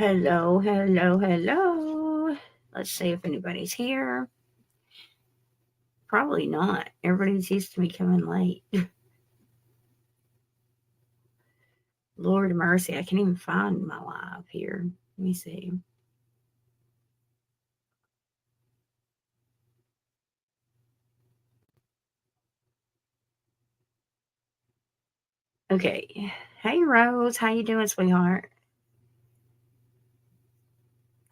Hello, hello, hello. Let's see if anybody's here. Probably not. Everybody's used to me coming late. Lord mercy, I can't even find my live here. Let me see. Okay. Hey Rose, how you doing, sweetheart?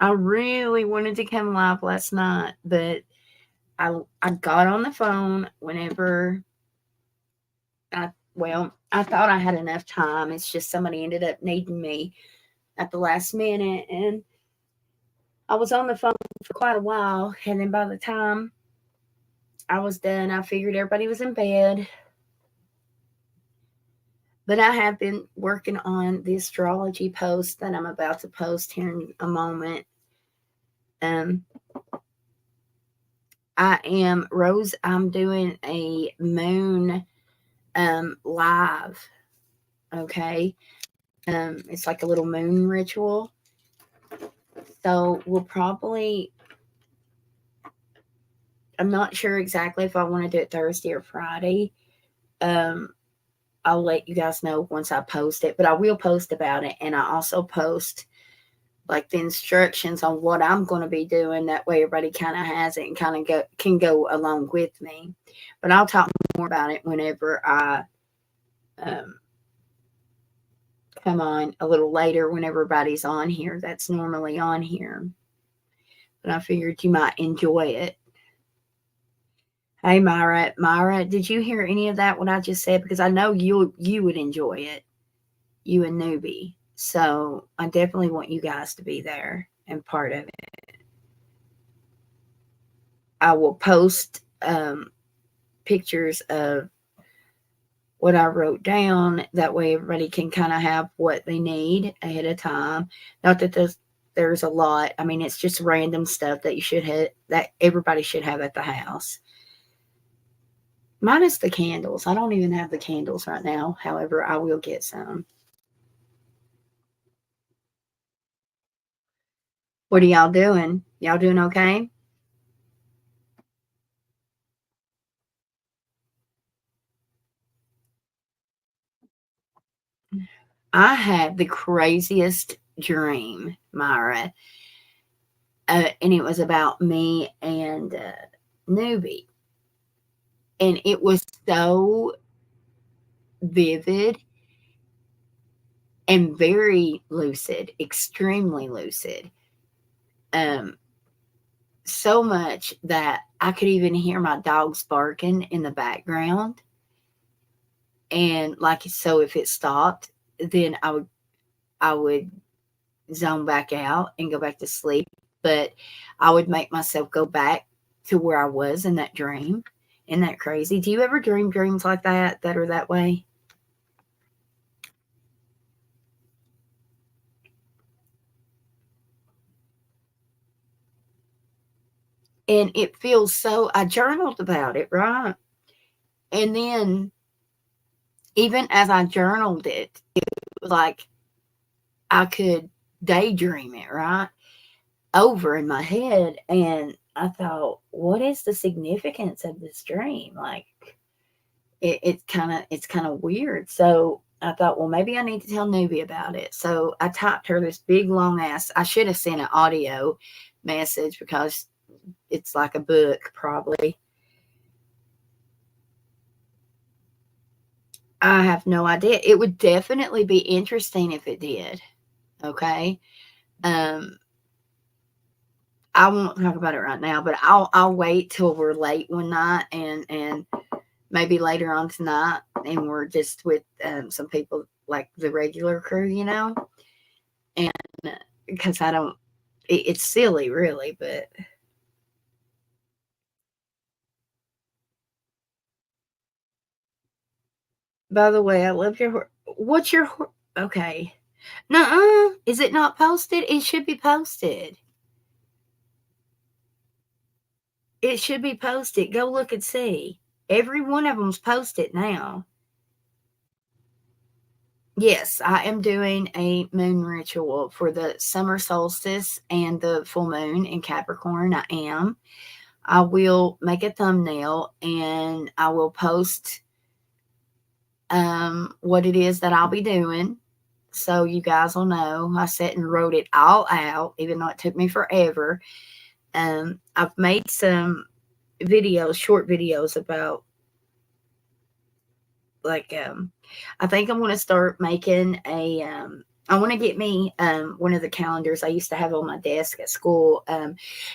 I really wanted to come live last night, but I got on the phone whenever I thought I had enough time. It's just somebody ended up needing me at the last minute, and I was on the phone for quite a while, and then by the time I was done, I figured everybody was in bed. But I have been working on the astrology post that I'm about to post here in a moment. Um, I am Rose. I'm doing a moon live. Okay, it's like a little moon ritual. So we'll probably. I'm not sure exactly if I want to do it Thursday or Friday. Um, I'll let you guys know once I post it, but I will post about it, and I also post like the instructions on what I'm going to be doing. That way, everybody kind of has it and kind of can go along with me. But I'll talk more about it whenever I um, come on a little later when everybody's on here. That's normally on here, but I figured you might enjoy it. Hey, Myra, did you hear any of that? What I just said? Because I know you would enjoy it, you and Newbie. So I definitely want you guys to be there and part of it. I will post pictures of what I wrote down. That way, everybody can kind of have what they need ahead of time. Not that there's a lot. I mean, it's just random stuff that you should have that everybody should have at the house. Minus the candles. I don't even have the candles right now. However, I will get some. What are y'all doing? Y'all doing okay? I had the craziest dream, Myra, and it was about me and Newbie, and it was so vivid and very lucid, extremely lucid. Um, so much that I could even hear my dogs barking in the background, and like so, if it stopped, then I would zone back out and go back to sleep. But I would make myself go back to where I was in that dream. Isn't that crazy? Do you ever dream dreams like that are that way? And it feels so, I journaled about it, right? And then even as I journaled it, it was like I could daydream it, right? Over in my head. And I thought, what is the significance of this dream? Like, it's kind of weird. So I thought, well, maybe I need to tell Newbie about it. So I typed her this big long ass. I should have sent an audio message because it's like a book, probably. I have no idea. It would definitely be interesting if it did. Okay. Um, I won't talk about it right now, but I'll wait till we're late one night and maybe later on tonight, and we're just with some people like the regular crew, and because I don't, it's silly, really. But by the way, I love your. What's your? Okay. Nuh-uh. Is it not posted? It should be posted. It should be posted. Go look and see. Every one of them's posted now. Yes, I am doing a moon ritual for the summer solstice and the full moon in Capricorn. I am. I will make a thumbnail and I will post what it is that I'll be doing. So you guys will know. I sat and wrote it all out, even though it took me forever. I've made some videos, short videos about like I think I'm going to start making a I want to get me one of the calendars I used to have on my desk at school.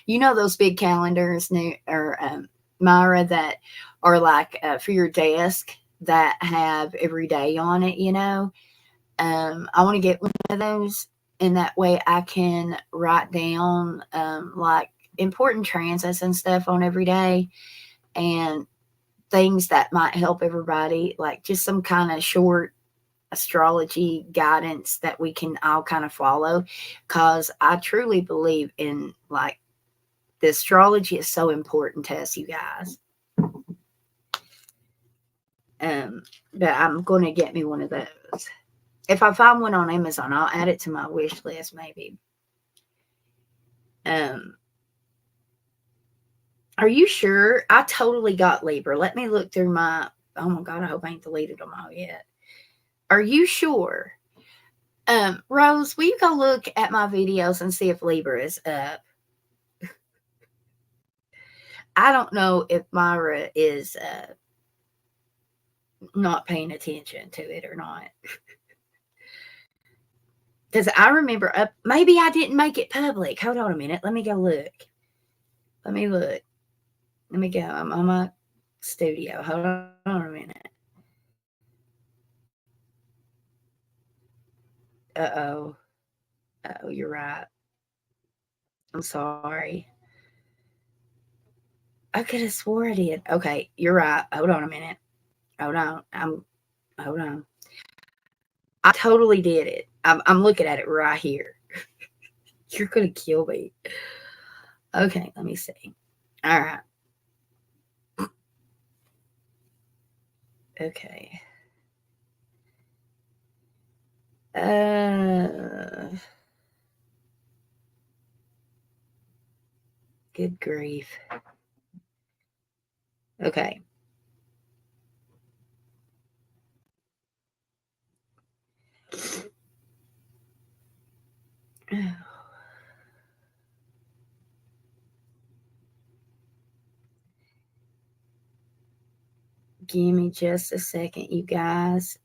You know those big calendars, new or Myra, that are like for your desk that have every day on it. I want to get one of those, and that way I can write down like important transits and stuff on every day, and things that might help everybody, like just some kind of short astrology guidance that we can all kind of follow. Because I truly believe in like the astrology is so important to us, you guys. But I'm going to get me one of those. If I find one on Amazon, I'll add it to my wish list, maybe. Are you sure? I totally got Libra. Let me look through my. Oh my God, I hope I ain't deleted them all yet. Are you sure? Rose, will you go look at my videos and see if Libra is up? I don't know if Myra is not paying attention to it or not. Because I remember maybe I didn't make it public. Hold on a minute. Let me go look. Let me look. Let me go. I'm on my studio. Hold on a minute. Uh-oh. Oh, you're right. I'm sorry. I could have swore I did. Okay, you're right. Hold on a minute. Hold on. Hold on. I totally did it. I'm looking at it right here. You're gonna kill me. Okay, let me see. All right. Okay. Good grief. Okay. Give me just a second, you guys.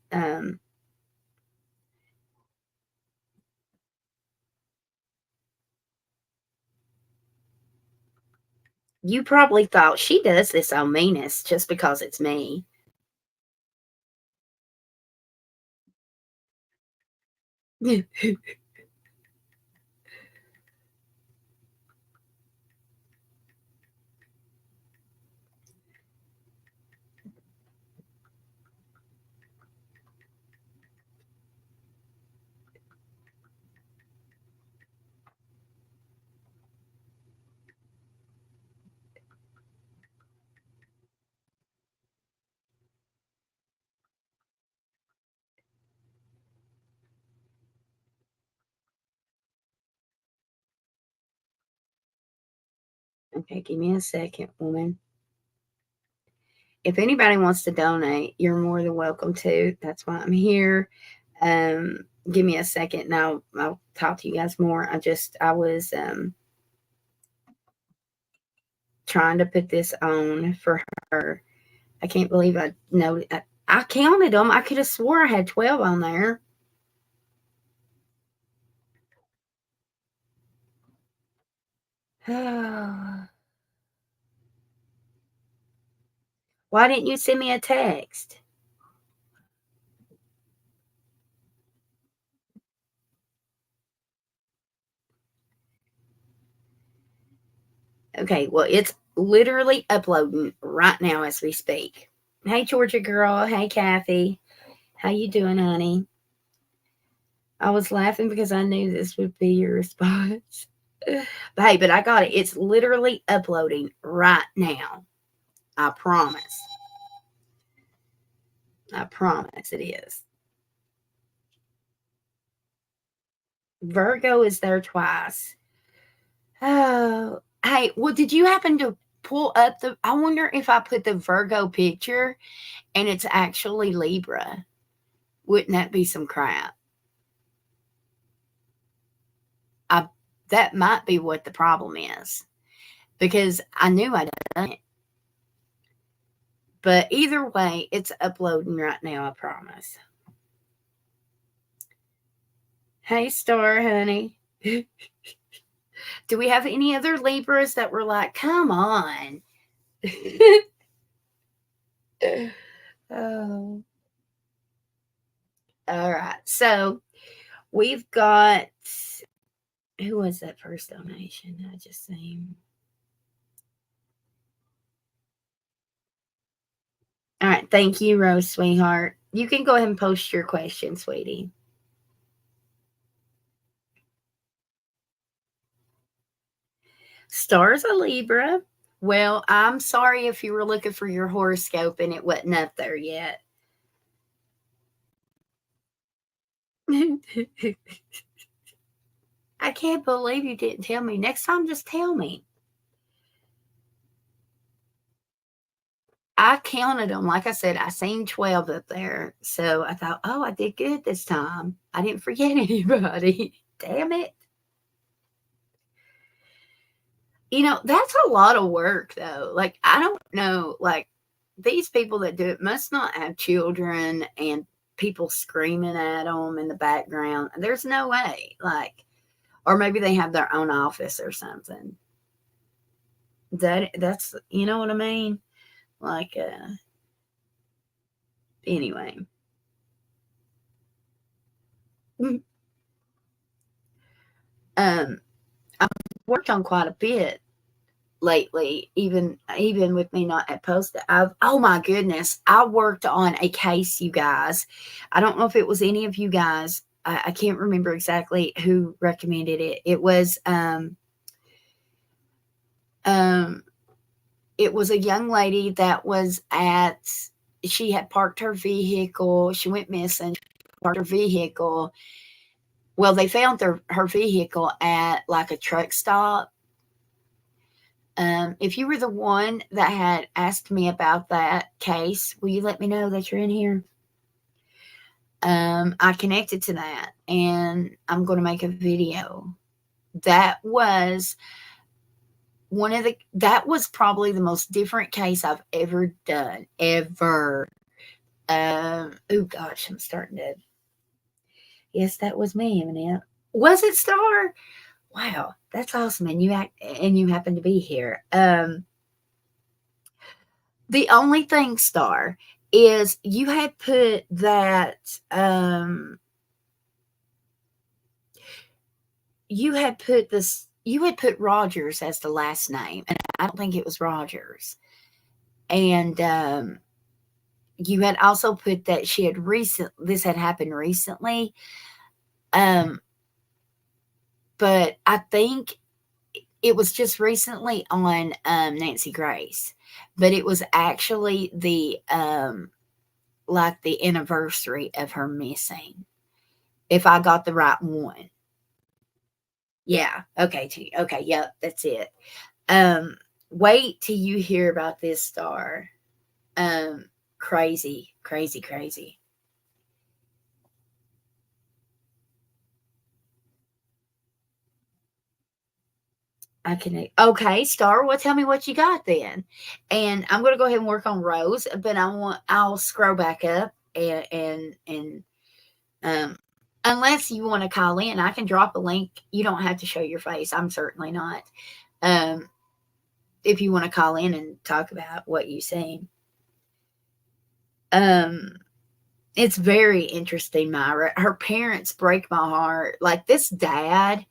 You probably thought she does this on meanness just because it's me. Okay, give me a second, woman. If anybody wants to donate, you're more than welcome to. That's why I'm here. Give me a second and I'll talk to you guys more. I was trying to put this on for her. I can't believe I know I counted them. I could have swore I had 12 on there. Why didn't you send me a text? Okay, well, it's literally uploading right now as we speak. Hey, Georgia girl. Hey, Kathy. How you doing, honey? I was laughing because I knew this would be your response. But hey, but I got it. It's literally uploading right now. I promise. I promise it is. Virgo is there twice. Oh, hey, well, did you happen to pull up the? I wonder if I put the Virgo picture and it's actually Libra. Wouldn't that be some crap? I That might be what the problem is because I knew I'd done it. But either way, it's uploading right now, I promise. Hey, Star, honey. Do we have any other Libras that were like, come on? Oh, all right. So we've got, who was that first donation? I just seen. All right. Thank you, Rose, sweetheart. You can go ahead and post your question, sweetie. Star's a Libra. Well, I'm sorry if you were looking for your horoscope and it wasn't up there yet. I can't believe you didn't tell me. Next time, just tell me. I counted them. Like I said, I seen 12 up there. So I thought, oh, I did good this time. I didn't forget anybody. Damn it. That's a lot of work, though. Like, I don't know. Like, these people that do it must not have children and people screaming at them in the background. There's no way. Like, or maybe they have their own office or something. That's you know what I mean? Like, anyway. Um, I've worked on quite a bit lately, even with me not at post. Oh my goodness, I worked on a case, you guys. I don't know if it was any of you guys. I can't remember exactly who recommended it. Um, it was a young lady that was at. She had parked her vehicle. She went missing. Parked her vehicle. Well, they found her vehicle at like a truck stop. If you were the one that had asked me about that case, will you let me know that you're in here? I connected to that and I'm going to make a video. That was that was probably the most different case I've ever done, ever. Oh gosh, I'm starting to. Yes, that was me, Eminem. Was it Star? Wow, that's awesome. And you happen to be here. The only thing, Star, is you had put that you had put Rogers as the last name, and I don't think it was Rogers. And you had also put that this had happened recently. But I think it was just recently on Nancy Grace, but it was actually the like the anniversary of her missing. If I got the right one. Yeah. Okay. Okay. Yep. That's it. Um, Wait till you hear about this Star. Um, Crazy, crazy, crazy. I can. Okay, Star. Well, tell me what you got then, and I'm going to go ahead and work on Rose. But I'll scroll back up and unless you want to call in, I can drop a link. You don't have to show your face. I'm certainly not. Um, if you want to call in and talk about what you've seen. Um, it's very interesting, Myra. Her parents break my heart. Like this dad,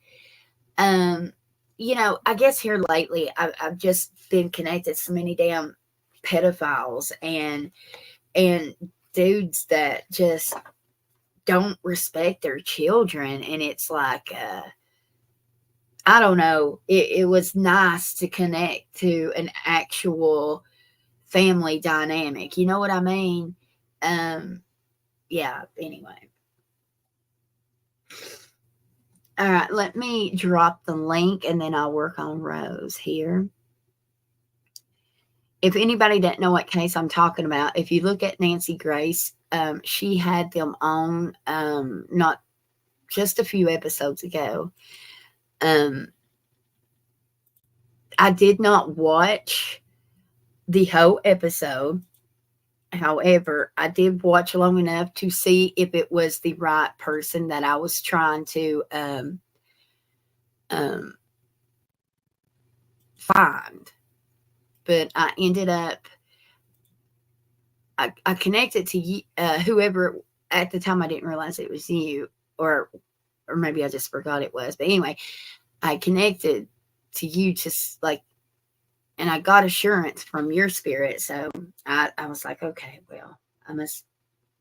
um, I guess here lately I've just been connected to so many damn pedophiles and dudes that just don't respect their children, and it's like I don't know. It was nice to connect to an actual family dynamic. You know what I mean? Um, yeah. Anyway, All right, let me drop the link and then I'll work on Rose here. If anybody doesn't know what case I'm talking about, if you look at Nancy Grace, she had them on not just a few episodes ago. I did not watch the whole episode. However, I did watch long enough to see if it was the right person that I was trying to find. But I ended up, I connected to you, whoever at the time. I didn't realize it was you, or maybe I just forgot it was. But anyway, I connected to you to like, and I got assurance from your spirit. So I was like, okay, well, I must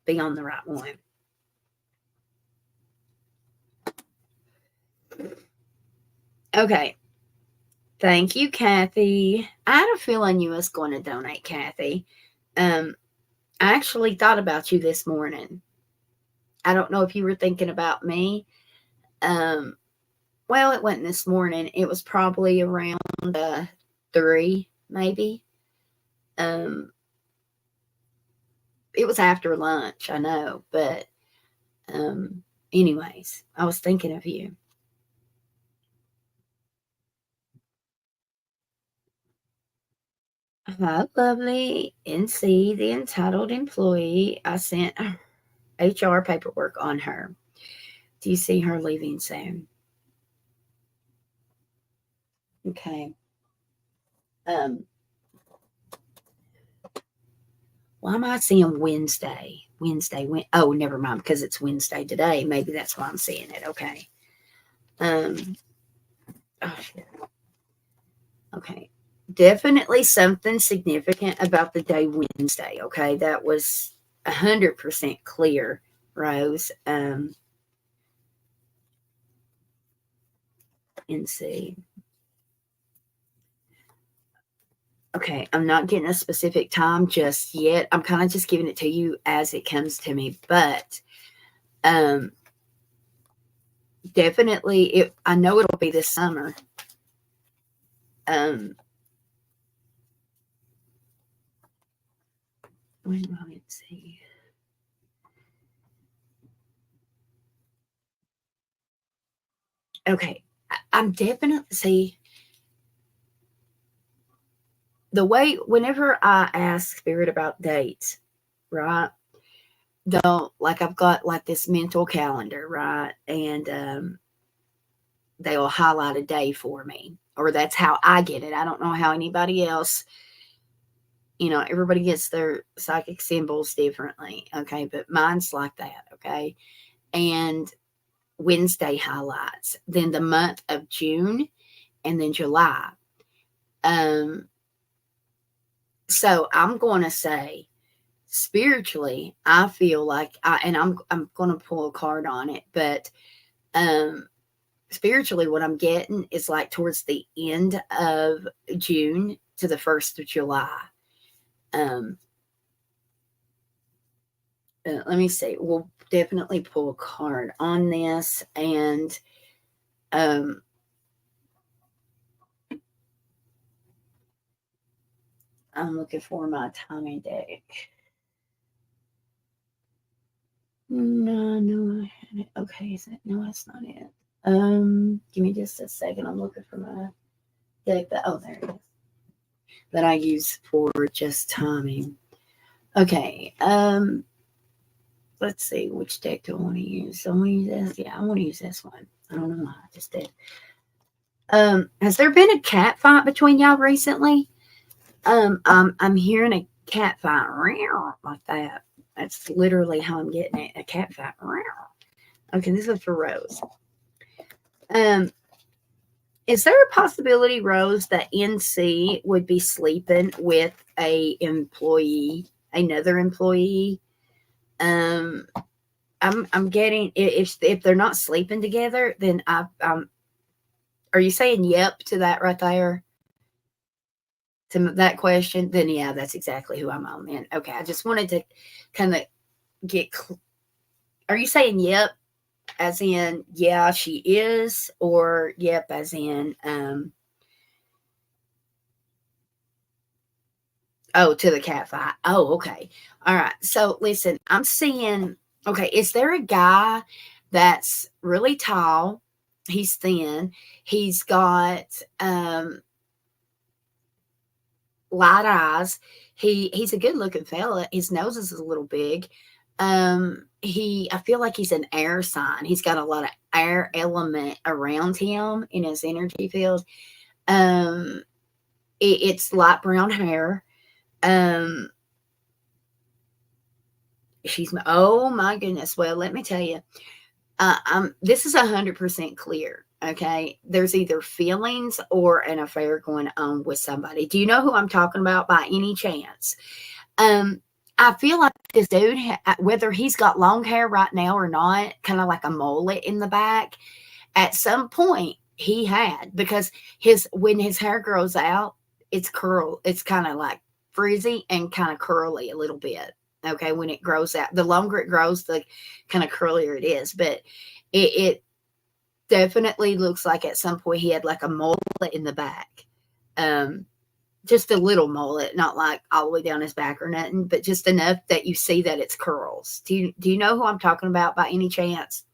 be on the right one. Okay. Thank you, Kathy. I had a feeling you was going to donate, Kathy. I actually thought about you this morning. I don't know if you were thinking about me. Well, it wasn't this morning. It was probably around 3, maybe. It was after lunch, I know, but anyways, I was thinking of you. Hi, lovely. NC, the entitled employee. I sent HR paperwork on her. Do you see her leaving soon? Okay. Why am I seeing Wednesday? Oh, never mind, because it's Wednesday today. Maybe that's why I'm seeing it. Okay. Oh, shit. Okay. Definitely something significant about the day Wednesday. Okay. That was 100% clear, Rose. And see. Okay, I'm not getting a specific time just yet. I'm kind of just giving it to you as it comes to me, but definitely I know it'll be this summer. Let's see. Okay, I'm definitely see the way whenever I ask spirit about dates, right? Don't like I've got like this mental calendar, right? And they'll highlight a day for me, or that's how I get it. I don't know how anybody else, everybody gets their psychic symbols differently. Okay. But mine's like that. Okay. And Wednesday highlights, then the month of June, and then July. So I'm going to say spiritually, I feel like I'm going to pull a card on it, but, spiritually, what I'm getting is like towards the end of June to the 1st of July. Let me see. We'll definitely pull a card on this, and I'm looking for my timing deck. No. Okay, is it? No, that's not it. Give me just a second. I'm looking for my deck. There it is. That I use for just timing. Okay. Let's see, which deck do I want to use? I want to use this. Yeah, I want to use this one. I don't know why I just did. Has there been a cat fight between y'all recently? I'm hearing a cat fight like that. That's literally how I'm getting it. A cat fight. Okay, this is for Rose. Is there a possibility, Rose, that NC would be sleeping with another employee? I'm getting if they're not sleeping together, then are you saying yep to that right there? To that question, then yeah, that's exactly who I'm on then. Okay, I just wanted to kind of get. Are you saying yep? as in, yeah, she is, or yep, as in, oh, to the cat fight. Oh, okay. All right. So listen, I'm seeing, okay, is there a guy that's really tall? He's thin. He's got light eyes. He's a good looking fella. His nose is a little big. I feel like he's an air sign. He's got a lot of air element around him in his energy field. Um, it's light brown hair. Um, oh my goodness. Well, let me tell you, this is 100% clear. Okay. There's either feelings or an affair going on with somebody. Do you know who I'm talking about by any chance? Um, I feel like this dude, whether he's got long hair right now or not, kind of like a mullet in the back, at some point he had, because when his hair grows out, it's kind of like frizzy and kind of curly a little bit. Okay, when it grows out, the longer it grows, the kind of curlier it is. But it definitely looks like at some point he had like a mullet in the back. Um, just a little mullet, not like all the way down his back or nothing, but just enough that you see that it's curls. Do you know who I'm talking about by any chance?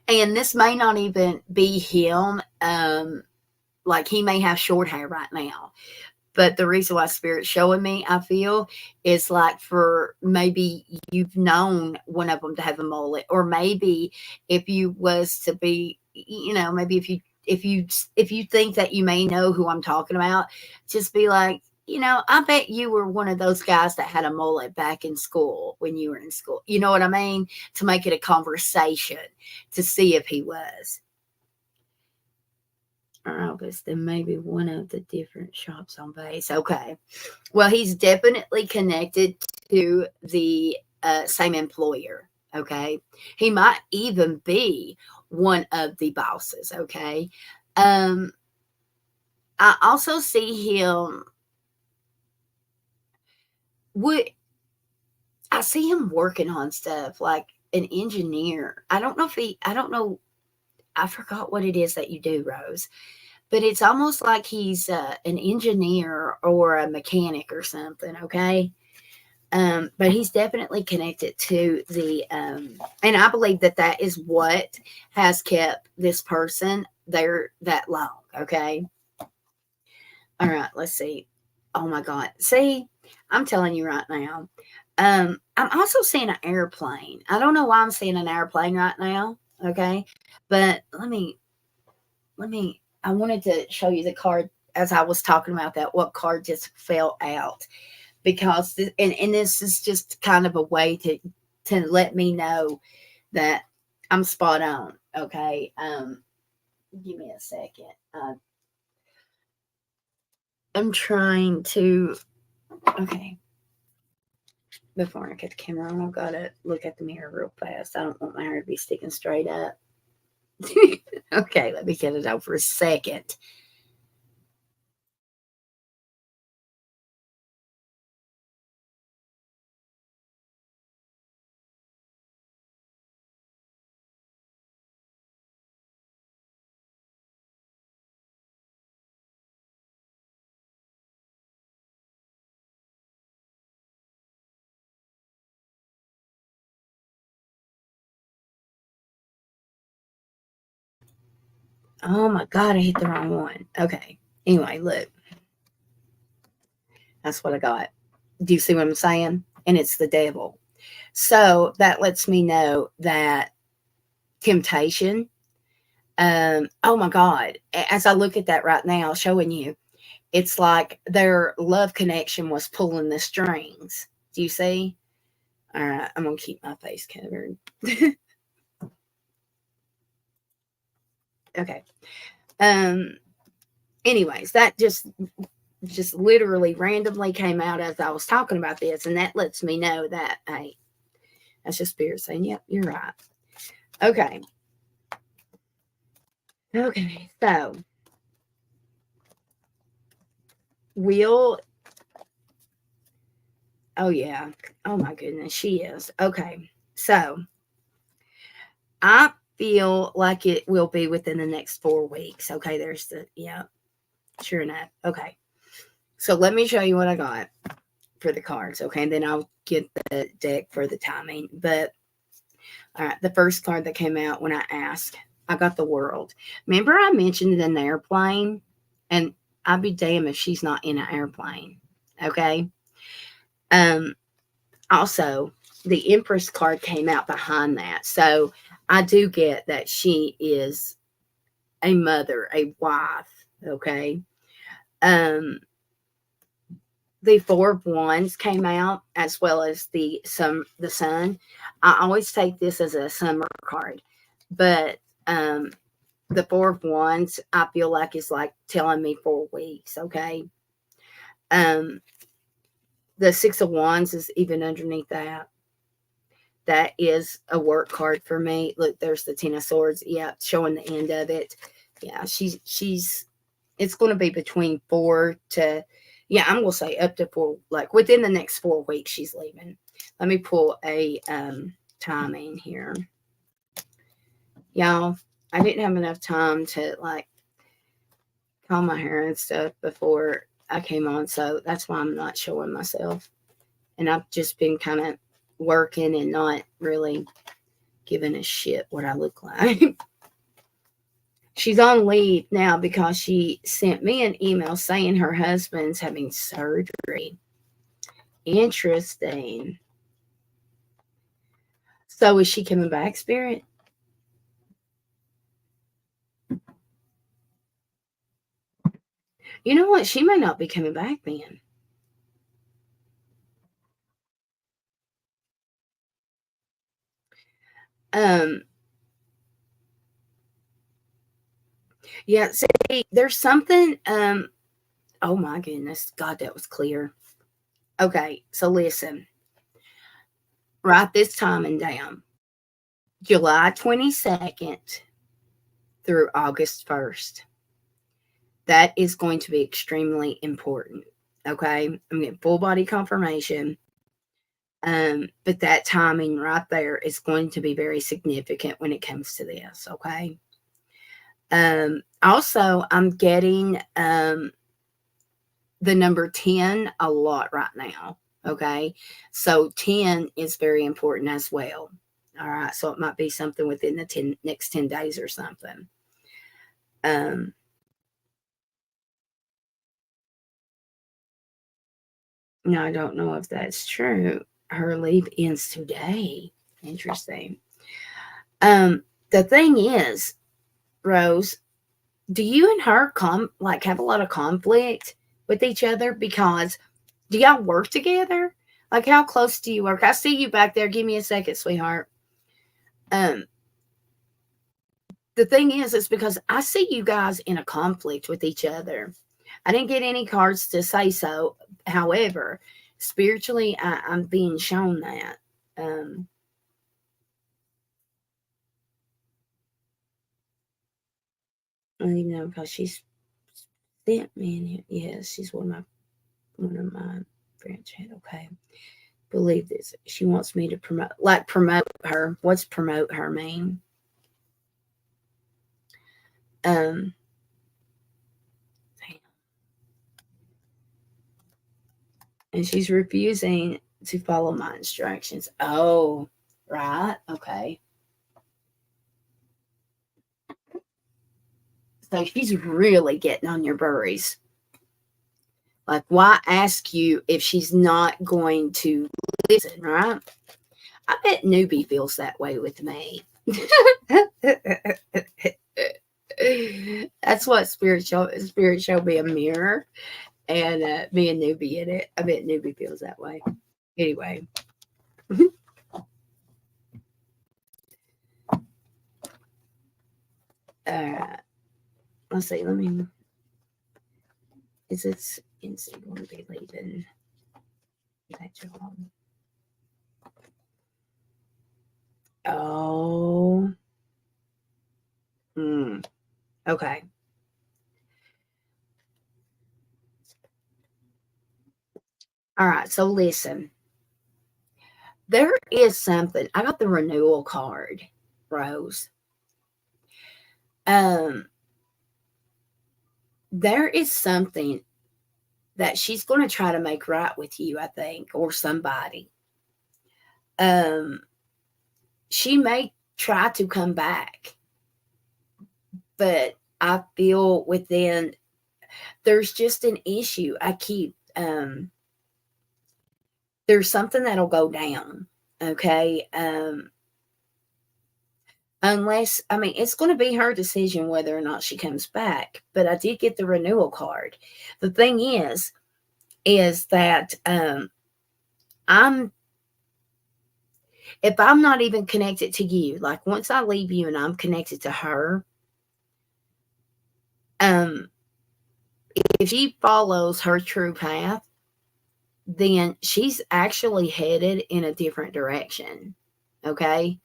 And this may not even be him. Like he may have short hair right now. But the reason why Spirit's showing me, I feel, is like for maybe you've known one of them to have a mullet, or maybe if you was to be, maybe if you think that you may know who I'm talking about, just be like, I bet you were one of those guys that had a mullet back in school when you were in school. You know what I mean? To make it a conversation to see if he was. August, then maybe one of the different shops on base. Okay. Well, he's definitely connected to the same employer. Okay. He might even be one of the bosses. Okay. Um, I also see him. Would I see him working on stuff like an engineer? I don't know. I forgot what it is that you do, Rose, but it's almost like he's an engineer or a mechanic or something. Okay. But he's definitely connected to and I believe that is what has kept this person there that long. Okay. All right. Let's see. Oh my God. See, I'm telling you right now. I'm also seeing an airplane. I don't know why I'm seeing an airplane right now. Okay. But I wanted to show you the card as I was talking about that, what card just fell out, because and this is just kind of a way to let me know that I'm spot on. Okay. Give me a second. I'm trying to, okay. Before I get the camera on, I've got to look at the mirror real fast. I don't want my hair to be sticking straight up. Okay, let me get it out for a second. Oh my God, I hit the wrong one. Okay. Anyway, look, that's what I got. Do you see what I'm saying? And it's the devil. So that lets me know that temptation. Oh my God. As I look at that right now, showing you, it's like their love connection was pulling the strings. Do you see? All right, I'm gonna keep my face covered. Okay. Um. Anyways, that just literally randomly came out as I was talking about this, and that lets me know that hey, that's just spirit saying, "Yep, you're right." Okay. Okay. So will. Oh yeah. Oh my goodness, she is okay. So I feel like it will be within the next 4 weeks. Okay, there's the, yeah, sure enough. Okay. So let me show you what I got for the cards. Okay, and then I'll get the deck for the timing. But all right, the first card that came out when I asked, I got the World. Remember I mentioned an airplane? And I'd be damned if she's not in an airplane. Okay. Um, Also, the Empress card came out behind that. So I do get that she is a mother, a wife. Okay. Um, the Four of Wands came out, as well as the sun. I always take this as a summer card, but the Four of Wands, I feel like is like telling me 4 weeks. Okay. Um, the Six of Wands is even underneath that. That is a work card for me. Look, there's the Ten of Swords. Yeah, showing the end of it. Yeah, she's it's going to be between 4 to, yeah, I'm going to say up to 4, like within the next 4 weeks she's leaving. Let me pull a timing here. Y'all, I didn't have enough time to like comb my hair and stuff before I came on, so that's why I'm not showing myself. And I've just been kind of working and not really giving a shit what I look like. She's on leave now because she sent me an email saying her husband's having surgery. Interesting. So is she coming back, Spirit? You know what? She may not be coming back then. Um, yeah, see, there's something, oh my goodness. God, that was clear. Okay, so listen. Write this timing down. July 22nd through August 1st. That is going to be extremely important. Okay, I'm getting full body confirmation. But that timing right there is going to be very significant when it comes to this. Okay. Also, I'm getting the number 10 a lot right now. Okay. So 10 is very important as well. All right. So it might be something within the next 10 days or something. Now, I don't know if that's true. Her leave ends today. Interesting. The thing is, Rose, do you and her have a lot of conflict with each other? Because do y'all work together? Like, how close do you work? I see you back there. Give me a second, sweetheart. Um, the thing is, it's because I see you guys in a conflict with each other. I didn't get any cards to say so. However, spiritually, I'm being shown that. Um, I don't even know because she's sent me in here. Yes, she's one of my friends. Okay. Believe this. She wants me to promote her. What's promote her mean? Um, and she's refusing to follow my instructions. Oh, right. Okay. So she's really getting on your burries. Like, why ask you if she's not going to listen, right? I bet newbie feels that way with me. That's what spirit showed me a mirror and me and newbie in it. I bet newbie feels that way. Anyway. uh, let's see. Is this instant going to be leaving that job? Oh. Okay. All right. So listen. There is something. I got the renewal card, Rose. Um, there is something that she's going to try to make right with you, I think, or somebody. Um, she may try to come back, but I feel within there's just an issue. I keep there's something that'll go down. Okay. Unless, I mean, it's going to be her decision whether or not she comes back. But I did get the renewal card. The thing is that I'm if I'm not even connected to you, like once I leave you and I'm connected to her, um, if she follows her true path, then she's actually headed in a different direction. Okay.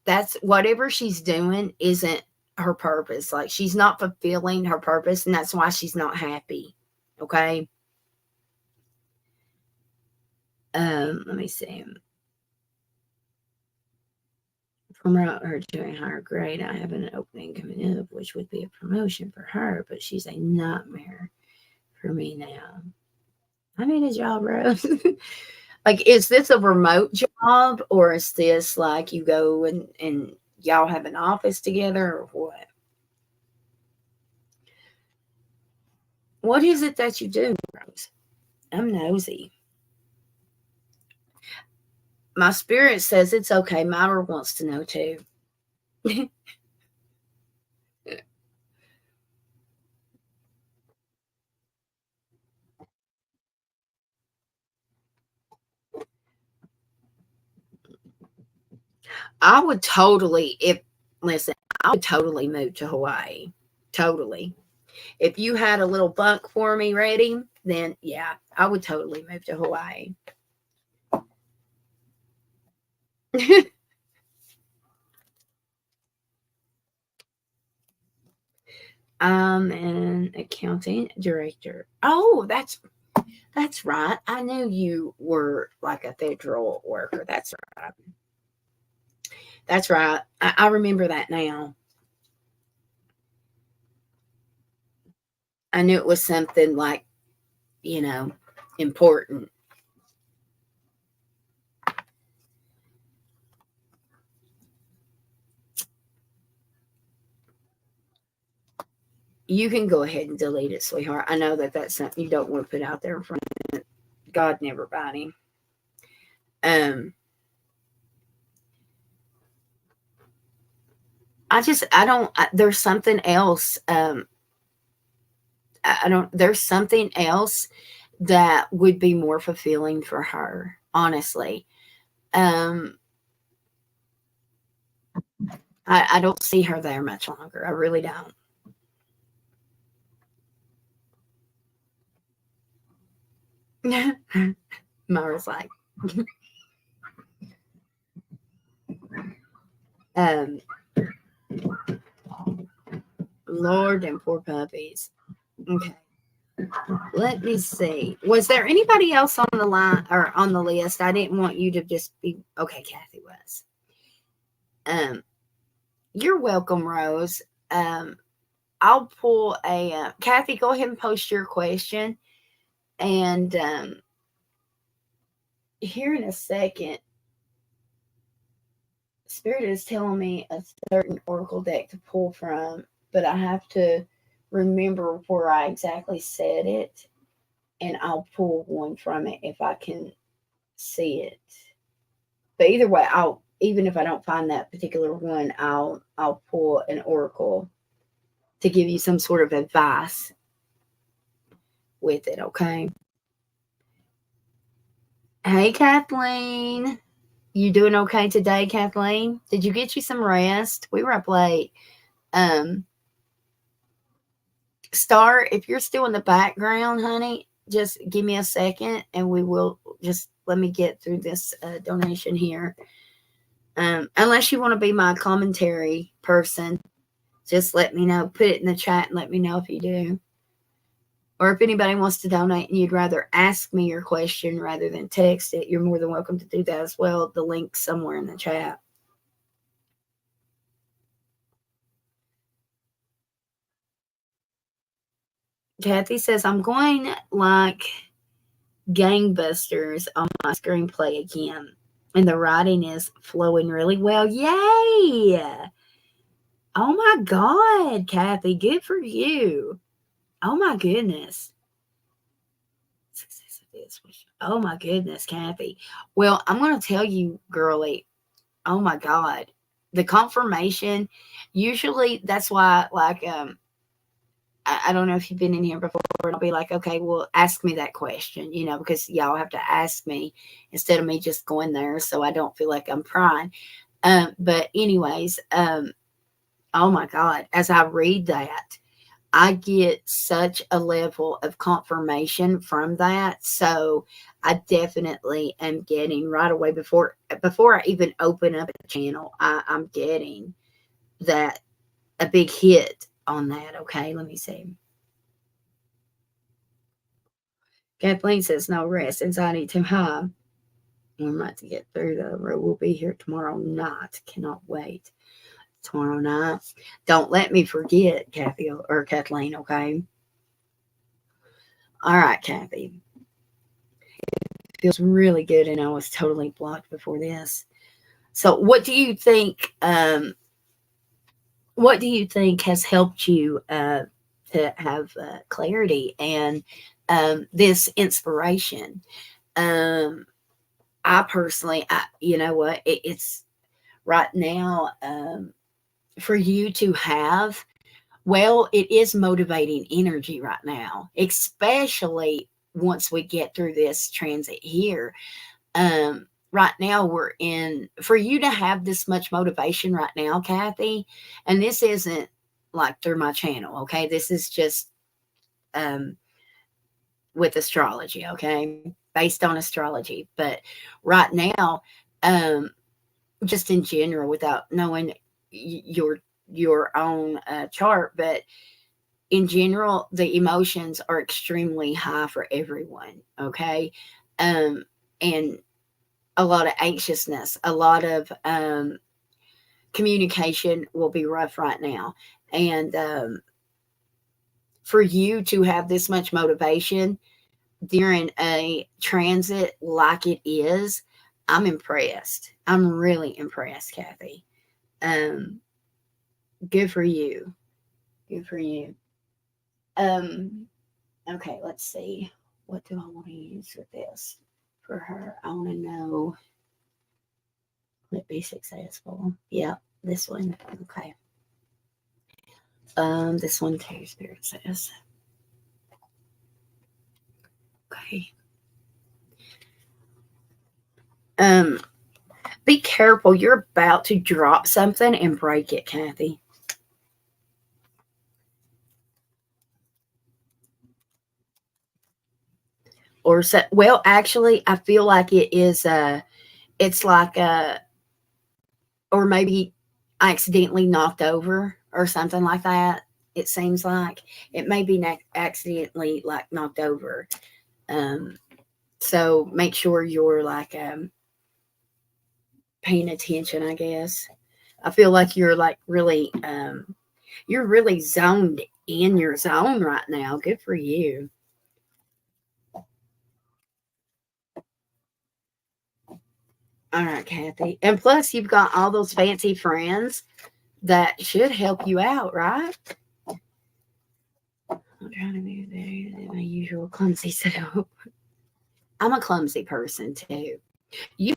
That's whatever she's doing isn't her purpose. Like she's not fulfilling her purpose, and that's why she's not happy. Okay. Let me see. From her to a higher grade, I have an opening coming up, which would be a promotion for her, but she's a nightmare for me now. I need a job, Rose. Like, is this a remote job or is this like you go and y'all have an office together or what? What is it that you do, Rose? I'm nosy. My spirit says it's okay. Myra wants to know too. I would totally, if, listen, I would totally move to Hawaii. Totally. If you had a little bunk for me ready, then yeah, I would totally move to Hawaii. I'm an accounting director. Oh, that's right. I knew you were like a federal worker. That's right. That's right. I remember that now. I knew it was something like, you know, important. You can go ahead and delete it, sweetheart. I know that that's something you don't want to put out there in front of God and everybody. Um, I don't, there's something else. I don't, there's something else that would be more fulfilling for her, honestly. Um, I don't see her there much longer. I really don't. Myra's like, um, Lord and poor puppies. Okay. Let me see. Was there anybody else on the line or on the list? I didn't want you to just be okay. Kathy was. Um, you're welcome, Rose. Um, I'll pull a Kathy. Go ahead and post your question, and here in a second, Spirit is telling me a certain oracle deck to pull from, but I have to remember where I exactly said it, and I'll pull one from it if I can see it. But either way, I'll even if I don't find that particular one, I'll pull an oracle to give you some sort of advice with it, okay? Hey Kathleen. You doing okay today, Kathleen? Did you get you some rest? We were up late. Um Star, if you're still in the background, honey, just give me a second and we will just let me get through this donation here. Unless you want to be my commentary person, just let me know. Put it in the chat and let me know if you do. Or if anybody wants to donate and you'd rather ask me your question rather than text it, you're more than welcome to do that as well. The link's somewhere in the chat. Kathy says, I'm going like gangbusters on my screenplay again. And the writing is flowing really well. Yay! Oh my God, Kathy, good for you. Oh my goodness. Oh my goodness, Kathy. Well, I'm going to tell you, girlie, oh my God, the confirmation, usually that's why, like, I don't know if you've been in here before, and I'll be like, okay, well, ask me that question, you know, because y'all have to ask me instead of me just going there so I don't feel like I'm prying. But anyways, oh my God, as I read that, I get such a level of confirmation from that. So I definitely am getting right away before I even open up a channel, I'm getting that a big hit on that. Okay, let me see. Kathleen says no rest, anxiety too high. We're about to get through though. We'll be here tomorrow night. Cannot wait. Tomorrow night. Don't let me forget, Kathy or Kathleen, okay? All right, Kathy. Feels really good, and I was totally blocked before this. So, what do you think? What do you think has helped you to have clarity and this inspiration? I personally, you know what? It's right now for you to have. Well, it is motivating energy right now, especially once we get through this transit here. Right now we're in for you to have this much motivation right now, Kathy, and this isn't like through my channel, okay? This is just um with astrology, okay? Based on astrology. But right now, um just in general without knowing your own chart, but in general, the emotions are extremely high for everyone, okay? And a lot of anxiousness, a lot of communication will be rough right now. And for you to have this much motivation during a transit like it is, I'm impressed. I'm really impressed, Kathy. Um, Good for you. Good for you. Um, okay, let's see. What do I want to use with this for her? I want to know. Let be successful. Yeah, this one. Okay. This one too, Spirit says. Okay. Um, be careful. You're about to drop something and break it, Kathy. Or so, well, actually, I feel like it is. It's like or maybe accidentally knocked over or something like that. It seems like it may be accidentally like knocked over. Um, so make sure you're like paying attention, I guess. I feel like you're really zoned in your zone right now. Good for you. All right, Kathy. And plus you've got all those fancy friends that should help you out, right? I'm trying to be better than my usual clumsy self. I'm a clumsy person too. You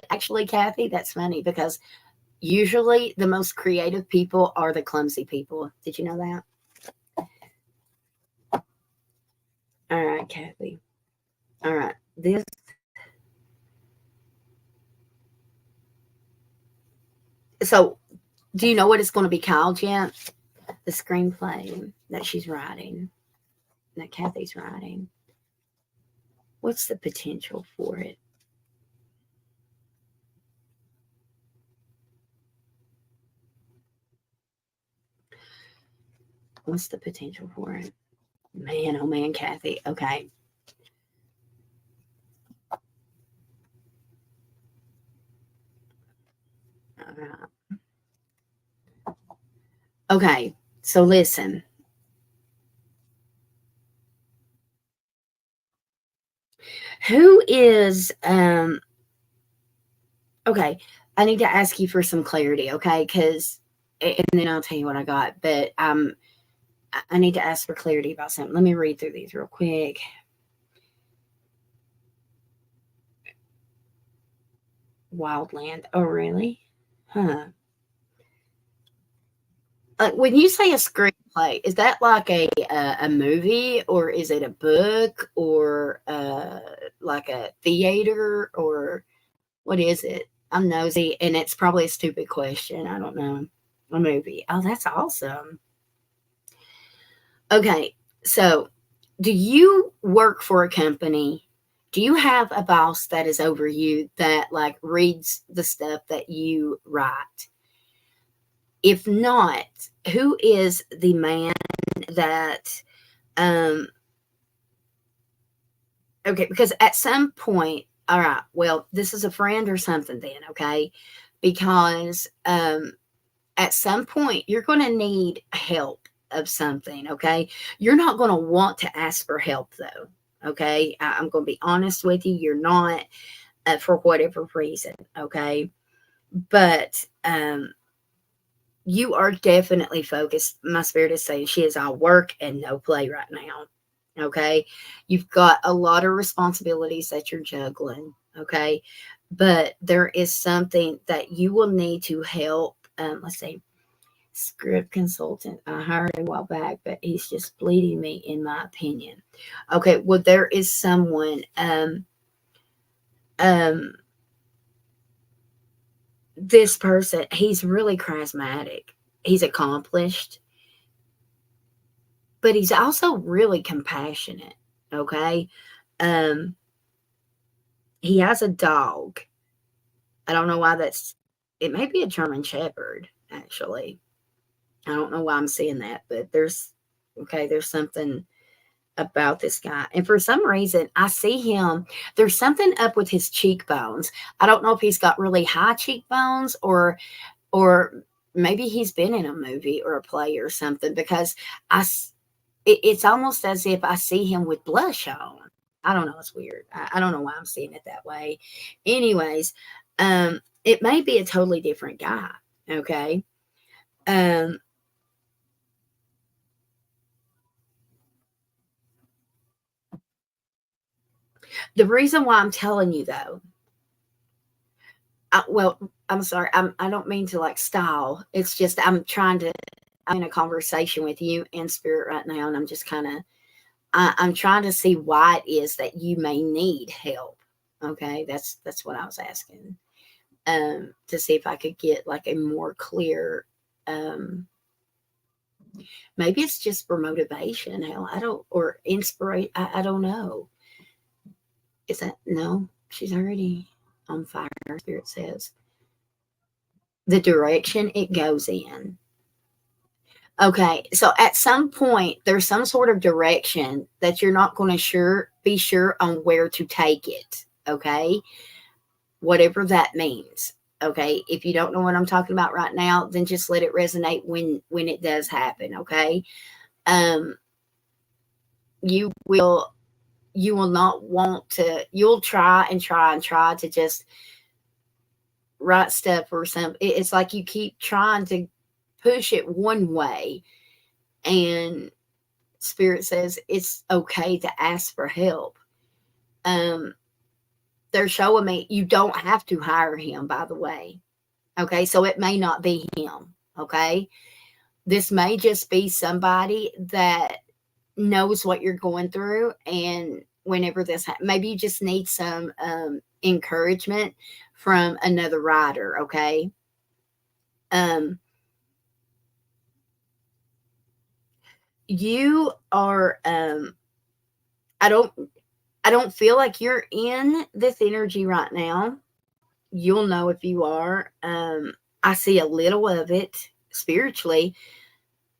actually, Kathy, that's funny because usually the most creative people are the clumsy people. Did you know that? All right, Kathy. All right. This. So, do you know what it's going to be called yet? The screenplay that she's writing, that Kathy's writing. What's the potential for it? What's the potential for it? Man, oh man, Kathy. Okay. All right. Okay. So listen. Who is okay, I need to ask you for some clarity, okay? Cuz and then I'll tell you what I got, but I need to ask for clarity about something. Let me read through these real quick. Wildland. Oh, really? Huh. When you say a screenplay, is that like a movie, or is it a book, or like a theater, or what is it? I'm nosy, and it's probably a stupid question. I don't know. A movie. Oh, that's awesome. Okay, so do you work for a company? Do you have a boss that is over you that like reads the stuff that you write? If not, who is the man that um okay, because at some point, all right, well, this is a friend or something then, okay? Because at some point you're going to need help of something, okay? You're not going to want to ask for help though, okay? I'm going to be honest with you, you're not for whatever reason, okay? But you are definitely focused. My spirit is saying she is all work and no play right now. Okay. You've got a lot of responsibilities that you're juggling. Okay. But there is something that you will need to help. Let's see, script consultant. I hired a while back, but he's just bleeding me, in my opinion. Okay. Well, there is someone, um, this person, he's really charismatic. He's accomplished, but he's also really compassionate. Okay. Um, he has a dog. I don't know why that's, it may be a German Shepherd, actually. I don't know why I'm seeing that, but okay, there's something about this guy. And for some reason, I see him, there's something up with his cheekbones. I don't know if he's got really high cheekbones, or maybe he's been in a movie or a play or something, because it's almost as if I see him with blush on. I don't know. It's weird. I don't know why I'm seeing it that way. Anyways, it may be a totally different guy. Okay. Um, the reason why I'm telling you though, well, I'm sorry. I don't mean to like style. It's just I'm in a conversation with you in spirit right now, and I'm just kind of, I'm trying to see why it is that you may need help. Okay, that's what I was asking. To see if I could get like a more clear, um, maybe it's just for motivation. Hell, I don't, or inspiration. I don't know. Is that no? She's already on fire. Spirit says the direction it goes in. Okay, so at some point there's some sort of direction that you're not going to be sure on where to take it. Okay, whatever that means. Okay, if you don't know what I'm talking about right now, then just let it resonate when it does happen. Okay, um, you will not want to. You'll try and try and try to just write stuff or something. It's like you keep trying to push it one way, and spirit says it's okay to ask for help. Um, they're showing me you don't have to hire him, by the way. Okay, so it may not be him. Okay, this may just be somebody that knows what you're going through, and whenever maybe you just need some encouragement from another writer. Okay, um, you are. I don't. I don't feel like you're in this energy right now. You'll know if you are. I see a little of it spiritually.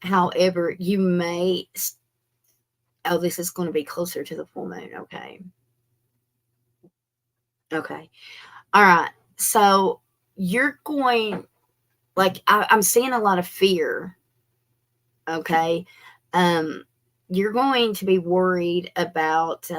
However, you may Oh, this is going to be closer to the full moon. Okay. Okay. All right. So you're going, like, I'm seeing a lot of fear. Okay. Um, you're going to be worried about,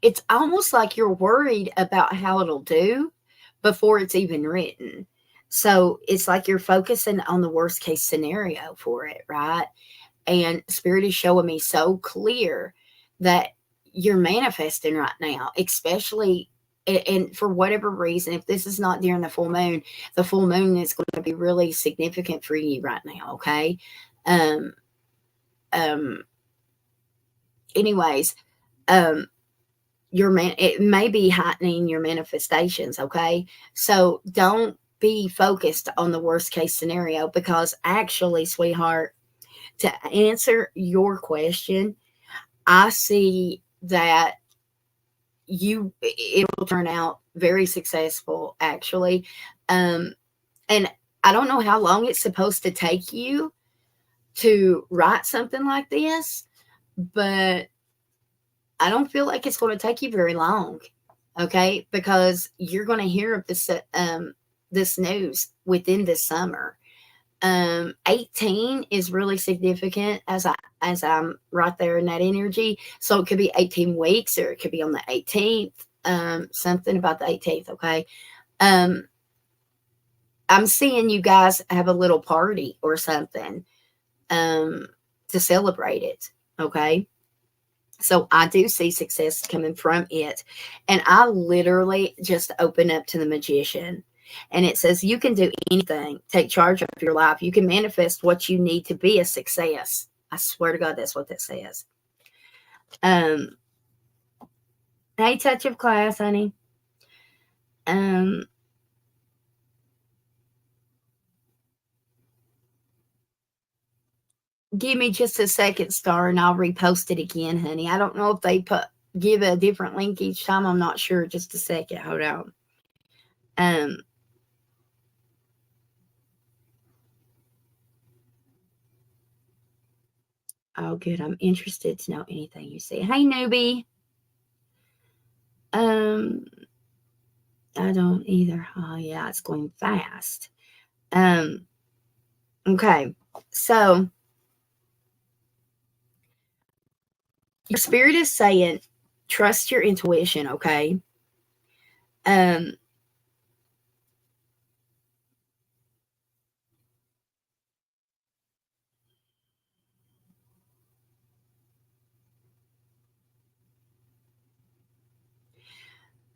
it's almost like you're worried about how it'll do before it's even written. So it's like you're focusing on the worst case scenario for it, right? And Spirit is showing me so clear that you're manifesting right now, especially, and for whatever reason, if this is not during the full moon is going to be really significant for you right now. Okay. Um, um, anyways, um, it may be heightening your manifestations. Okay. So don't be focused on the worst case scenario, because actually, sweetheart, to answer your question, I see that it will turn out very successful, actually. Um, and I don't know how long it's supposed to take you to write something like this, but I don't feel like it's going to take you very long. Okay, because you're going to hear of this news within this summer. 18 is really significant, as I'm right there in that energy. So it could be 18 weeks, or it could be on the 18th. Something about the 18th. Okay. Um, I'm seeing you guys have a little party or something, um, to celebrate it. Okay. So I do see success coming from it. And I literally just open up to the magician. And it says, you can do anything. Take charge of your life. You can manifest what you need to be a success. I swear to God, that's what that says. Um, hey, touch of class, honey. Um, give me just a second, Star, and I'll repost it again, honey. I don't know if they give a different link each time. I'm not sure. Just a second. Hold on. Um, oh, good. I'm interested to know anything you say. Hey, newbie. Um, I don't either. Oh, yeah, it's going fast. Um, okay. So your spirit is saying, trust your intuition, okay? Um,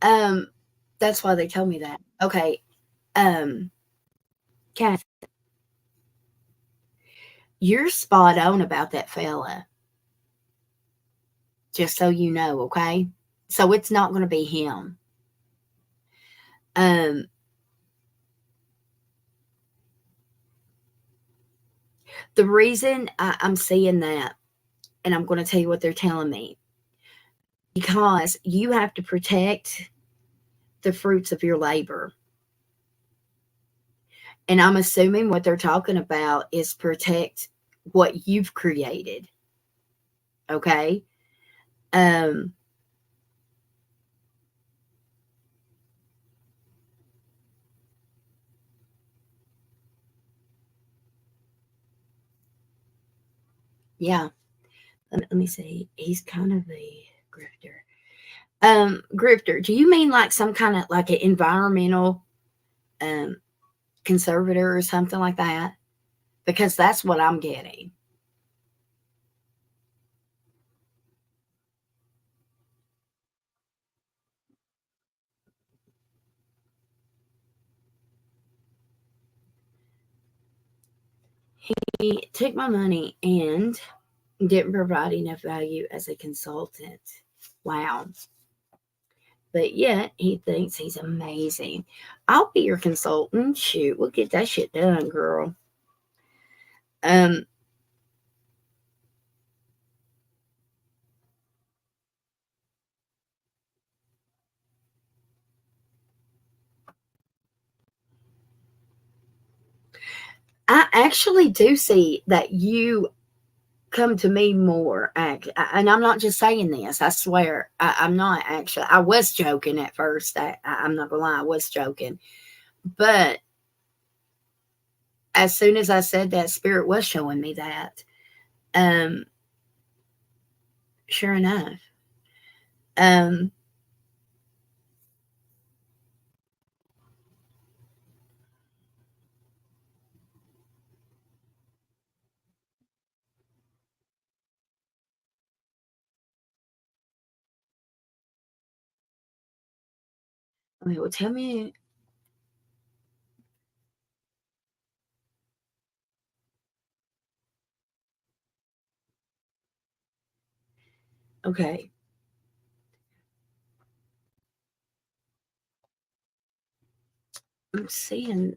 um, that's why they told me that. Okay. Um, Kath, you're spot on about that fella, just so you know, okay? So it's not going to be him. Um, the reason I'm seeing that, and I'm going to tell you what they're telling me, because you have to protect the fruits of your labor. And I'm assuming what they're talking about is protect what you've created. Okay. Um, yeah. Let me see. He's kind of a grifter. Grifter, do you mean like some kind of like an environmental um conservator or something like that? Because that's what I'm getting. He took my money and didn't provide enough value as a consultant. Wow. But yet he thinks he's amazing. I'll be your consultant. Shoot, we'll get that shit done, girl. Um, I actually do see that you come to me more, and I'm not just saying this. I swear, I'm not actually. I was joking at first. I'm not gonna lie, I was joking, but as soon as I said that, spirit was showing me that. Um, sure enough. Um, okay, well, tell me. Okay, I'm seeing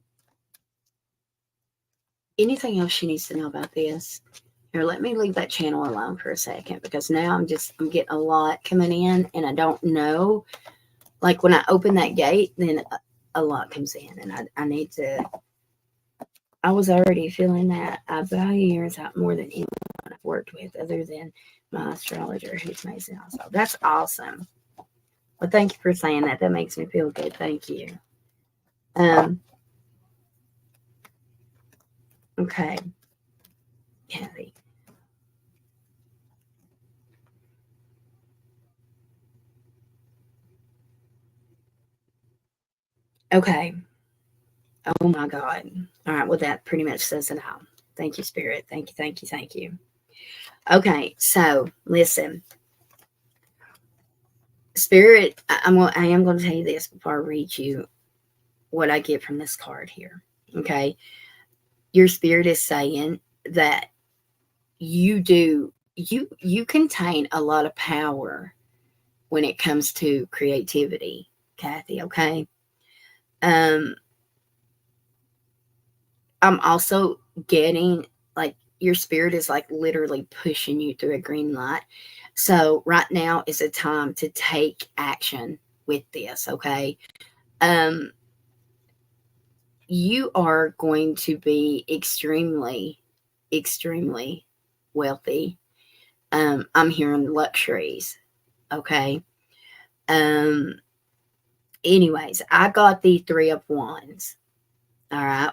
anything else she needs to know about this. Here, let me leave that channel alone for a second because now I'm getting a lot coming in and I don't know. Like when I open that gate, then a lot comes in and I need to. I was already feeling that I value yours out more than anyone I've worked with other than my astrologer who's amazing also. That's awesome. Well, thank you for saying that. That makes me feel good. Thank you. Um, okay, Kathy. Okay. Oh my God. All right. Well, that pretty much says it all. Thank you, Spirit. Thank you. Thank you. Thank you. Okay. So listen, Spirit, I am going to tell you this before I read you what I get from this card here. Okay. Your spirit is saying that you contain a lot of power when it comes to creativity, Kathy. Okay. Um, I'm also getting like your spirit is like literally pushing you through a green light. So right now is a time to take action with this, okay? Um you are going to be extremely wealthy. I'm hearing luxuries, okay? Um anyways, I got the 3 of wands, all right,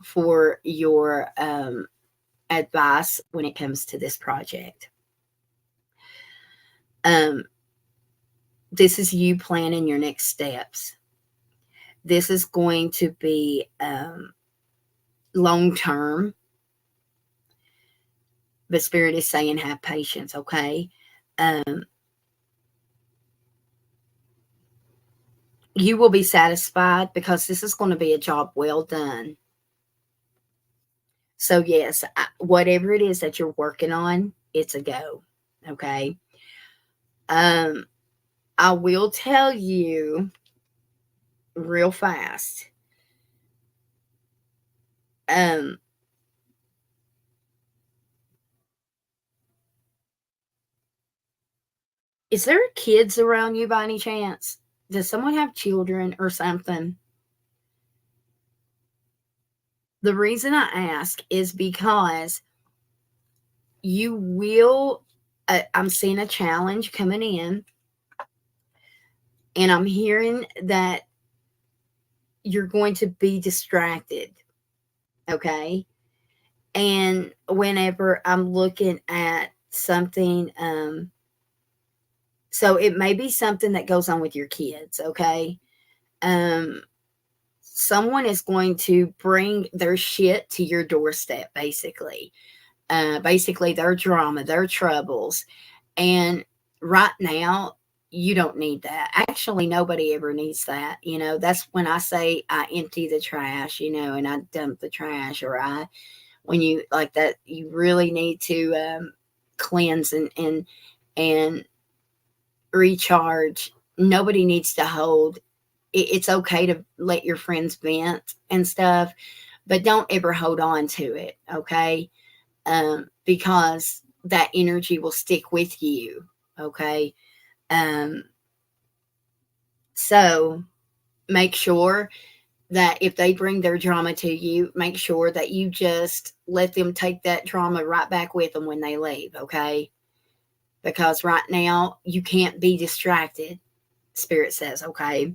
for your advice when it comes to this project. Um, this is you planning your next steps. This is going to be long term, but Spirit is saying have patience, okay? Um, you will be satisfied because this is going to be a job well done. So, yes, whatever it is that you're working on, it's a go, okay? Um, I will tell you real fast. Um, is there kids around you by any chance? Does someone have children or something? The reason I ask is because you will, I'm seeing a challenge coming in, and I'm hearing that you're going to be distracted. Okay. And whenever I'm looking at something, so it may be something that goes on with your kids. Okay. Um, someone is going to bring their shit to your doorstep, basically. Basically, their drama, their troubles. And right now, you don't need that. Actually, nobody ever needs that. You know, that's when I say I empty the trash, you know, and I dump the trash, or when you like that, you really need to cleanse and recharge. Nobody needs to hold. It's okay to let your friends vent and stuff, but don't ever hold on to it, okay? Because that energy will stick with you, okay? Um, so make sure that if they bring their drama to you, make sure that you just let them take that drama right back with them when they leave, okay? Because right now you can't be distracted, Spirit says, okay?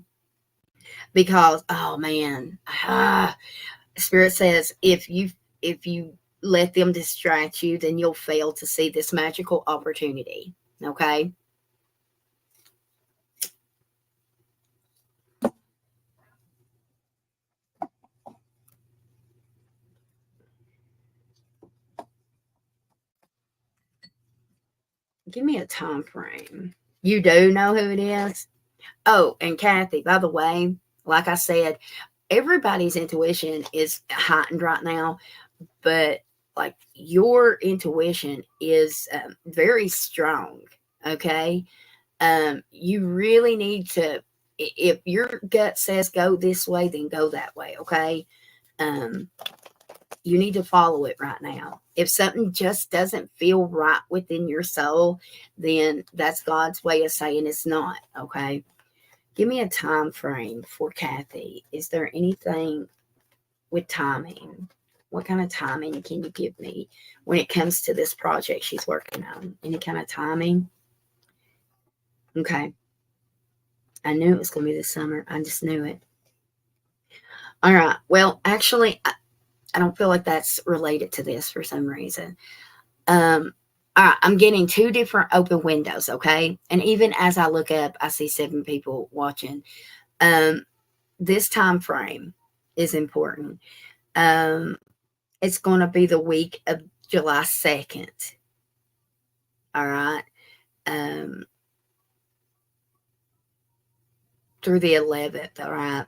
Because oh man, Spirit says if you let them distract you, then you'll fail to see this magical opportunity, okay? Give me a time frame. You do know who it is? Oh, and Kathy, by the way, like I said, everybody's intuition is heightened right now, but like your intuition is very strong. Okay. You really need to, if your gut says go this way, then go that way. Okay. Um, you need to follow it right now. If something just doesn't feel right within your soul, then that's God's way of saying it's not. Okay. Give me a time frame for Kathy. Is there anything with timing? What kind of timing can you give me when it comes to this project she's working on? Any kind of timing? Okay. I knew it was going to be this summer. I just knew it. All right. Well, actually, I don't feel like that's related to this for some reason. All right, I'm getting two different open windows, okay? And even as I look up, I see 7 people watching. This time frame is important. It's going to be the week of July 2nd. All right. Through the 11th. All right.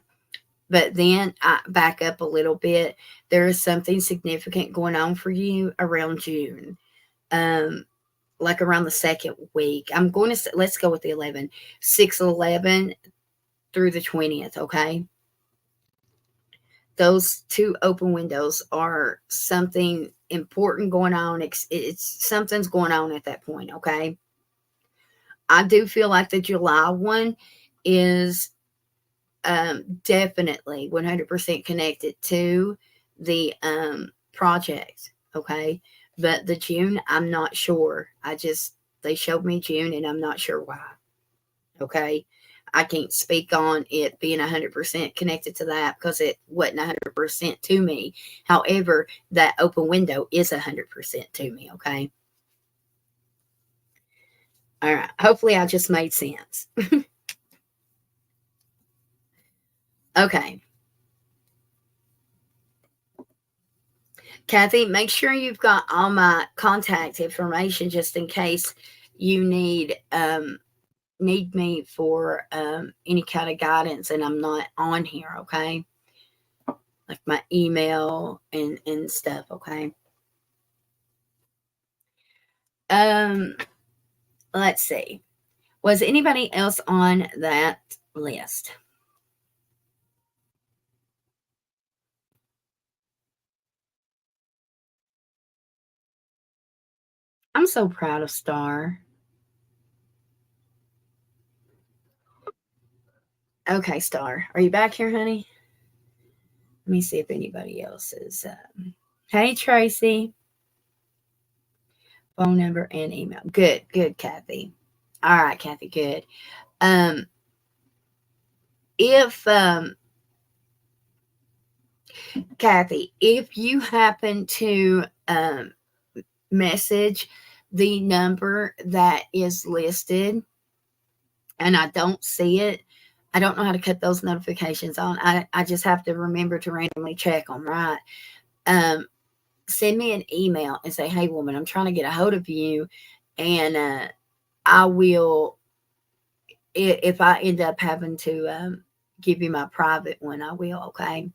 But then I back up a little bit. There is something significant going on for you around June. Like around the second week. I'm going to, let's go with the 11, 6/11 through the 20th. Okay. Those two open windows are something important going on. It's something's going on at that point. Okay. I do feel like the July one is definitely 100% connected to the project. Okay. But the June, I'm not sure. They showed me June and I'm not sure why. Okay. I can't speak on it being 100% connected to that because it wasn't 100% to me. However, that open window is 100% to me. Okay. All right. Hopefully, I just made sense. Okay. Kathy, make sure you've got all my contact information just in case you need me for any kind of guidance and I'm not on here, okay? Like my email and stuff, okay? Um, let's see. Was anybody else on that list? I'm so proud of Star. Okay, Star. Are you back here, honey? Let me see if anybody else is. Hey, Tracy. Phone number and email. Good, good, Kathy. All right, Kathy, good. Um, if Kathy, if you happen to message the number that is listed and I don't see it, I don't know how to cut those notifications on. I just have to remember to randomly check them, right? Send me an email and say, hey, woman, I'm trying to get a hold of you. And I will, if I end up having to give you my private one, I will, okay?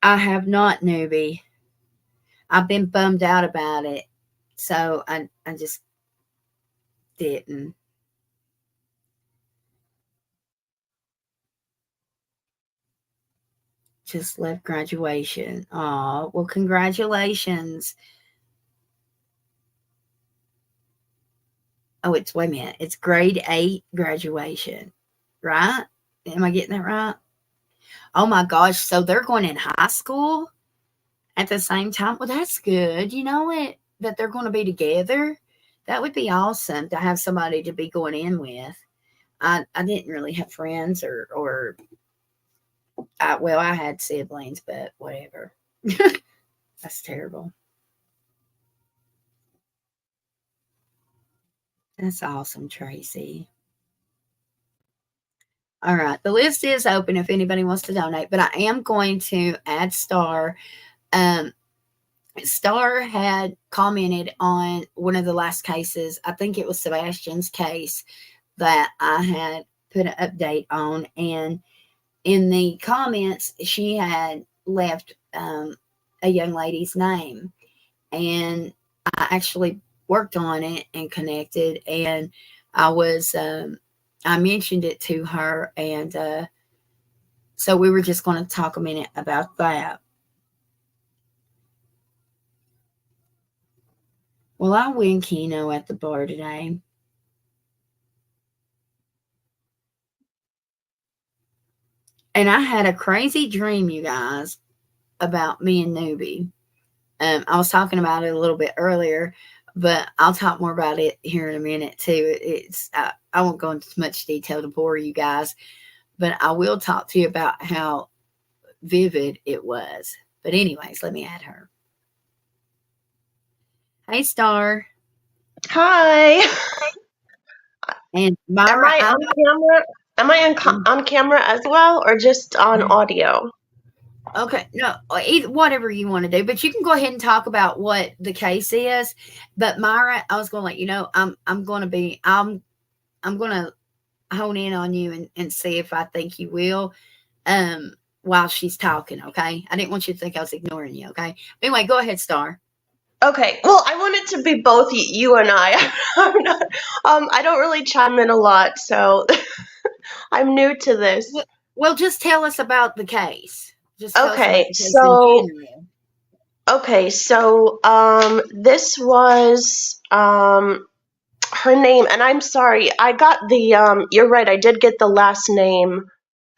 I have not, newbie. I've been bummed out about it. So I just didn't. Just left graduation. Oh, well, congratulations. Oh, it's wait a minute. It's grade 8 graduation, right? Am I getting that right? Oh my gosh. So they're going in high school at the same time. Well, that's good. You know what? That they're going to be together. That would be awesome to have somebody to be going in with. I didn't really have friends or well, I had siblings, but whatever. That's terrible. That's awesome, Tracy. All right. The list is open if anybody wants to donate, but I am going to add Star. Um, Star had commented on one of the last cases. I think it was Sebastian's case that I had put an update on. And in the comments, she had left a young lady's name. And I actually worked on it and connected. And I mentioned it to her. And so we were just going to talk a minute about that. Well, I win Keno at the bar today. And I had a crazy dream, you guys, about me and Newbie. I was talking about it a little bit earlier, but I'll talk more about it here in a minute too. I won't go into much detail to bore you guys, but I will talk to you about how vivid it was. But anyways, let me add her. Hey, Star. Hi. And Myra, am I on camera? Am I on camera as well, or just on audio? Okay, no, either, whatever you want to do, but you can go ahead and talk about what the case is. But Myra, I was going to let you know, I'm going to hone in on you and see if I think you will, while she's talking. Okay, I didn't want you to think I was ignoring you. Okay, anyway, go ahead, Star. Okay. Well, I want it to be both you and I. I'm not, I don't really chime in a lot, so I'm new to this. Well, just tell us about the case. Just tell us about Okay. the case in general. Okay. So, this was her name, and I'm sorry, I got the you're right, I did get the last name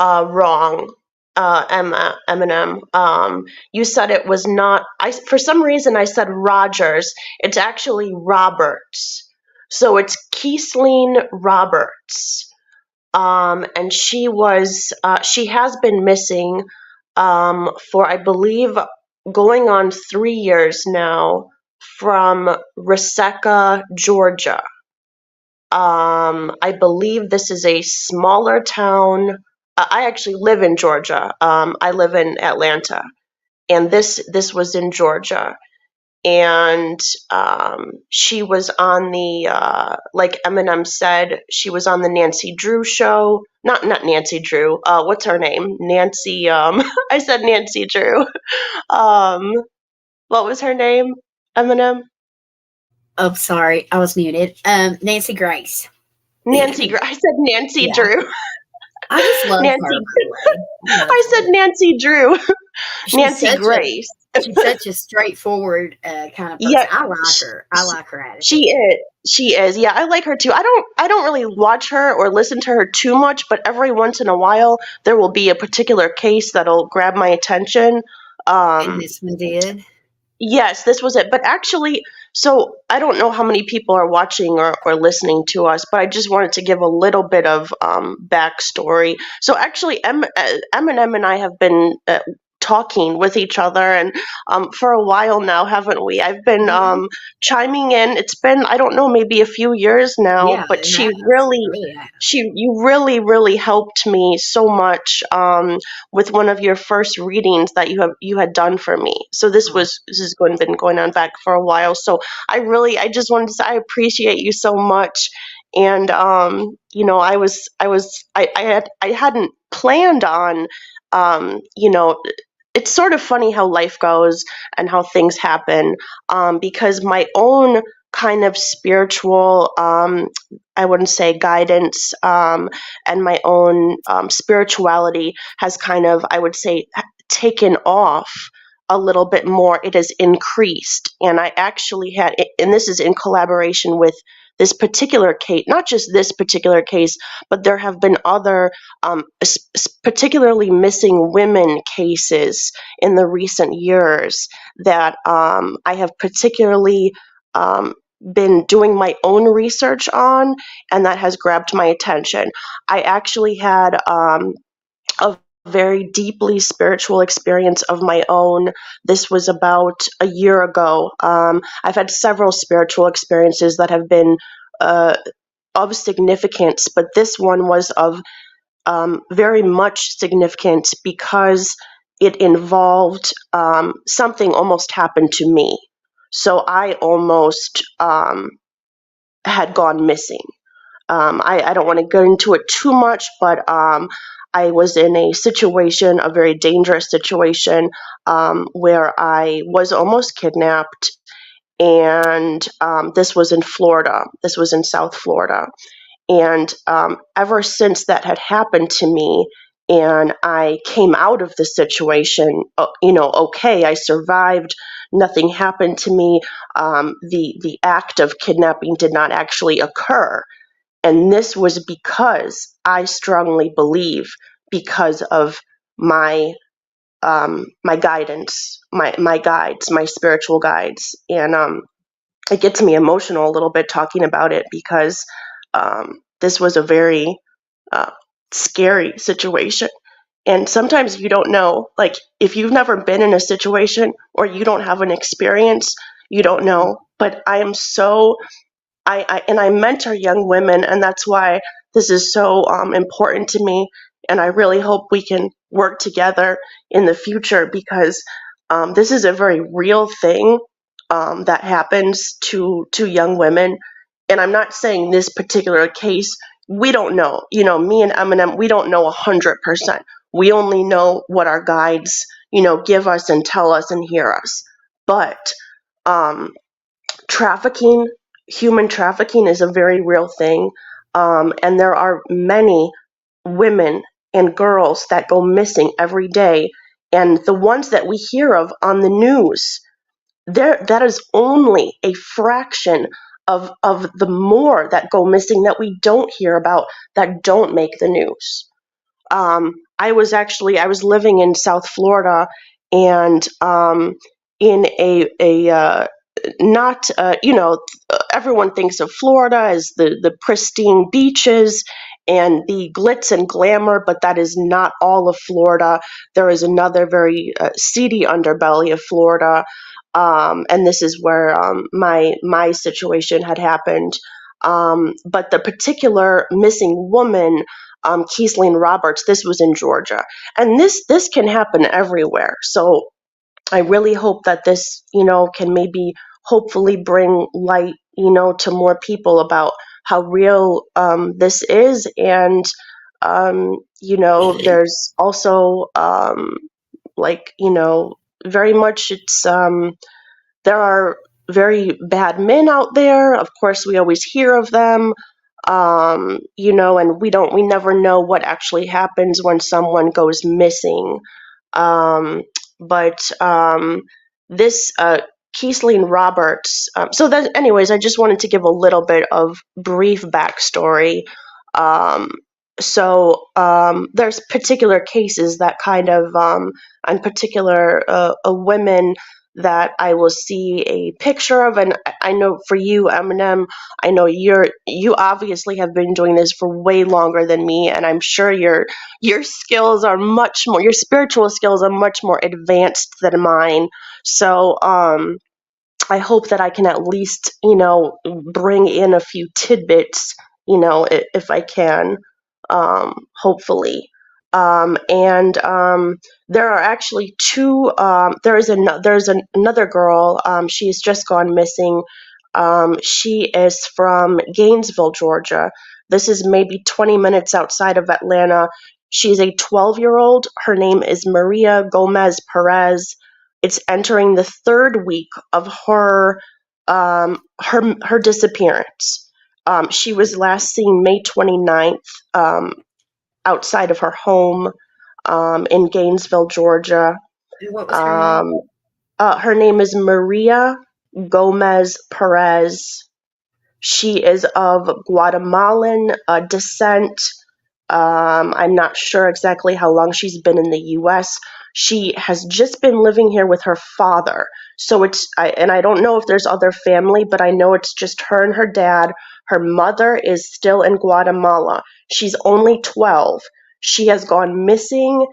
wrong. M&M. You said it was not. For some reason I said Rogers. It's actually Roberts. So it's Keisleen Roberts. And she has been missing for, I believe, going on 3 years now, from Reseca, Georgia. I believe this is a smaller town. I actually live in Georgia. I live in Atlanta, and this was in Georgia. And she was on the like Eminem said, she was on the Nancy Drew show. Not Nancy Drew. What's her name? Nancy. I said Nancy Drew. What was her name? Eminem. Oh, sorry, I was muted. Nancy Grace. Nancy. I said Nancy Yeah. Drew. I just love Nancy. her. I said Nancy Drew. Nancy Grace. She's such a straightforward kind of person. Yeah, I like her. I like her attitude. She is. Yeah, I like her too. I don't really watch her or listen to her too much, but every once in a while there will be a particular case that'll grab my attention. And this one did? Yes, this was it. But actually, so I don't know how many people are watching or listening to us, but I just wanted to give a little bit of backstory. So actually, Eminem and I have been talking with each other, and for a while now, haven't we? I've been chiming in. It's been, I don't know, maybe a few years now, yeah, but you really helped me so much with one of your first readings that you had done for me. So this has been going on back for a while. So I just wanted to say I appreciate you so much. And I hadn't planned on it's sort of funny how life goes and how things happen, because my own kind of spiritual, I wouldn't say guidance, and my own spirituality has kind of, I would say, taken off a little bit more. It has increased. And I actually had, and this is in collaboration with this particular case, not just this particular case, but there have been other particularly missing women cases in the recent years that I have particularly been doing my own research on, and that has grabbed my attention. I actually had a very deeply spiritual experience of my own. This was about a year ago. I've had several spiritual experiences that have been of significance, but this one was of very much significance because it involved something almost happened to me. So I almost had gone missing. I don't want to get into it too much, but I was in a situation, a very dangerous situation, where I was almost kidnapped. And this was in Florida. This was in South Florida. And ever since that had happened to me, and I came out of the situation, okay, I survived. Nothing happened to me. The act of kidnapping did not actually occur. And this was because I strongly believe, because of my my guidance, my guides, my spiritual guides. And it gets me emotional a little bit talking about it because this was a very scary situation. And sometimes you don't know, like if you've never been in a situation or you don't have an experience, you don't know. But I am so I mentor young women, and that's why this is so important to me. And I really hope we can work together in the future because this is a very real thing that happens to young women. And I'm not saying this particular case. We don't know. Me and M&M, we don't know 100%. We only know what our guides, give us and tell us and hear us. But trafficking, human trafficking is a very real thing. And there are many women and girls that go missing every day. And the ones that we hear of on the news, that is only a fraction of the more that go missing that we don't hear about, that don't make the news. I was living in South Florida, and in a not everyone thinks of Florida as the pristine beaches and the glitz and glamour, but that is not all of Florida. There is another very seedy underbelly of Florida, and this is where my situation had happened. But the particular missing woman, Keisleen Roberts, this was in Georgia, and this can happen everywhere. So I really hope that this, can maybe hopefully bring light, to more people about how real this is. And, there's also very much there are very bad men out there. Of course, we always hear of them, and we never know what actually happens when someone goes missing. But this Keisleen Roberts. Anyways, I just wanted to give a little bit of brief backstory. There's particular cases that kind of, and particular a women that I will see a picture of, and I know for you, M&M, I know you obviously have been doing this for way longer than me, and I'm sure your skills are much more, your spiritual skills are much more advanced than mine. So I hope that I can at least, bring in a few tidbits, if I can, hopefully. And there are actually two. There's another girl. She's just gone missing. She is from Gainesville, Georgia. This is maybe 20 minutes outside of Atlanta. She's a 12-year-old. Her name is Maria Gomez Perez. It's entering the third week of her disappearance. She was last seen May 29th. Outside of her home in Gainesville, Georgia. What was her name? Her name is Maria Gomez Perez. She is of Guatemalan descent. I'm not sure exactly how long she's been in the US. She has just been living here with her father. So and I don't know if there's other family, but I know it's just her and her dad. Her mother is still in Guatemala. She's only 12. She has gone missing,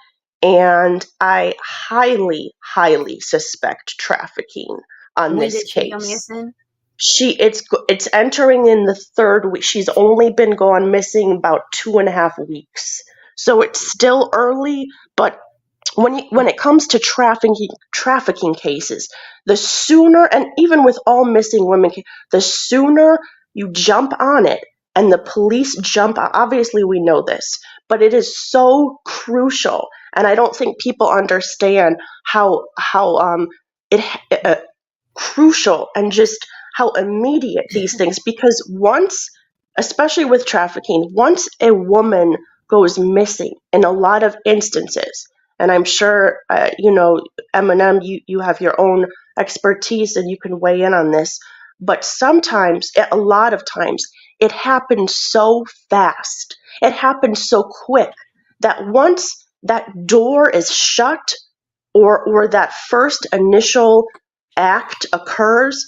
and I highly, highly suspect trafficking on When this did she go case. missing? It's entering in the third week. She's only been gone missing about 2.5 weeks. So it's still early, but when it comes to trafficking cases, the sooner, and even with all missing women, the sooner you jump on it and the police jump on, obviously we know this, but it is so crucial, and I don't think people understand how it crucial and just how immediate these things, because once, especially with trafficking, once a woman goes missing in a lot of instances, and I'm sure M&M, you have your own expertise and you can weigh in on this, but sometimes, a lot of times, it happens so fast, it happens so quick, that once that door is shut, or that first initial act occurs,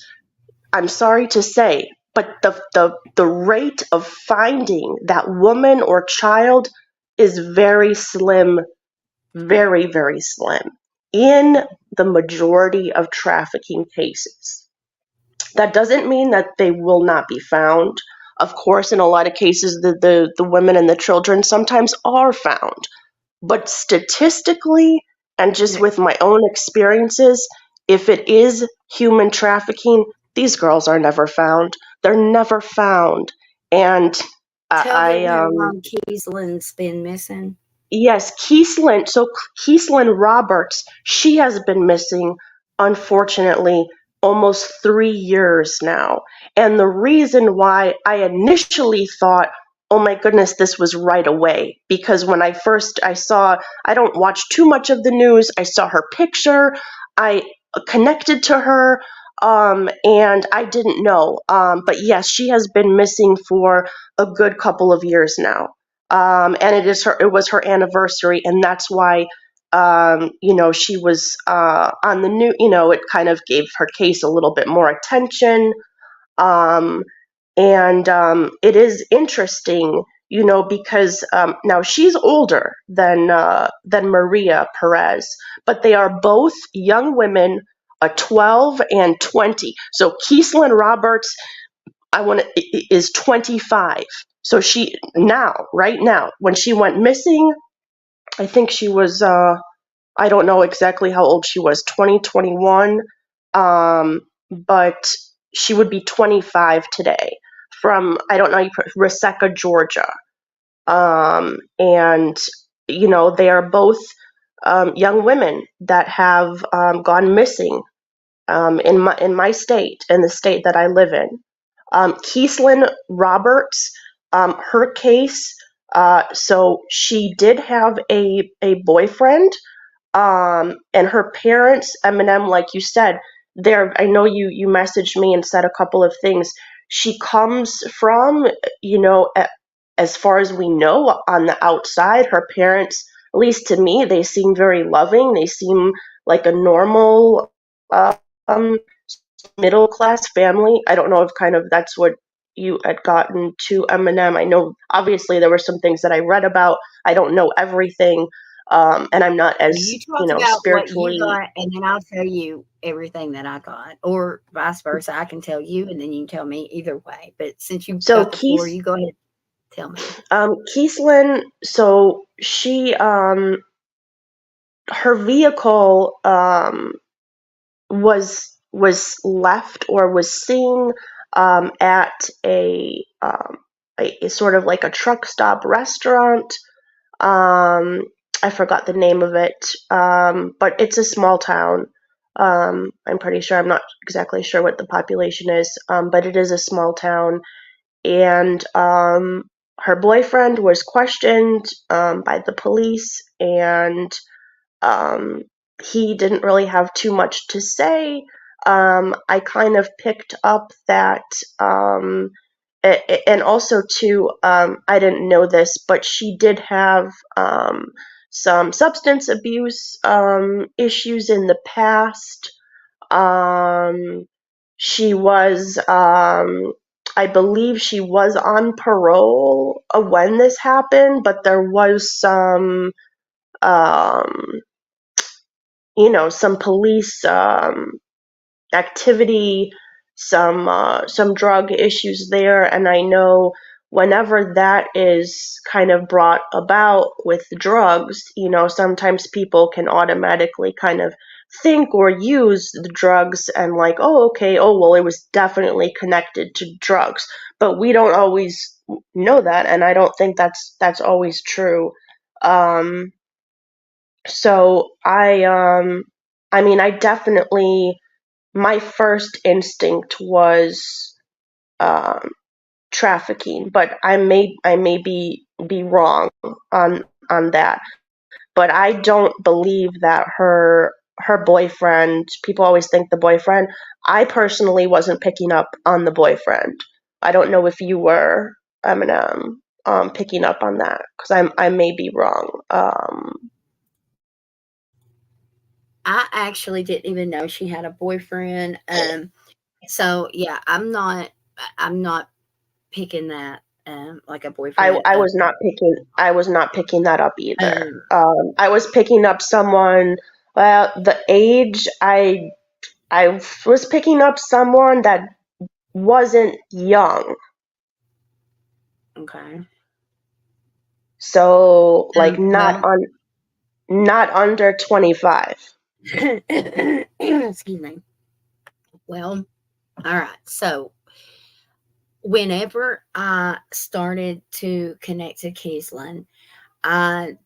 I'm sorry to say, but the rate of finding that woman or child is very slim, very, very slim in the majority of trafficking cases. That doesn't mean that they will not be found. Of course, in a lot of cases, the women and the children sometimes are found. But statistically, and just with my own experiences, if it is human trafficking, these girls are never found. They're never found. And Tell I, them how long Keislin's been missing. yes, Keeslyn. So Keeslyn Roberts, she has been missing, unfortunately, almost 3 years now. And the reason why I initially thought, oh my goodness, this was right away, because when I saw, I don't watch too much of the news. I saw her picture. I connected to her. And I didn't know. But yes, she has been missing for a good couple of years now. And it was her anniversary, and that's why she was on the new, it kind of gave her case a little bit more attention. um, and it is interesting, because now she's older than Maria Perez, but they are both young women, 12 and 20. So Keeslyn Roberts, is 25. So she right now, when she went missing, I think she was, I don't know exactly how old she was, 2021, but she would be 25 today, from, I don't know, Reseca, Georgia. And, they are both young women that have gone missing in my state, in the state that I live in. Keeslyn Roberts, her case, so she did have a boyfriend, and her parents, M&M, like you said, I know you messaged me and said a couple of things. She comes from, as far as we know, on the outside, her parents, at least to me, they seem very loving. They seem like a normal, um, middle class family. I don't know if kind of that's what you had gotten to M&M. I know obviously there were some things that I read about. I don't know everything, and I'm not Well, as you talk about what you spiritually. got, and then I'll tell you everything that I got, or vice versa. I can tell you, and then you can tell me either way. But since you So got the floor, you go ahead. Tell me. Keeslyn, so she her vehicle was left, or was seen at a sort of like a truck stop restaurant. Um, I forgot the name of it, but it's a small town. I'm pretty sure. I'm not exactly sure what the population is, but it is a small town. And her boyfriend was questioned by the police, and um, he didn't really have too much to say. I kind of picked up that. and also too, I didn't know this, but she did have some substance abuse issues in the past. She was, I believe she was on parole when this happened, but there was some, um, some police activity, some drug issues there, and I know whenever that is kind of brought about with drugs, sometimes people can automatically kind of think or use the drugs and like, oh, okay, oh, well, it was definitely connected to drugs, but we don't always know that, and I don't think that's always true. So I definitely, my first instinct was um, trafficking, but I may be wrong on that. But I don't believe that her boyfriend. People always think the boyfriend. I personally wasn't picking up on the boyfriend. I don't know if you were, Eminem, picking up on that because I may be wrong. I actually didn't even know she had a boyfriend. So yeah, I'm not picking that like a I, boyfriend I up. was not picking I was not picking that up either. Um, I was picking up someone. Well, the age I was picking up someone that wasn't young, okay. so like Well, not under 25. excuse me. Well, all right. So whenever I started to connect to Kaislyn, I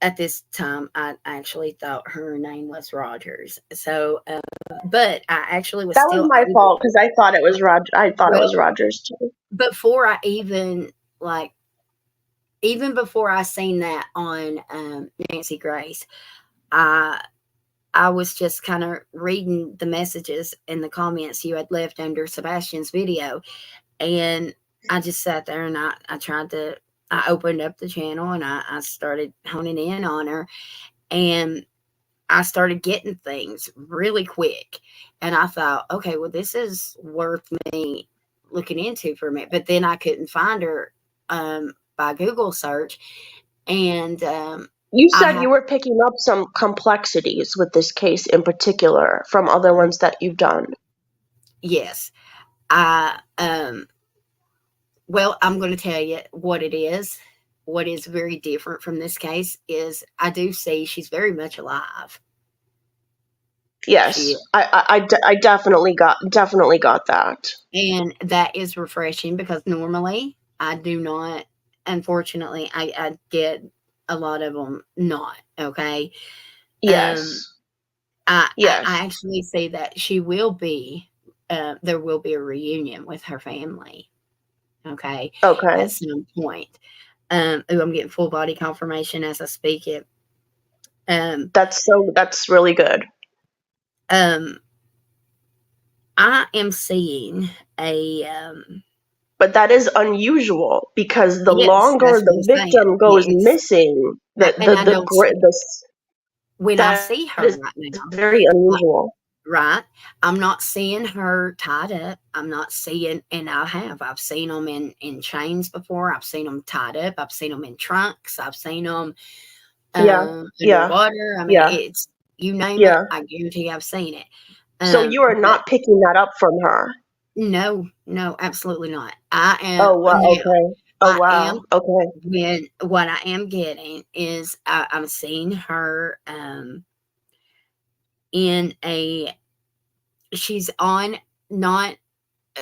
at this time I actually thought her name was Rogers. So, but I actually was That was still my able. fault because I thought it was Roger. I thought it Well, was Rogers too. before I even like, even before I seen that on Nancy Grace, I I was just kind of reading the messages and the comments you had left under Sebastian's video, and I just sat there and I tried to. I opened up the channel and I started honing in on her, and I started getting things really quick. And I thought, okay, well, this is worth me looking into for a minute. But then I couldn't find her by Google search. And You I said have, you were picking up some complexities with this case in particular from other ones that you've done. yes, I, well, I'm going to tell you what it is. What is very different from this case is I do see she's very much alive. She Yes, is. I definitely got that. And that is refreshing because normally I do not, unfortunately, I get a lot of them not, okay? Um, Yes, I yes. actually see that she will be, there will be a reunion with her family, okay, Okay. at some point. Ooh, I'm getting full body confirmation as I speak it. Um, That's really good. um, I am seeing a, But that is unusual because the yes, longer that's what the I'm saying. victim goes It's, missing, and I don't see, when I that see her is right now, very like, unusual. right? I'm not seeing her tied up. I'm not seeing, and I've seen them in chains before. I've seen them tied up. I've seen them in trunks. I've seen them Yeah, yeah, underwater. I mean, yeah, it's, you name it, yeah. I guarantee I've seen it. So you are But not picking that up from her. no, no, absolutely not. I am Oh wow. now. Okay. Oh I am wow. Okay. when what I am getting is I'm seeing her in a, she's on, not,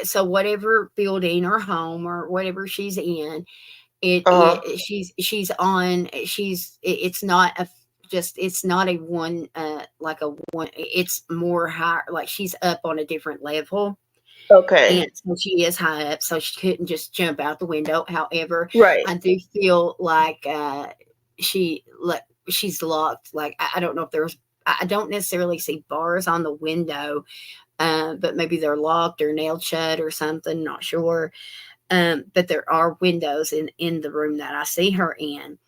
so whatever building or home or whatever she's in, Uh huh. she's on, it's not a, just, it's not a one, like a one, it's more high, like she's up on a different level, Okay. and so she is high up, so she couldn't just jump out the window. However, Right. I do feel like she, like, she's locked, like I don't know if there's, I don't necessarily see bars on the window, but maybe they're locked or nailed shut or something, not sure. But there are windows in the room that I see her in.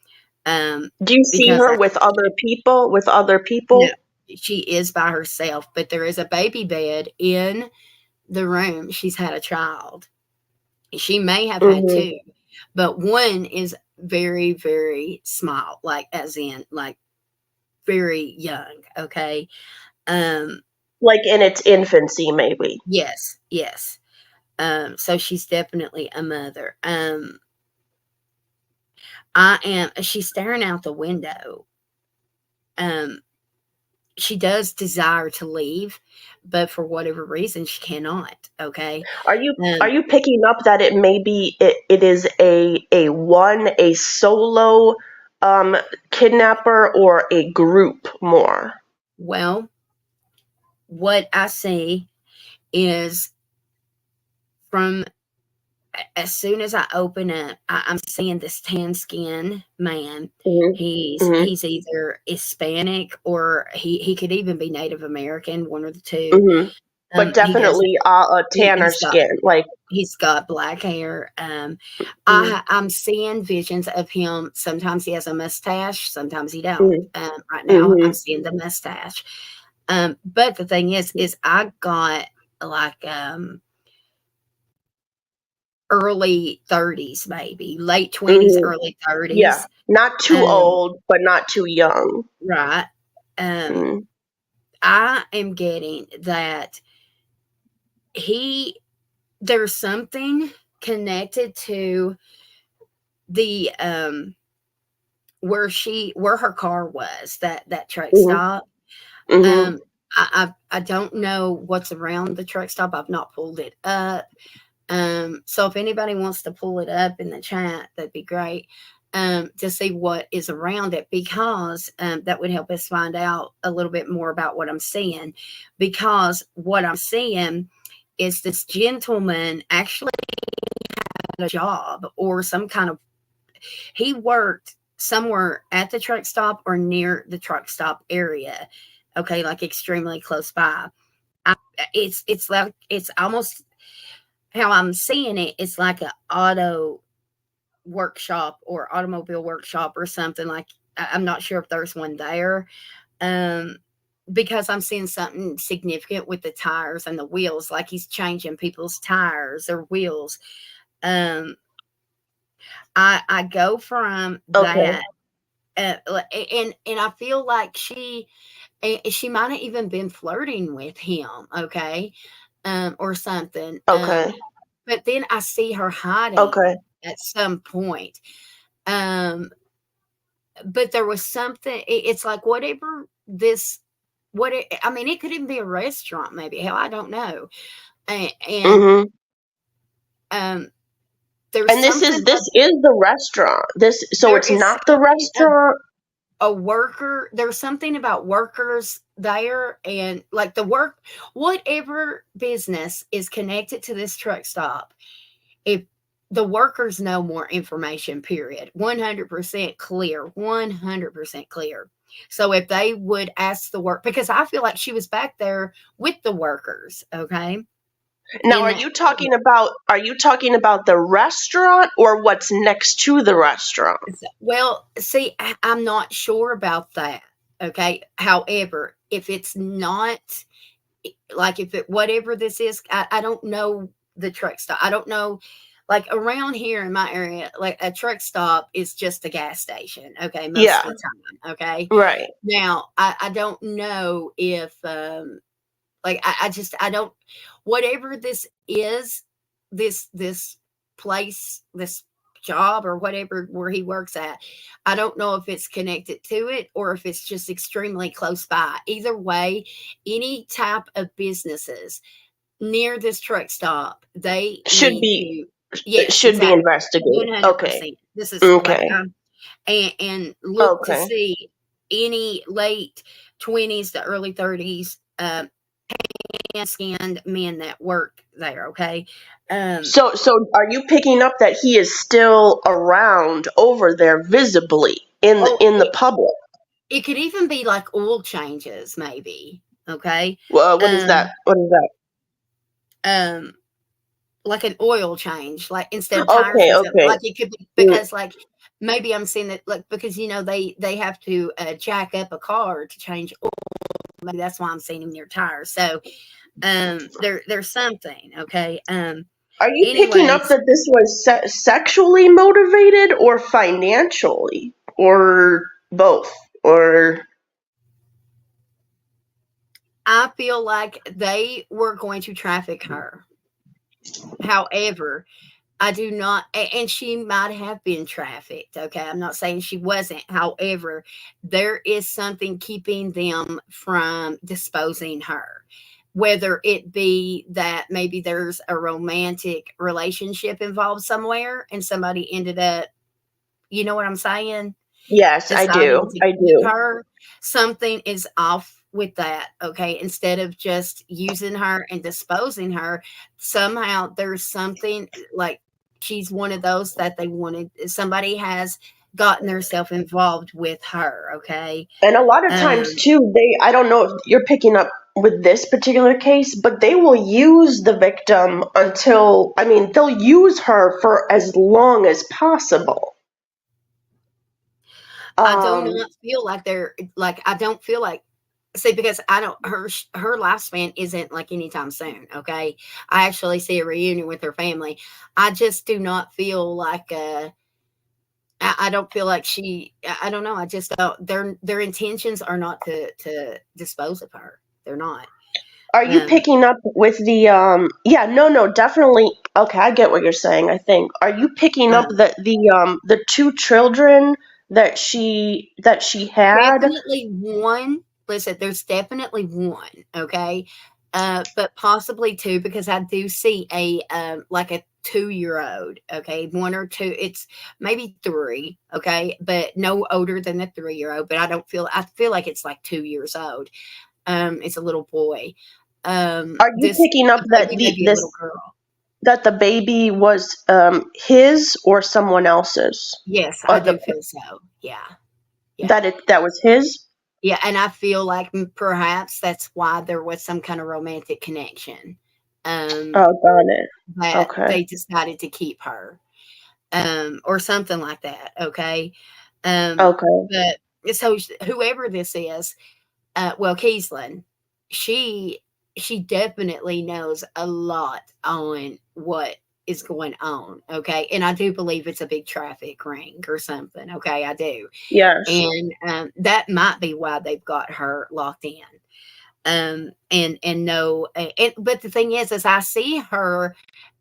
Do you see Because her with other people? With other no, people? she is by herself, but there is a baby bed in the room. She's had a child. She may have had Mm-hmm. two, but one is very, very small, like as in like very young. Okay. Um, Like in its infancy, maybe. yes, yes. So she's definitely a mother. She's staring out the window. Um, she does desire to leave, but for whatever reason, she cannot. Okay. Are Um, you picking up that it may be it is a solo um kidnapper or a group more? well, what I see is from as soon as I open it, I'm seeing this tan skin man. Mm-hmm. Mm-hmm. He's either Hispanic or he could even be Native American, one or the two. Mm-hmm. But He does definitely a tanner he's got skin, like. he's got black hair. Mm-hmm. I'm seeing visions of him. Sometimes he has a mustache, sometimes he don't. Mm-hmm. Right now I'm Mm-hmm. seeing the mustache. But the thing is I got like early 30s, maybe late 20s, Mm-hmm. early Yeah, 30s. not too Um, old, but not too young. right. Um, Mm-hmm. I am getting that he there's something connected to the where her car was, that truck Mm-hmm. stop. Mm-hmm. Um, I don't know what's around the truck stop. I've not pulled it up. So if anybody wants to pull it up in the chat, that'd be great. To see what is around it, because that would help us find out a little bit more about what I'm seeing. Because what I'm seeing is this gentleman actually had a job or some kind of, he worked somewhere at the truck stop or near the truck stop area. Okay, like extremely close by. I, it's like it's almost how I'm seeing it. It's like an auto workshop or automobile workshop or something. Like I'm not sure if there's one there, um, because I'm seeing something significant with the tires and the wheels, like he's changing people's tires or wheels. Um, I go from Okay. that, and I feel like she might have even been flirting with him, okay, or something. Okay. But then I see her hiding Okay. at some point. Um, but there was something. It's like whatever this, I mean, it could even be a restaurant, maybe. Hell, I don't know. And Mm-hmm. um, there's And something this is the restaurant. This, so there it's is not the something restaurant. a worker. There's something about workers there, and like whatever business is connected to this truck stop. If the workers know more information, period. 100% clear, 100% clear. So if they would ask the work, because I feel like she was back there with the workers, okay, Now, in that are you talking about the restaurant or what's next to the restaurant? well, see, I'm not sure about that, okay. However, if it's not like if it whatever this is, I don't know the truck stop. I don't know, like around here in my area, like a truck stop is just a gas station. Okay, most Yeah, of the time. Okay. right. Now I don't know if like I don't, whatever this is, this place, this job or whatever where he works at, I don't know if it's connected to it or if it's just extremely close by. Either way, any type of businesses near this truck stop, they Should need be to, yes, should be exactly, investigated. Okay. 100%. This is like Okay. and look to Okay. see any late 20s to early 30s skinned men that work there. Okay. So are you picking up that he is still around over there visibly Oh, in the public? it could even be like oil changes, maybe. Okay. Well, what is that? Um, What is that? um, like an oil change, like instead of tires Okay, and stuff. okay. Like it could be Mm. because like maybe I'm seeing that like because they have to jack up a car to change oil. Maybe that's why I'm seeing them near tires. So there's something, okay. Are you picking up Anyways, that this was sexually motivated or financially or both? Or I feel like they were going to traffic her. However, I do not, and she might have been trafficked. Okay. I'm not saying she wasn't. However, there is something keeping them from disposing her. Whether it be that maybe there's a romantic relationship involved somewhere and somebody ended up, you know what I'm saying? yes, I Deciding do. to I keep do. her, something is off with that, okay? Instead of just using her and disposing her, somehow there's something like she's one of those that they wanted somebody has gotten themselves involved with her, okay? And a lot of times Um, too, I don't know if you're picking up with this particular case, but they will use the victim until, I mean, they'll use her for as long as possible. I do Um, not feel like they're like I don't feel like see because I don't her lifespan isn't like anytime soon. Okay, I actually see a reunion with her family. I just do not feel like I don't feel like I don't know. I just don't. Their intentions are not to dispose of her. They're not. are you Um, picking up with the yeah, no, no, definitely. Okay, I get what you're saying, I think. Are you picking up um, that the two children that she had? Definitely one. Listen, there's definitely one, okay? But possibly two because I do see a like a 2-year old, okay? One or two, it's maybe three, okay, but no older than the 3-year old. But I feel like it's like 2 years old. It's a little boy. Are you This picking up the that baby may be a little girl. the baby was his or someone else's? Yes, I Or the do feel so. Yeah, yeah. that was his? Yeah, and I feel like perhaps that's why there was some kind of romantic connection, um, Oh, got it. that Okay. they decided to keep her, or something like that, okay? Okay. But so whoever this is, well, Kiesland, she she definitely knows a lot on what is going on, okay? And I do believe it's a big traffic ring or something, okay? I do. Yes. And that might be why they've got her locked in. And no, and but the thing is I see her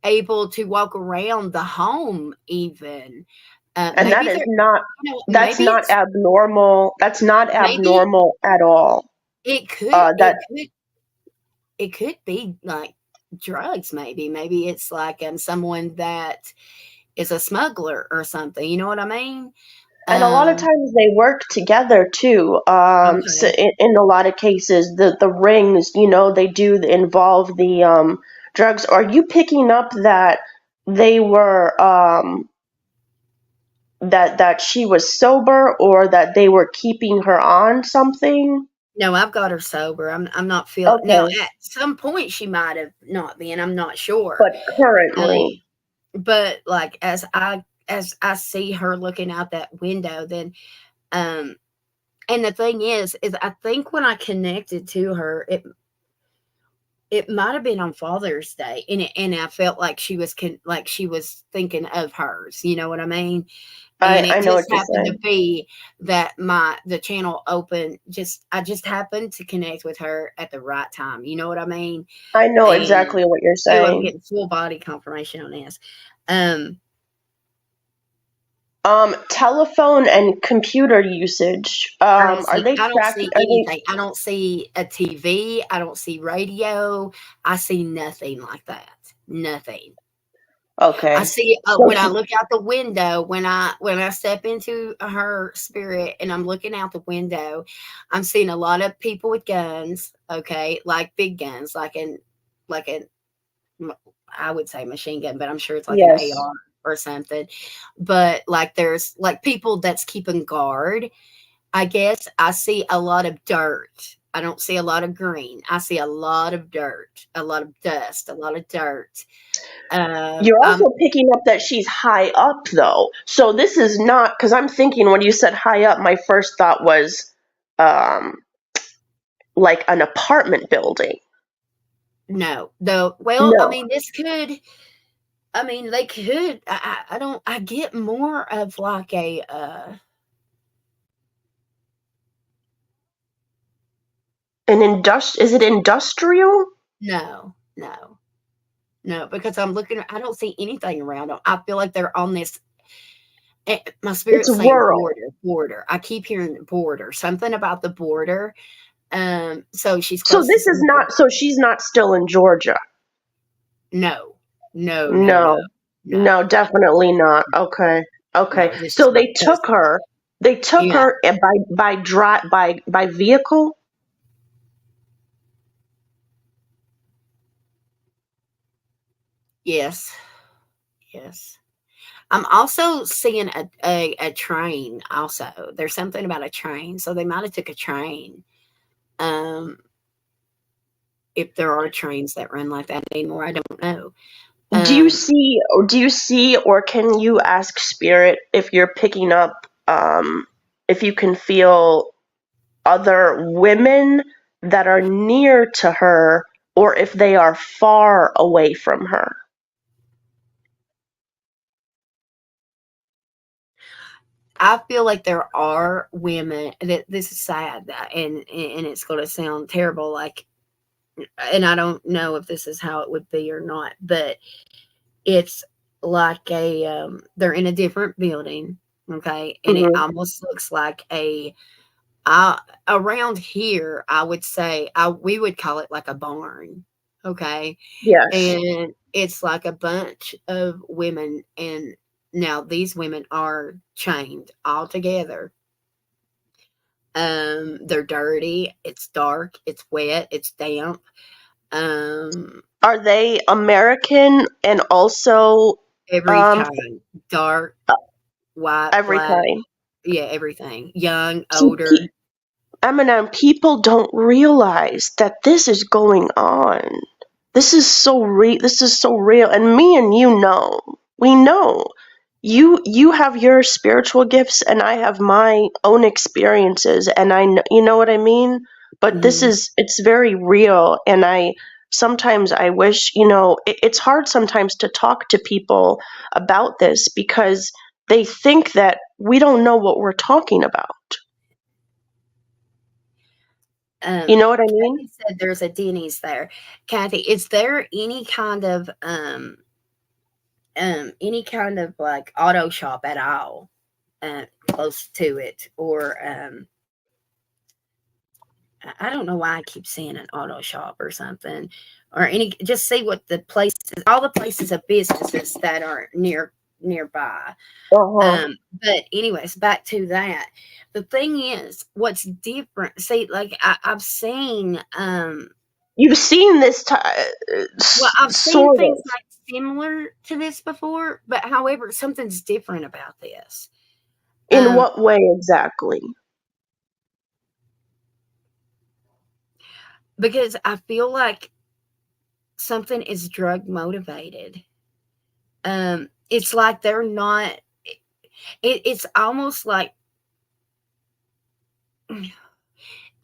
able to walk around the home even. And Maybe there, that's maybe not it's abnormal. That's not maybe abnormal at all. it could That it could be like drugs. Maybe it's like someone that is a smuggler or something. You know what I mean? and a lot of Um, times they work together too. So okay. in a lot of cases, the rings, they do involve the drugs. Are you picking up that they were that she was sober, or that they were keeping her on something? No, I've got her sober. I'm not feel now, Okay, at some point, she might have not been, I'm not sure. but currently, Um, but, like, as I see her looking out that window, then, um and the thing is I think when I connected to her, it might have been on Father's Day, and I felt like she was thinking of hers, you know what I mean? And I it know what just you're happened to saying. be that the channel opened I just happened to connect with her at the right time, you know what I mean? I know And exactly what you're ooh, I'm saying. getting full body confirmation on this. Um, Telephone and computer usage. Are they I don't tracking? see Are they anything. I don't see a TV, I don't see radio, I see nothing like that. Nothing. I okay? see So when I look out the window, when I step into her spirit and I'm looking out the window, I'm seeing a lot of people with guns, okay, like big guns, like an I would say machine gun, but I'm sure it's like an yes, AR or something. But like there's like people that's keeping guard. I guess I see a lot of dirt. I don't see a lot of green. I see a lot of dirt, a lot of dust, a lot of dirt. You're I'm also picking up that she's high up, though. So this is not, because I'm thinking when you said high up, my first thought was um, like an apartment building. no, though. Well, I No, mean, this could. I mean, they could. I don't. I get more of like a. Is it industrial? No, no, no, because I'm looking. I don't see anything around them. I feel like they're on this. My It's spirit's saying rural. border, border. I keep hearing border. Something about the border. So she's So close to this is some of the. not, so she's not still in Georgia. No, no, no, no, No, no, no, definitely not. Okay, okay. no. This is So my they took cousin. her. They took Yeah. her by vehicle. Yes. Yes. I'm also seeing a train also. There's something about a train, so they might have took a train. Um, if there are trains that run like that anymore, I don't know. Um, Do you see, or can you ask spirit if you're picking up, if you can feel other women that are near to her, or if they are far away from her? I feel like there are women that this is sad and it's going to sound terrible like and I don't know if this is how it would be or not, but it's like they're in a different building, okay? And it Hmm. almost looks like I around here, I would say we would call it like a barn, okay? Yes. And it's like a bunch of women, and now these women are chained all together. They're dirty, it's dark, it's wet, it's damp. Um, Are they American and also every um, kind, dark, white, every black, kind? yeah, everything, young, See, older. M&M, people don't realize that this is going on. This is so real. This is so real, and me and you know. We know. You have your spiritual gifts, and I have my own experiences, and I know, you know what I mean. But this Mhm. is, it's very real, and I sometimes I wish, it's hard sometimes to talk to people about this because they think that we don't know what we're talking about. You know what I mean? Kathy said there's a Denny's there. Kathy, is there any kind of like auto shop at all close to it, or I don't know why I keep saying an auto shop or something, or any. Just see what the places, all the places of businesses that are nearby. Uh-huh. But anyways, back to that. The thing is, what's different? See, like I've seen, You've seen this well, I've seen sort things of. like similar to this before, but however, something's different about this. In Um, what way exactly? because I feel like something is drug motivated. It's like they're not. It's almost like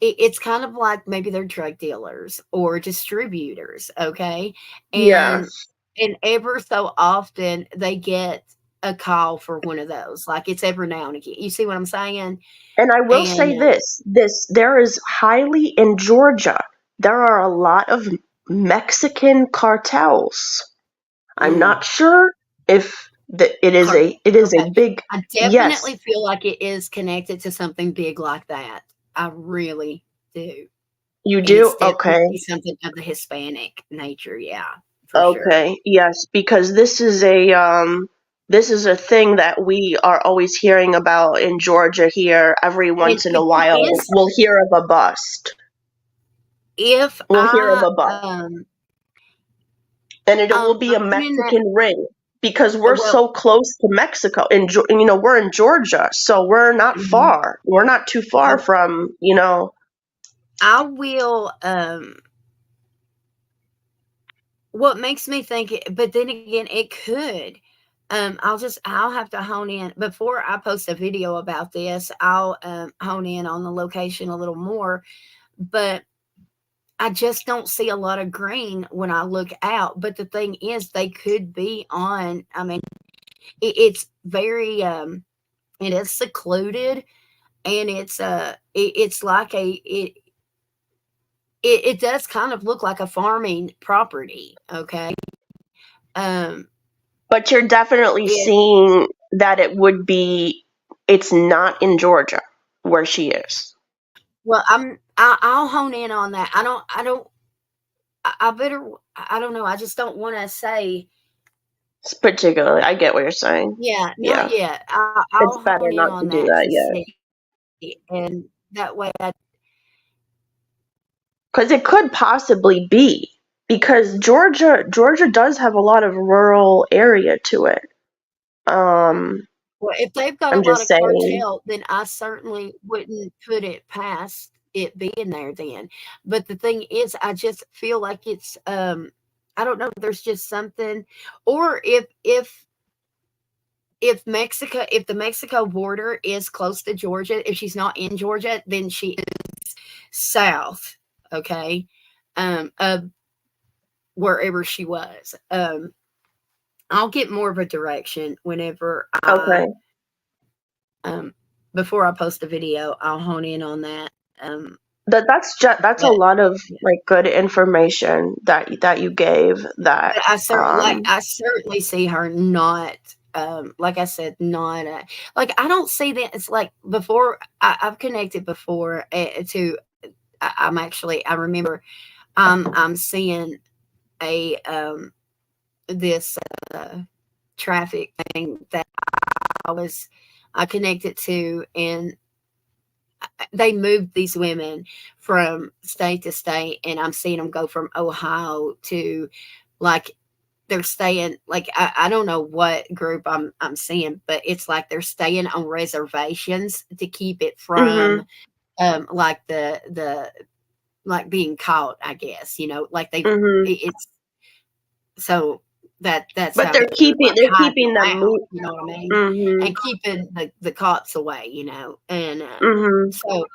it's kind of like maybe they're drug dealers or distributors, okay? Yeah. And ever so often they get a call for one of those. Like it's every now and again. You see what I'm saying? And I will And say this there is highly in Georgia, there are a lot of Mexican cartels. I'm mm, not sure if cartel. it is a Okay. big, I yes, definitely feel like it is connected to something big like that. I really do. you And it's do? Okay. definitely something of the Hispanic nature. Yeah, for sure. Okay. Yes, because this is a thing that we are always hearing about in Georgia here. Every And once in a if it while is, we'll hear of a bust. if We'll hear of a bust. And it will be a I'm in that. Mexican ring because we're Well, so close to Mexico. And we're in Georgia, so we're not mhm. far. We're not too far Well, from. I will, what makes me think it, but then again, it could. I'll have to hone in before I post a video about this. I'll hone in on the location a little more, but I just don't see a lot of green when I look out. But the thing is, they could be on. I mean, it's very it is secluded, and it's like it does kind of look like a farming property. Okay, um, But you're definitely it seeing that it's not in Georgia where she is. well, I'll hone in on that. I better. I don't know. I just don't want to say. Particularly, I get what you're saying. Yeah, not Yeah, yet. it's I'll hone better in not on to do that that to yet. see, and that way, Because it could possibly be, because Georgia does have a lot of rural area to it. well, if they've got a I'm lot just of saying. cartel, then I certainly wouldn't put it past it being there then. But the thing is, I just feel like it's I don't know, there's just something, or if the Mexico border is close to Georgia, if she's not in Georgia, then she is south, okay, of wherever she was. I'll get more of a direction whenever Okay. um, before I post a video. I'll hone in on that. That's a But lot of like good information that you gave that I certainly see her not. Like I said, not like I don't see that. It's like before I've connected before to. I'm actually I remember I'm seeing a this traffic thing that I was I connected to, and they moved these women from state to state, and I'm seeing them go from Ohio to like they're staying like I don't know what group I'm seeing, but it's like they're staying on reservations to keep it from mhm like the like being caught, I guess, like mhm it's so that's but how they're like they're hiding keeping them them out, you know what I mean? mhm And keeping the cops away, and mhm so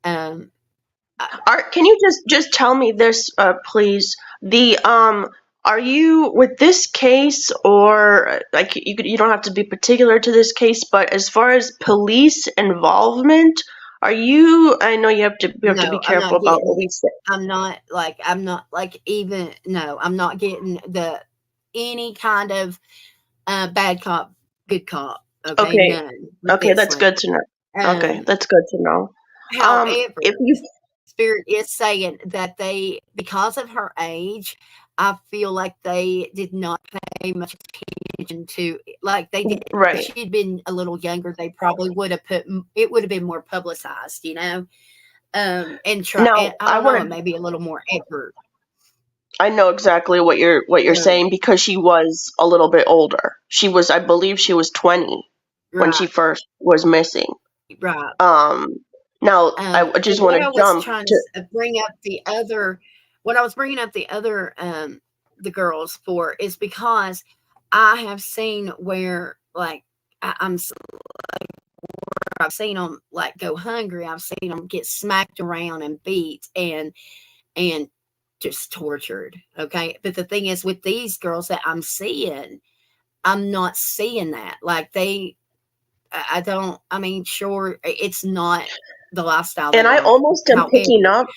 um I, Can you just tell me this, please? The are you with this case, or like you don't have to be particular to this case, but as far as police involvement, are you? I know you have to be no, careful about what we say. I'm not like even no, I'm not getting the any kind of bad cop, good cop. Okay, Okay, none with okay, this that's one. good to know. Okay, Um, that's good to know. However, If you Spirit is saying that they, because of her age, I feel like they did not pay much attention to, like they did. If right she'd been a little younger, they probably would have it would have been more publicized, and try. And now, I don't know, and maybe a little more effort. I know exactly what you're Um, saying because she was a little bit older. I believe she was 20 when she right, first was missing. right. Um, Now I And just want to jump to bring up what I was bringing up the girls for is because I have seen where like I'm I've seen them like go hungry. I've seen them get smacked around and beat and just tortured. Okay, but the thing is with these girls that I'm seeing, I'm not seeing that. Like I don't. I mean, sure, it's not the lifestyle they and I want. almost am picking However, up.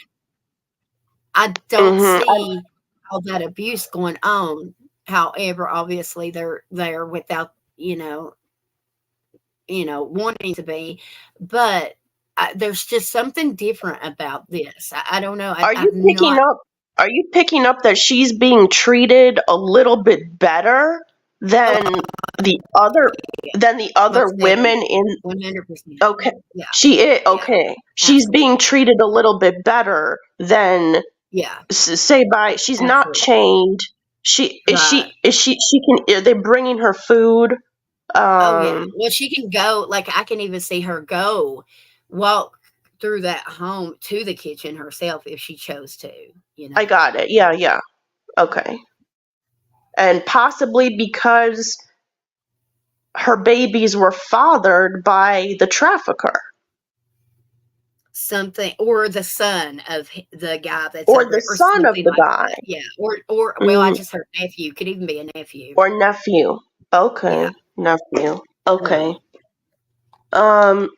I don't hmm see all that abuse going on. However, obviously they're there without, wanting to be, but there's just something different about this. I don't know. Are I've you picking not. up? Are you picking up that she's being treated a little bit better Oh, than the other yeah, than the other most definitely, women in? 100%. Okay, Yeah, she is yeah, okay. She's being absolutely. treated a little bit better than Yeah, say by. She's not absolutely. chained. Right. She can. Are they bringing her food? Oh yeah. Um. Well, she can go. Like I can even see her go walk. through that home to the kitchen herself if she chose to, you know. I got it. Yeah, yeah. Okay. And possibly because her babies were fathered by the trafficker. Something, or the son of the guy that's Or over the it, or son of something the like guy. that. Yeah. Or well, I Mm, just heard nephew. Could even be a nephew. or nephew. Yeah. Okay. Nephew. Okay. Um,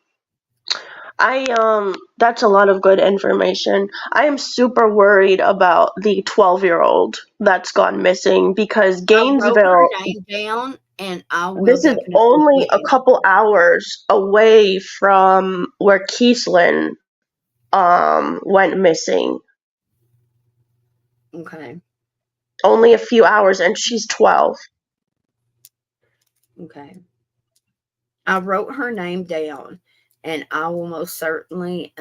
Um, that's a lot of good information. I am super worried about the 12-year-old that's gone missing because I wrote her Gainesville, name down, and I will this is definitely only put a it. couple hours away from where Keeslin went missing. Okay. Only a few hours, and she's 12. Okay. I wrote her name down, and I will most certainly,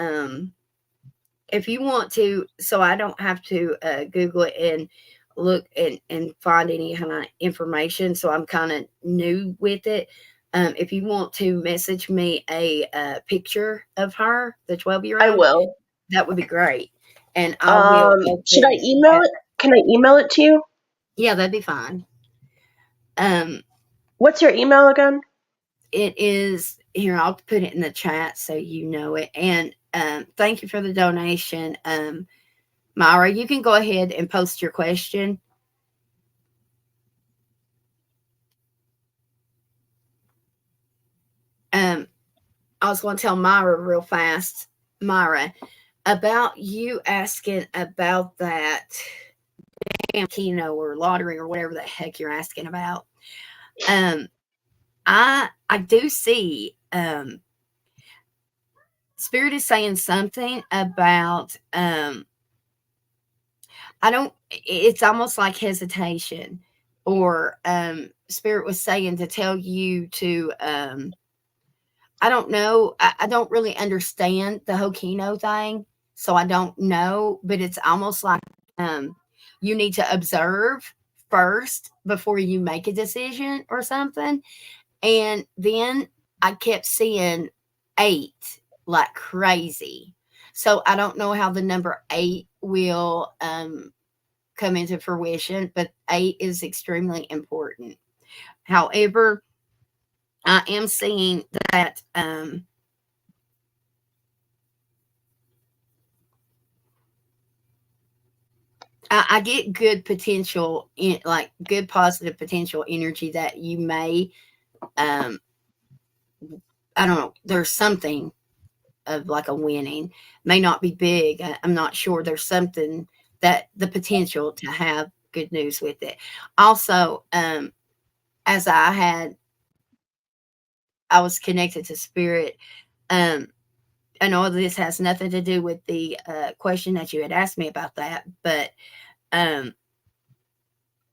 if you want to, so I don't have to Google it and look and find any kind of information. So I'm kind of new with it. If you want to message me a picture of her, the 12-year I old, will. that would be great. And I will Should I open email that. it? Can I email it to you? Yeah, that'd be fine. Um, What's your email again? it is here. I'll put it in the chat so you know it. And thank you for the donation. Myra, you can go ahead and post your question. I was going to tell Myra real fast, Myra, about you asking about that damn Keno or lottery or whatever the heck you're asking about. Um, I do see Spirit is saying something about I don't. It's almost like hesitation, or Spirit was saying to tell you to. I don't know. I don't really understand the Hokino thing, so I don't know. But it's almost like you need to observe first before you make a decision or something. And then I kept seeing 8 like crazy. So I don't know how the number 8 will come into fruition, but 8 is extremely important. However, I am seeing that I get good potential in like good positive potential energy that you may um I don't know, there's something of like a winning. May not be big. I'm not sure. There's something that the potential to have good news with it. Also, as I was connected to spirit. I know this has nothing to do with the question that you had asked me about that, but um,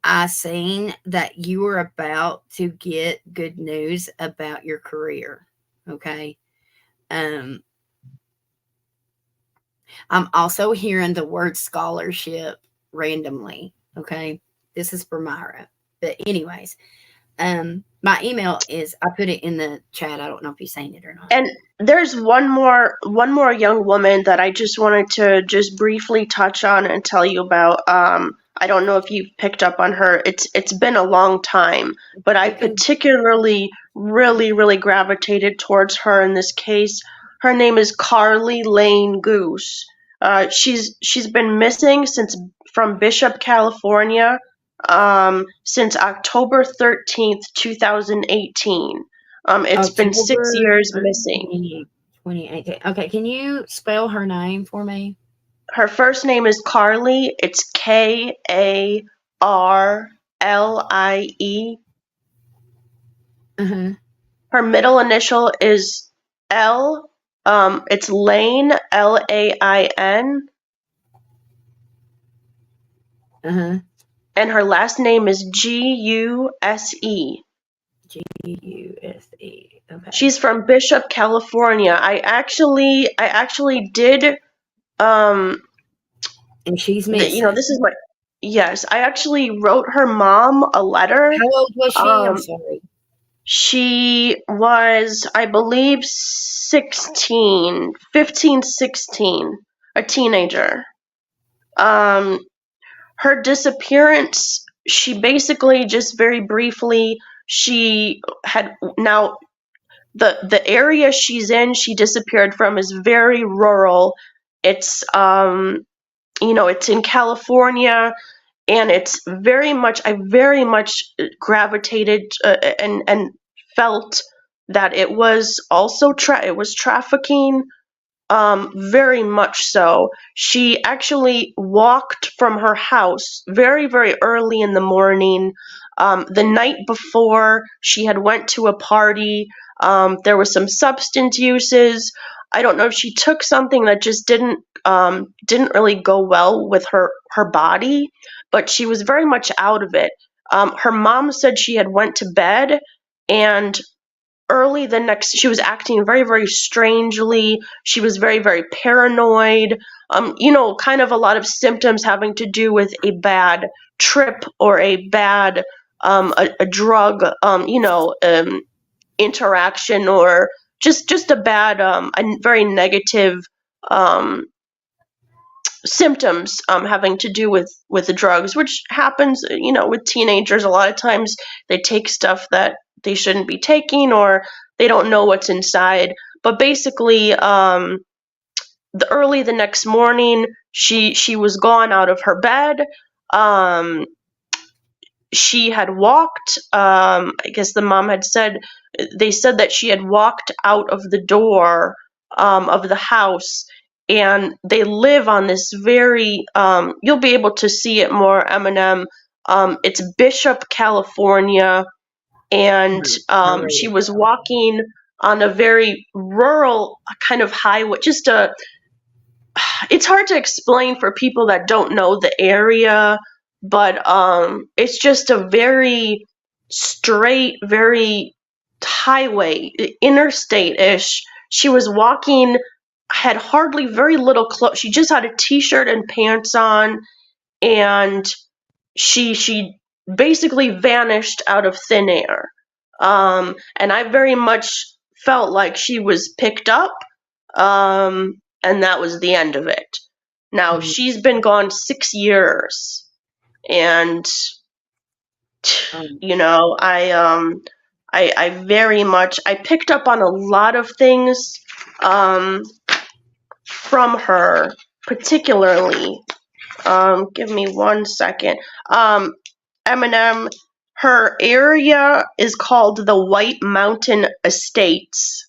I seen that you were about to get good news about your career. Okay. Um, I'm also hearing the word scholarship randomly. Okay. This is for Myra. But, anyways, my email is, I put it in the chat. I don't know if you've seen it or not. And there's one more young woman that I just wanted to just briefly touch on and tell you about. I don't know if you've picked up on her. It's been a long time, but I You can, particularly really gravitated towards her in this case. Her name is Carly Lane Goose. She's been missing since from Bishop, California, since October 13th, 2018. It's been 6 October years missing. 13th, 2018. Okay. Can you spell her name for me? Her first name is Carly. It's Karlie. Uh-huh. Her middle initial is L. It's Lane, Lain. Uh-huh. And her last name is Guse. Guse. Okay. She's from Bishop, California. I actually did And she's this missing. is my yes. I actually wrote her mom a letter. How old was she? I'm Um, sorry. She was, I believe, 16, 15, 16, a teenager. Her disappearance, she basically just very briefly, she had, now the area she's in, she disappeared from is very rural. It's, it's in California, and it's very much, I very much gravitated and felt that it was also it was trafficking. Very much so. She actually walked from her house very, very early in the morning. The night before, she had went to a party. There was some substance uses. I don't know if she took something that just didn't really go well with her body, but she was very much out of it. Her mom said she had went to bed, and early the next, she was acting very, very strangely. She was very, very paranoid. Kind of a lot of symptoms having to do with a bad trip or a bad a drug interaction, or just a bad a very negative um symptoms having to do with the drugs, which happens, with teenagers. A lot of times they take stuff that they shouldn't be taking, or they don't know what's inside. But basically, the next morning, she was gone out of her bed. She had walked. I guess the mom had said, they said that she had walked out of the door of the house, and they live on this very, you'll be able to see it more, M&M. It's Bishop, California, and she was walking on a very rural kind of highway. It's hard to explain for people that don't know the area, but it's just a very straight, very highway, interstate-ish. She was walking, had hardly very little clothes. She just had a t-shirt and pants on, and she basically vanished out of thin air. And I very much felt like she was picked up, and that was the end of it. Now, she's been gone 6 years, and I very much, I picked up on a lot of things from her, particularly. Give me 1 second. M&M, her area is called the White Mountain Estates.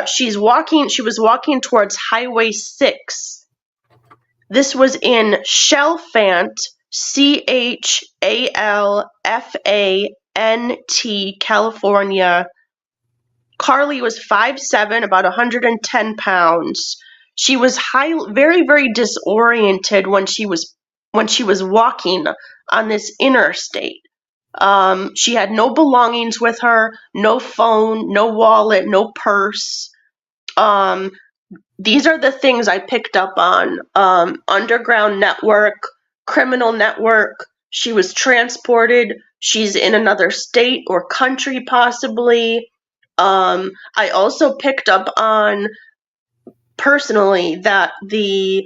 She was walking towards Highway 6. This was in Chalfant, Chalfant, California. Carly was 5'7", about 110 pounds. She was very, very disoriented when she was walking on this interstate. She had no belongings with her, no phone, no wallet, no purse. These are the things I picked up on. Underground network, criminal network. She was transported. She's in another state or country, possibly. I also picked up on, personally, that there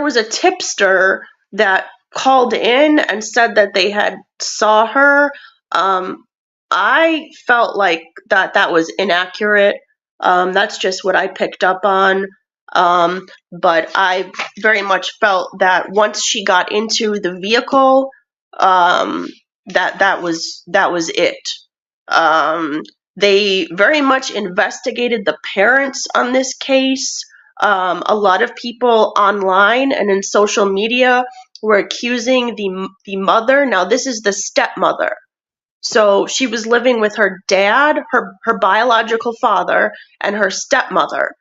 was a tipster that called in and said that they had saw her. I felt like that was inaccurate. That's just what I picked up on. But I very much felt that once she got into the vehicle, that was it. They very much investigated the parents on this case. A lot of people online and in social media were accusing the mother. Now, this is the stepmother. So she was living with her dad, her biological father, and her stepmother.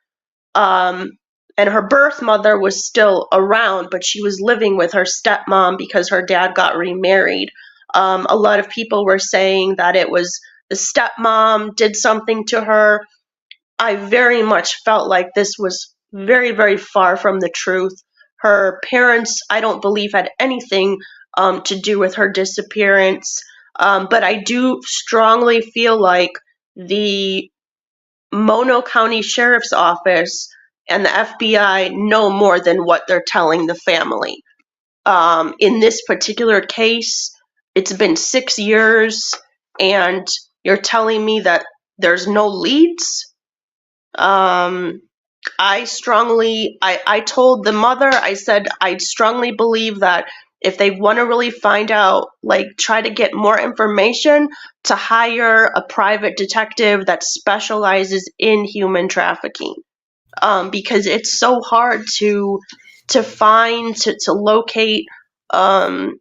And her birth mother was still around, but she was living with her stepmom because her dad got remarried. A lot of people were saying that it was the stepmom did something to her. I very much felt like this was very, very far from the truth. Her parents, I don't believe, had anything to do with her disappearance. But I do strongly feel like the Mono County Sheriff's Office and the FBI know more than what they're telling the family. In this particular case, it's been 6 years, and you're telling me that there's no leads? I told the mother, I said, I strongly believe that if they want to really find out, like try to get more information, to hire a private detective that specializes in human trafficking. Because it's so hard to locate, um,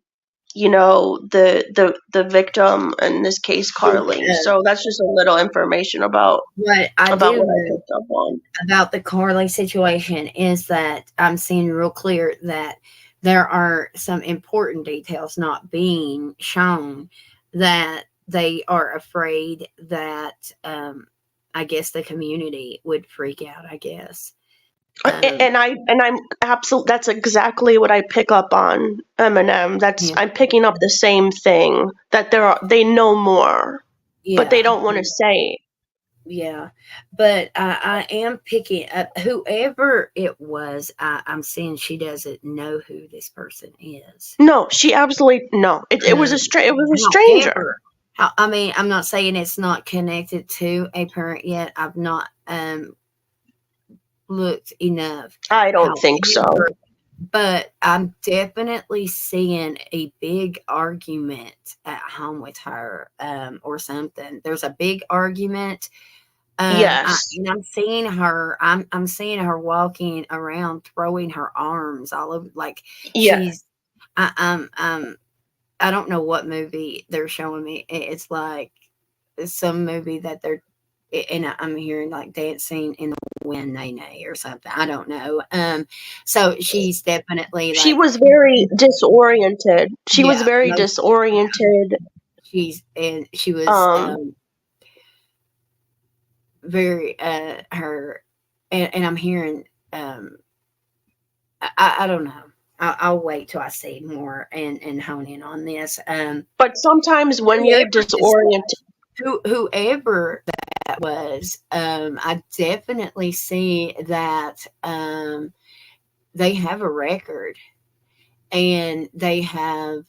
the victim, in this case, Carly. So that's just a little information about What I what do I know picked up on. about the Carly situation is that I'm seeing real clear that there are some important details not being shown, that they are afraid that I guess the community would freak out, I guess. Um, And I'm absolute. That's exactly what I pick up on, Eminem. yeah, I'm picking up the same thing, that they know more, but they yeah, don't want to say. yeah. But I am picking up whoever it was. I'm seeing she doesn't know who this person is. No, she absolutely no. It was Um, it was a stranger. However, I mean, I'm not saying it's not connected to a parent yet. I've not looked enough. I don't think so. However, but I'm definitely seeing a big argument at home with her, or something. There's a big argument. Yes. And I'm seeing her. I'm seeing her walking around, throwing her arms all over, like Yeah. she's. I don't know what movie they're showing me. It's like some movie that they're, and I'm hearing like dancing in the wind, nay nay or something. I don't know. So she's definitely She like, was very disoriented. She was yeah, very yeah. disoriented. She was Um, very her, and I'm hearing I don't know. I'll wait till I see more and hone in on this. but sometimes when you're Whoever this disoriented, whoever that was, I definitely see that they have a record, and they have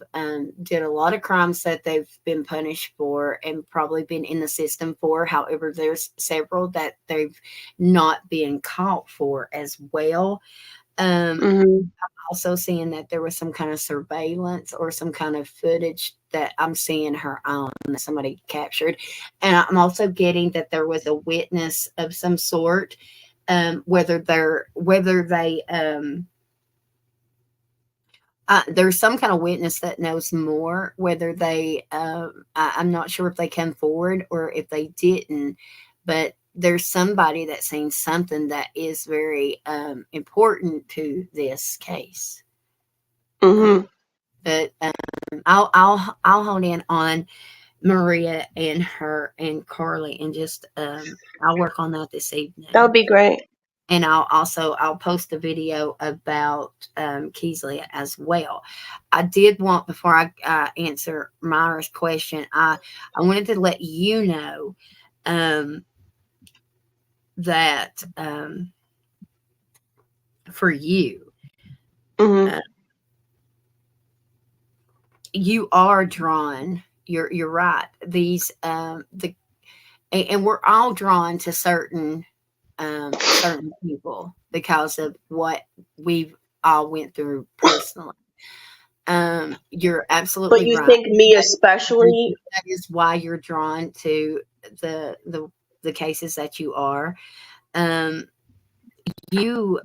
did a lot of crimes that they've been punished for and probably been in the system for. However, there's several that they've not been caught for as well. mhm. Also seeing that there was some kind of surveillance or some kind of footage that I'm seeing her on that somebody captured. And I'm also getting that there was a witness of some sort, whether they there's some kind of witness that knows more, whether they I'm not sure if they come forward or if they didn't, but there's somebody that's seen something that is very important to this case. Um, Mhm. but I'll hone in on Maria and her and Carly, and just I'll work on that this That evening. would be great. And I'll post a video about Keesley as well. I did want, before I answer Myra's question, I wanted to let you know um, that for you, Mhm. uh, you are drawn. You're right. These and we're all drawn to certain people because of what we've all went through personally. You're But absolutely you right. think me especially? That is why you're drawn to the the the cases that you are. Um, you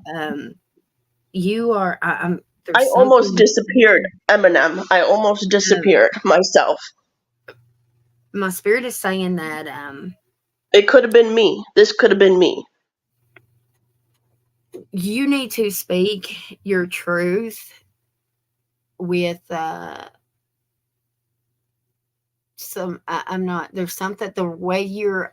you are. I'm. I There's almost something. disappeared, Eminem. I almost Um, disappeared myself. my spirit is saying that It could have been me. This could have been me. you need to speak your truth with some. I'm not. There's something, the way you're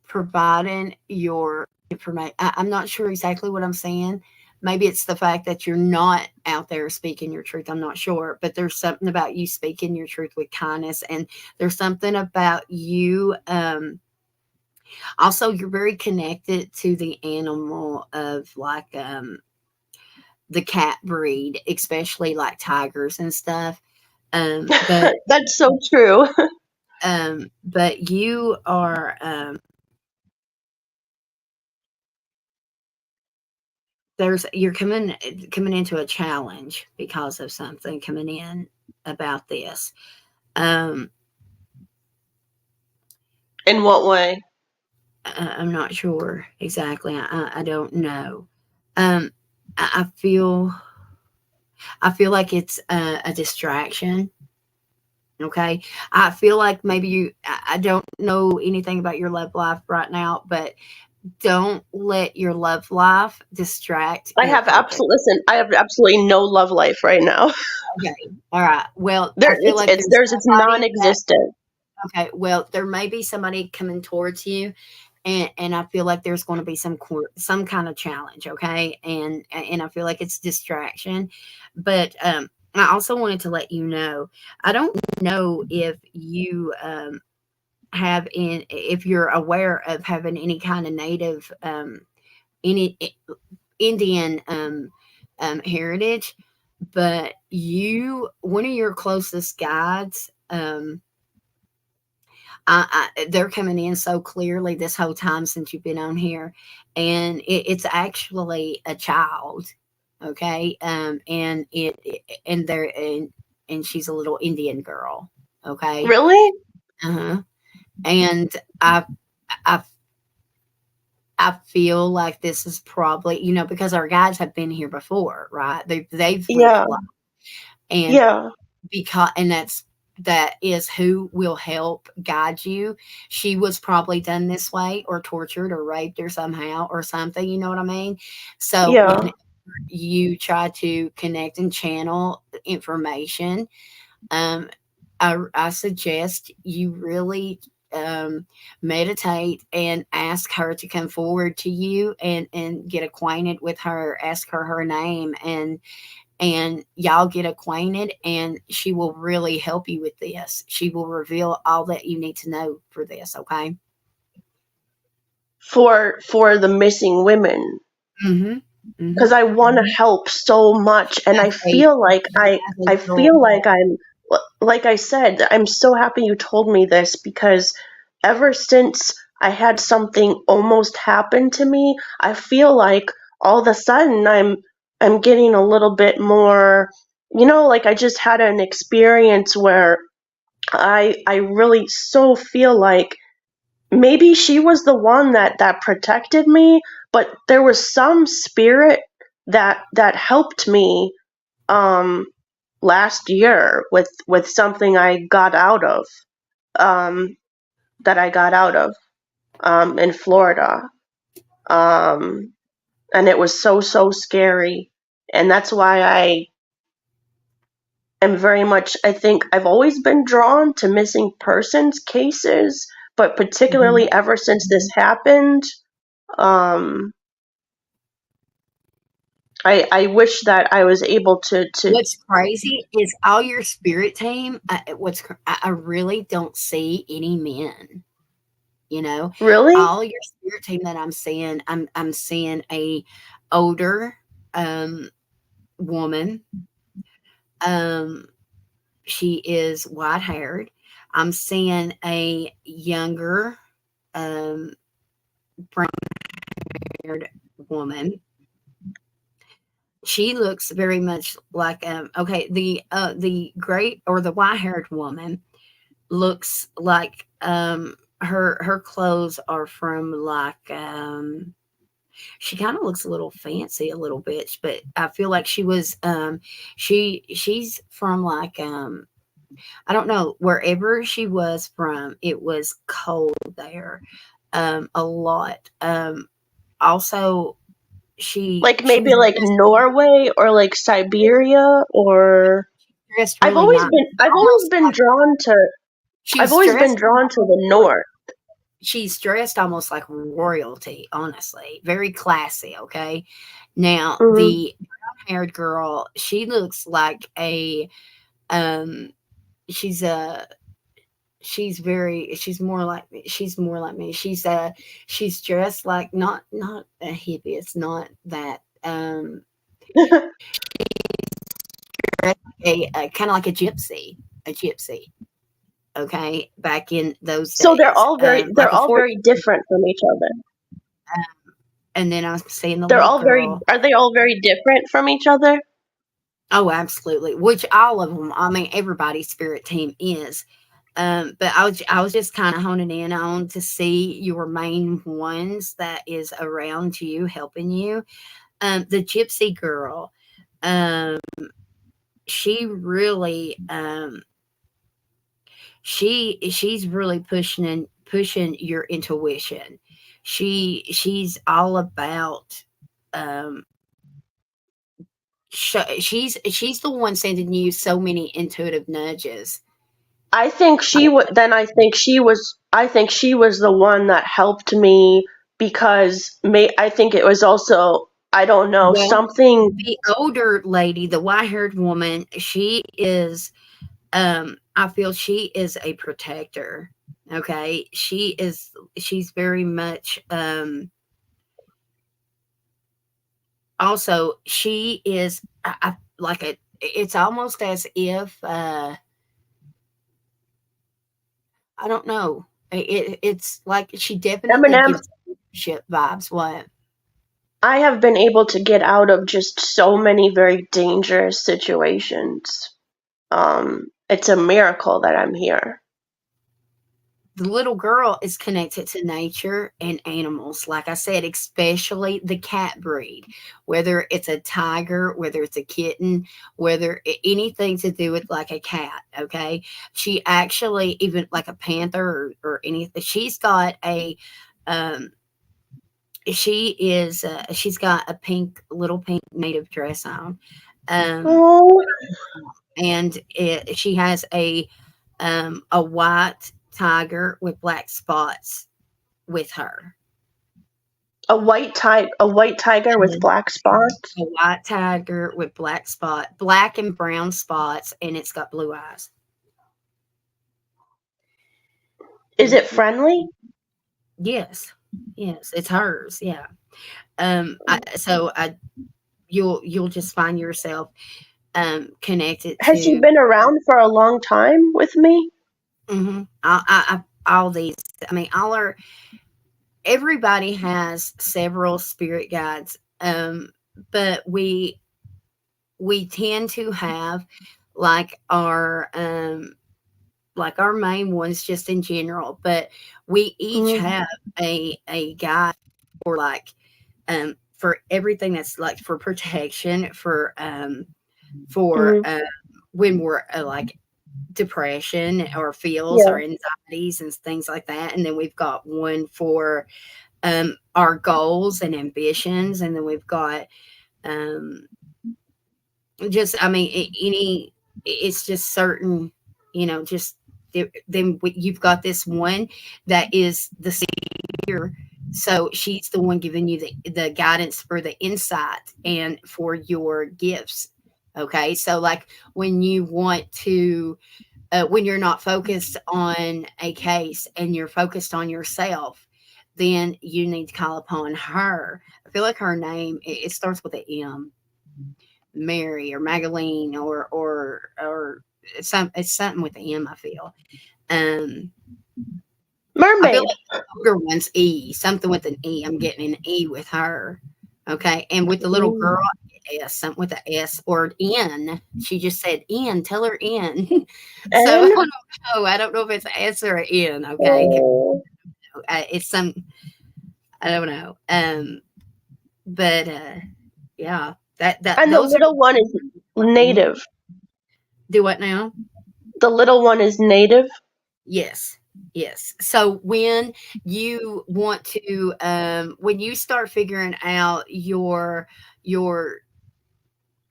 providing your information. I'm not sure exactly what I'm saying, maybe it's the fact that you're not out there speaking your truth. I'm not sure, but there's something about you speaking your truth with kindness, and there's something about you. Also, you're very connected to the animal of like the cat breed, especially like tigers and stuff. But That's so true. but you are you're coming into a challenge because of something coming in about this. Um, In what way? I'm not sure exactly. I don't know. Um, I, I feel I feel like it's a distraction. Okay, I feel like maybe I don't know anything about your love life right now, but don't let your love life distract I your have purpose. listen, I have absolutely no love life right now. Okay, all right. Well, There I feel like it's non-existent. okay. Well, there may be somebody coming towards you, and I feel like there's going to be some kind of challenge. Okay, and I feel like it's distraction, but I also wanted to let you know. I don't know if you have in if you're aware of having any kind of native any Indian heritage, but you one of your closest guides they're coming in so clearly this whole time since you've been on here, and it's actually a child, okay, and they're and she's a little Indian girl, okay, Really? uh-huh. And I I feel like this is probably, because our guides have been here before, right? They've lived Yeah. life, and Yeah. that is who will help guide you. She was probably done this way, or tortured, or raped, or somehow, or something. You know what I mean? So Yeah. when you try to connect and channel information, um, I suggest you really meditate and ask her to come forward to you and get acquainted with her. Ask her name, and y'all get acquainted, and she will really help you with this. She will reveal all that you need to know for this. Okay. For the missing women, Mm-hmm. Mm-hmm. because I want to help so much, and I As a feel like as a I girl. feel like I'm, like I said, I'm so happy you told me this, because ever since I had something almost happen to me, I feel like all of a sudden I'm getting a little bit more, like I just had an experience where I really so feel like maybe she was the one that protected me, but there was some spirit that helped me um last year with something I got out of, um that I got out of in Florida. Um and it was so scary, and that's why I am very much, I think I've always been drawn to missing persons cases, but Mhm. particularly ever since this happened, um I wish that I was able to What's crazy is all your spirit team. I really don't see any men. You know, really. all your spirit team that I'm seeing, I'm seeing a older um, woman. Um, she is white haired. I'm seeing a younger um, brown haired woman. She looks very much like okay, the gray or the white haired woman looks like her clothes are from like she kind of looks a little fancy a little bit, but I feel like she was she's from like I don't know, wherever she was from, it was cold there a lot. Also Like she maybe was like Norway or like Siberia, or dressed really nice, I've always almost been like drawn to she I've was always been dressed drawn to the north. she's dressed almost like royalty, honestly. Very classy, okay? Now, Mm-hmm. the brown-haired girl, she looks like um she's a she's more like me. She's dressed like not a hippie. It's not that a kind of like a gypsy. Okay, back in those So days, they're like a all 40. very different from each other. And then I'm seeing the They're little all very girl. are they all very different from each other? Oh, absolutely. Which all of them. I mean, everybody's spirit team is. But I was just kind of honing in on to see your main ones that is around you, helping you. The gypsy girl. Um, she really she's really pushing your intuition. She's all about um she's the one sending you so many intuitive nudges. I think she would then I think she was the one that helped me because I think it was also I don't know Well, something. the older lady, the white-haired woman, she is I feel she is a protector. Okay? She's very much also she is I like it's almost as if I don't know. It's like she definitely Eminem, gives leadership vibes. What? I have been able to get out of just so many very dangerous situations. It's a miracle that I'm here. The little girl is connected to nature and animals, like I said, especially the cat breed, whether it's a tiger, whether it's a kitten, whether anything to do with like a cat. Okay. She actually, even like a panther or anything, um, she's got a little pink native dress on. Um, Oh, and she has a white tiger with black spots with her. a white tiger with And black spots. a white tiger with black and brown spots, and it's got blue eyes. Is it Mhm. friendly? Yes, yes, it's hers. Yeah. So you'll just find yourself connected Has she to been around for a long time with me? all these. I mean, all are everybody has several spirit guides, but we tend to have like our main ones just in general, but we each Mm, have a guide for like for everything that's like for protection for mm, when we're like depression or feels yeah. or anxieties and things like that. And then we've got one for our goals and ambitions, and then we've got um just I mean it's just certain, just then you've got this one that is the seer. So she's the one giving you the guidance for the insight and for your gifts. Okay, so like when you want to when you're not focused on a case and you're focused on yourself, then you need to call upon her. I feel like her name, it starts with an M, Mary or Magdalene or it's something with the M. I feel. Um, I feel Mermaid. like the older one's E, something with an E. I'm getting an E with her. Okay, and with the little Mm, girl, S, something with a S or N. She just said N. Tell her N. So N. I don't know if it's an S or an N. Okay, Oh. it's some I don't know. But yeah, that And the those are little one is mhm. native. Do what now? The little one is native. Yes. Yes. So when you want to when you start figuring out your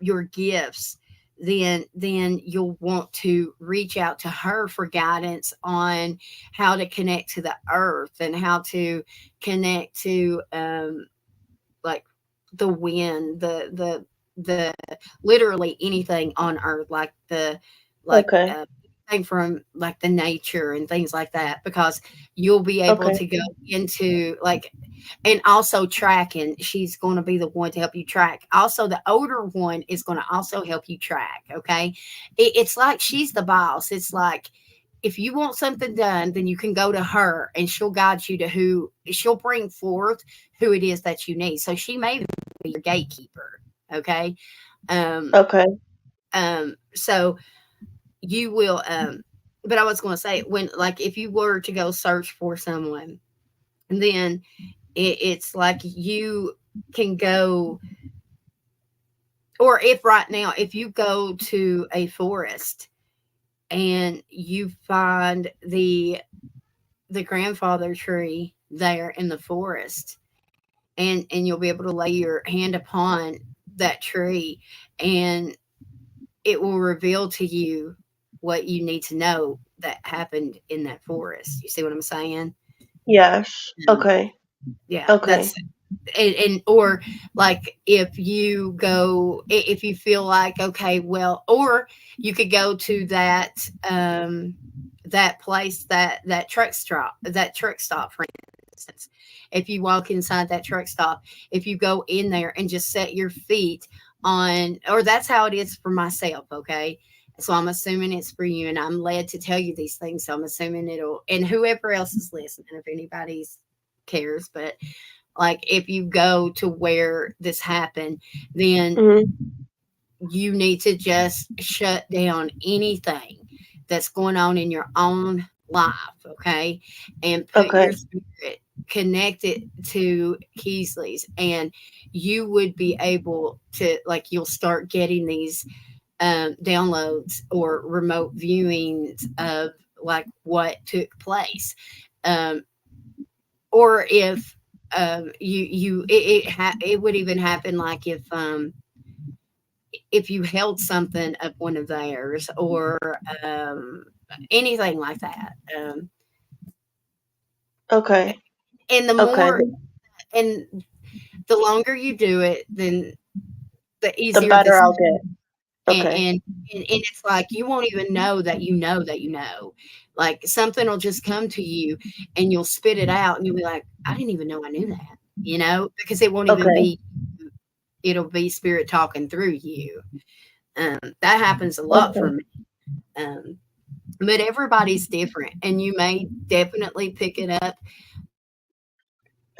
your gifts, then you'll want to reach out to her for guidance on how to connect to the earth and how to connect to like the wind, the literally anything on earth, like the like Okay. thing from like the nature and things like that, because you'll be able Okay. to go into like, and also tracking. She's going to be the one to help you track. Also, the older one is going to also help you track. Okay, it's like she's the boss. It's like if you want something done, then you can go to her and she'll guide you to who she'll bring forth who it is that you need. So she may be your gatekeeper. Okay. Um, Okay. so you will, but I was going to say, when, like, if you were to go search for someone, then it's like you can go, or if right now, if you go to a forest and you find the grandfather tree there in the forest, and you'll be able to lay your hand upon that tree, and it will reveal to you what you need to know that happened in that forest. You see what I'm saying? Yes. Um, Okay. yeah, Okay. that's, and or like if you go, if you feel like, okay, well, or you could go to that place, that truck stop, for instance. If you walk inside that truck stop, if you go in there and just set your feet on, or that's how it is for myself. Okay, so I'm assuming it's for you, and I'm led to tell you these things, so I'm assuming it'll, and whoever else is listening, if anybody's cares. But like if you go to where this happened, then Hmm. you need to just shut down anything that's going on in your own life, okay? And put Okay. your spirit, connect it to Keesley's, and you would be able to, like, you'll start getting these downloads or remote viewings of like what took place. Um, or if it would even happen like if you held something of one of theirs, or anything like that. Okay. And the Okay. more, and the longer you do it, then the The easier better this. I'll get. and Okay. and, and it's like you won't even know that you know that you know. Like something will just come to you, and you'll spit it out, and you'll be like, I didn't even know I knew that. Because it won't even Okay. be. It'll be spirit talking through you. That happens a lot for Okay. me. Um, but everybody's different, and you may definitely pick it up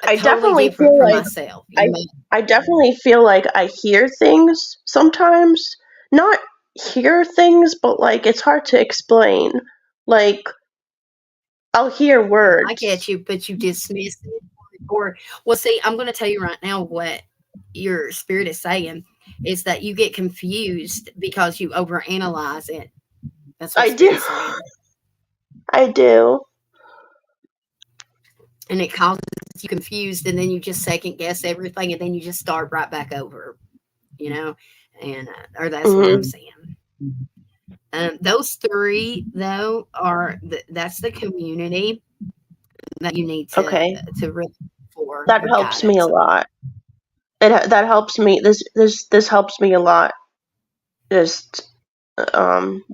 I totally definitely different feel from like myself. I You may. I definitely feel like I hear things sometimes. Not hear things, but like it's hard to explain. Like I'll hear I words. get you, but you dismiss it, or well, see, I'm going to tell you right now what your spirit is saying is that you get confused because you overanalyze it. That's what I spirit do. is saying, I do. and it causes you confused, and then you just second guess everything, and then you just start right back over. You know, and or that's what I'm Hmm. saying. Those three though that's the community that you need Okay. to really for That with helps me a guidance. lot. That helps me. This helps me a lot. Just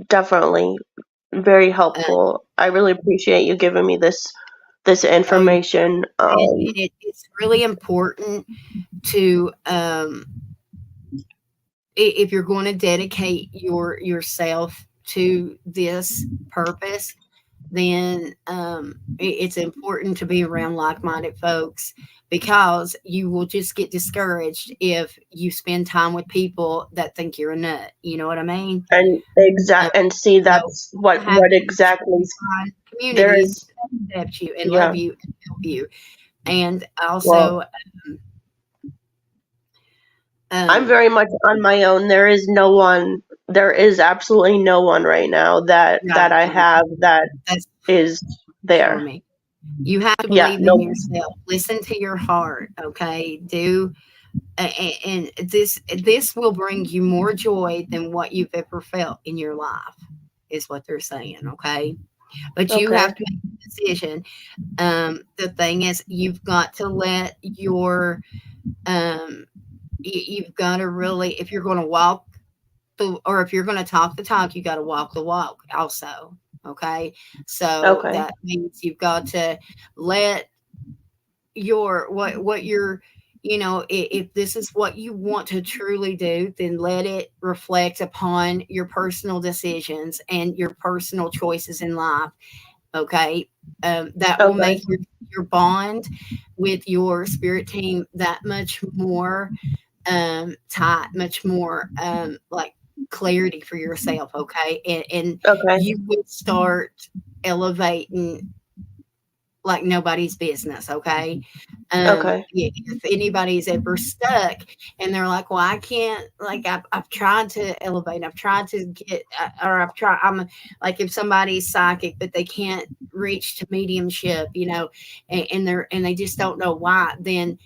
definitely very Uh, helpful. I really appreciate you giving me this oh, information. and it's really important to if you're going to dedicate yourself to this purpose, then it's important to be around like-minded folks, because you will just get discouraged if you spend time with people that think you're a nut. You know what I mean? And Um, exact and see so that's what what happens is exactly you find there communities is. that accept you and Yeah. love you and help you, and Well, also I'm um, very much on my own. There is absolutely no one right now that right, I right. have that That's is for there. me. You have to Yeah, believe in no. yourself. Listen to your heart, okay? Do And this will bring you more joy than what you've ever felt in your life, is what they're saying. Okay, but you Okay. have to make a decision. The thing is, you've got to let your you've got to really, if you're going to walk or if you're going to talk the talk, you got to walk the walk also. Okay, so Okay. that means you've got to let your what you're, if this is what you want to truly do, then let it reflect upon your personal decisions and your personal choices in life. Okay, that will Okay. make your bond with your spirit team that much more tight, much more like clarity for yourself. Okay, and Okay. you would start elevating like nobody's business. Okay, Okay. if anybody's ever stuck and they're like, well, I can't, like, I've tried to elevate, I've tried to get, or I'm like, if somebody's psychic but they can't reach to mediumship, and they just don't know why, then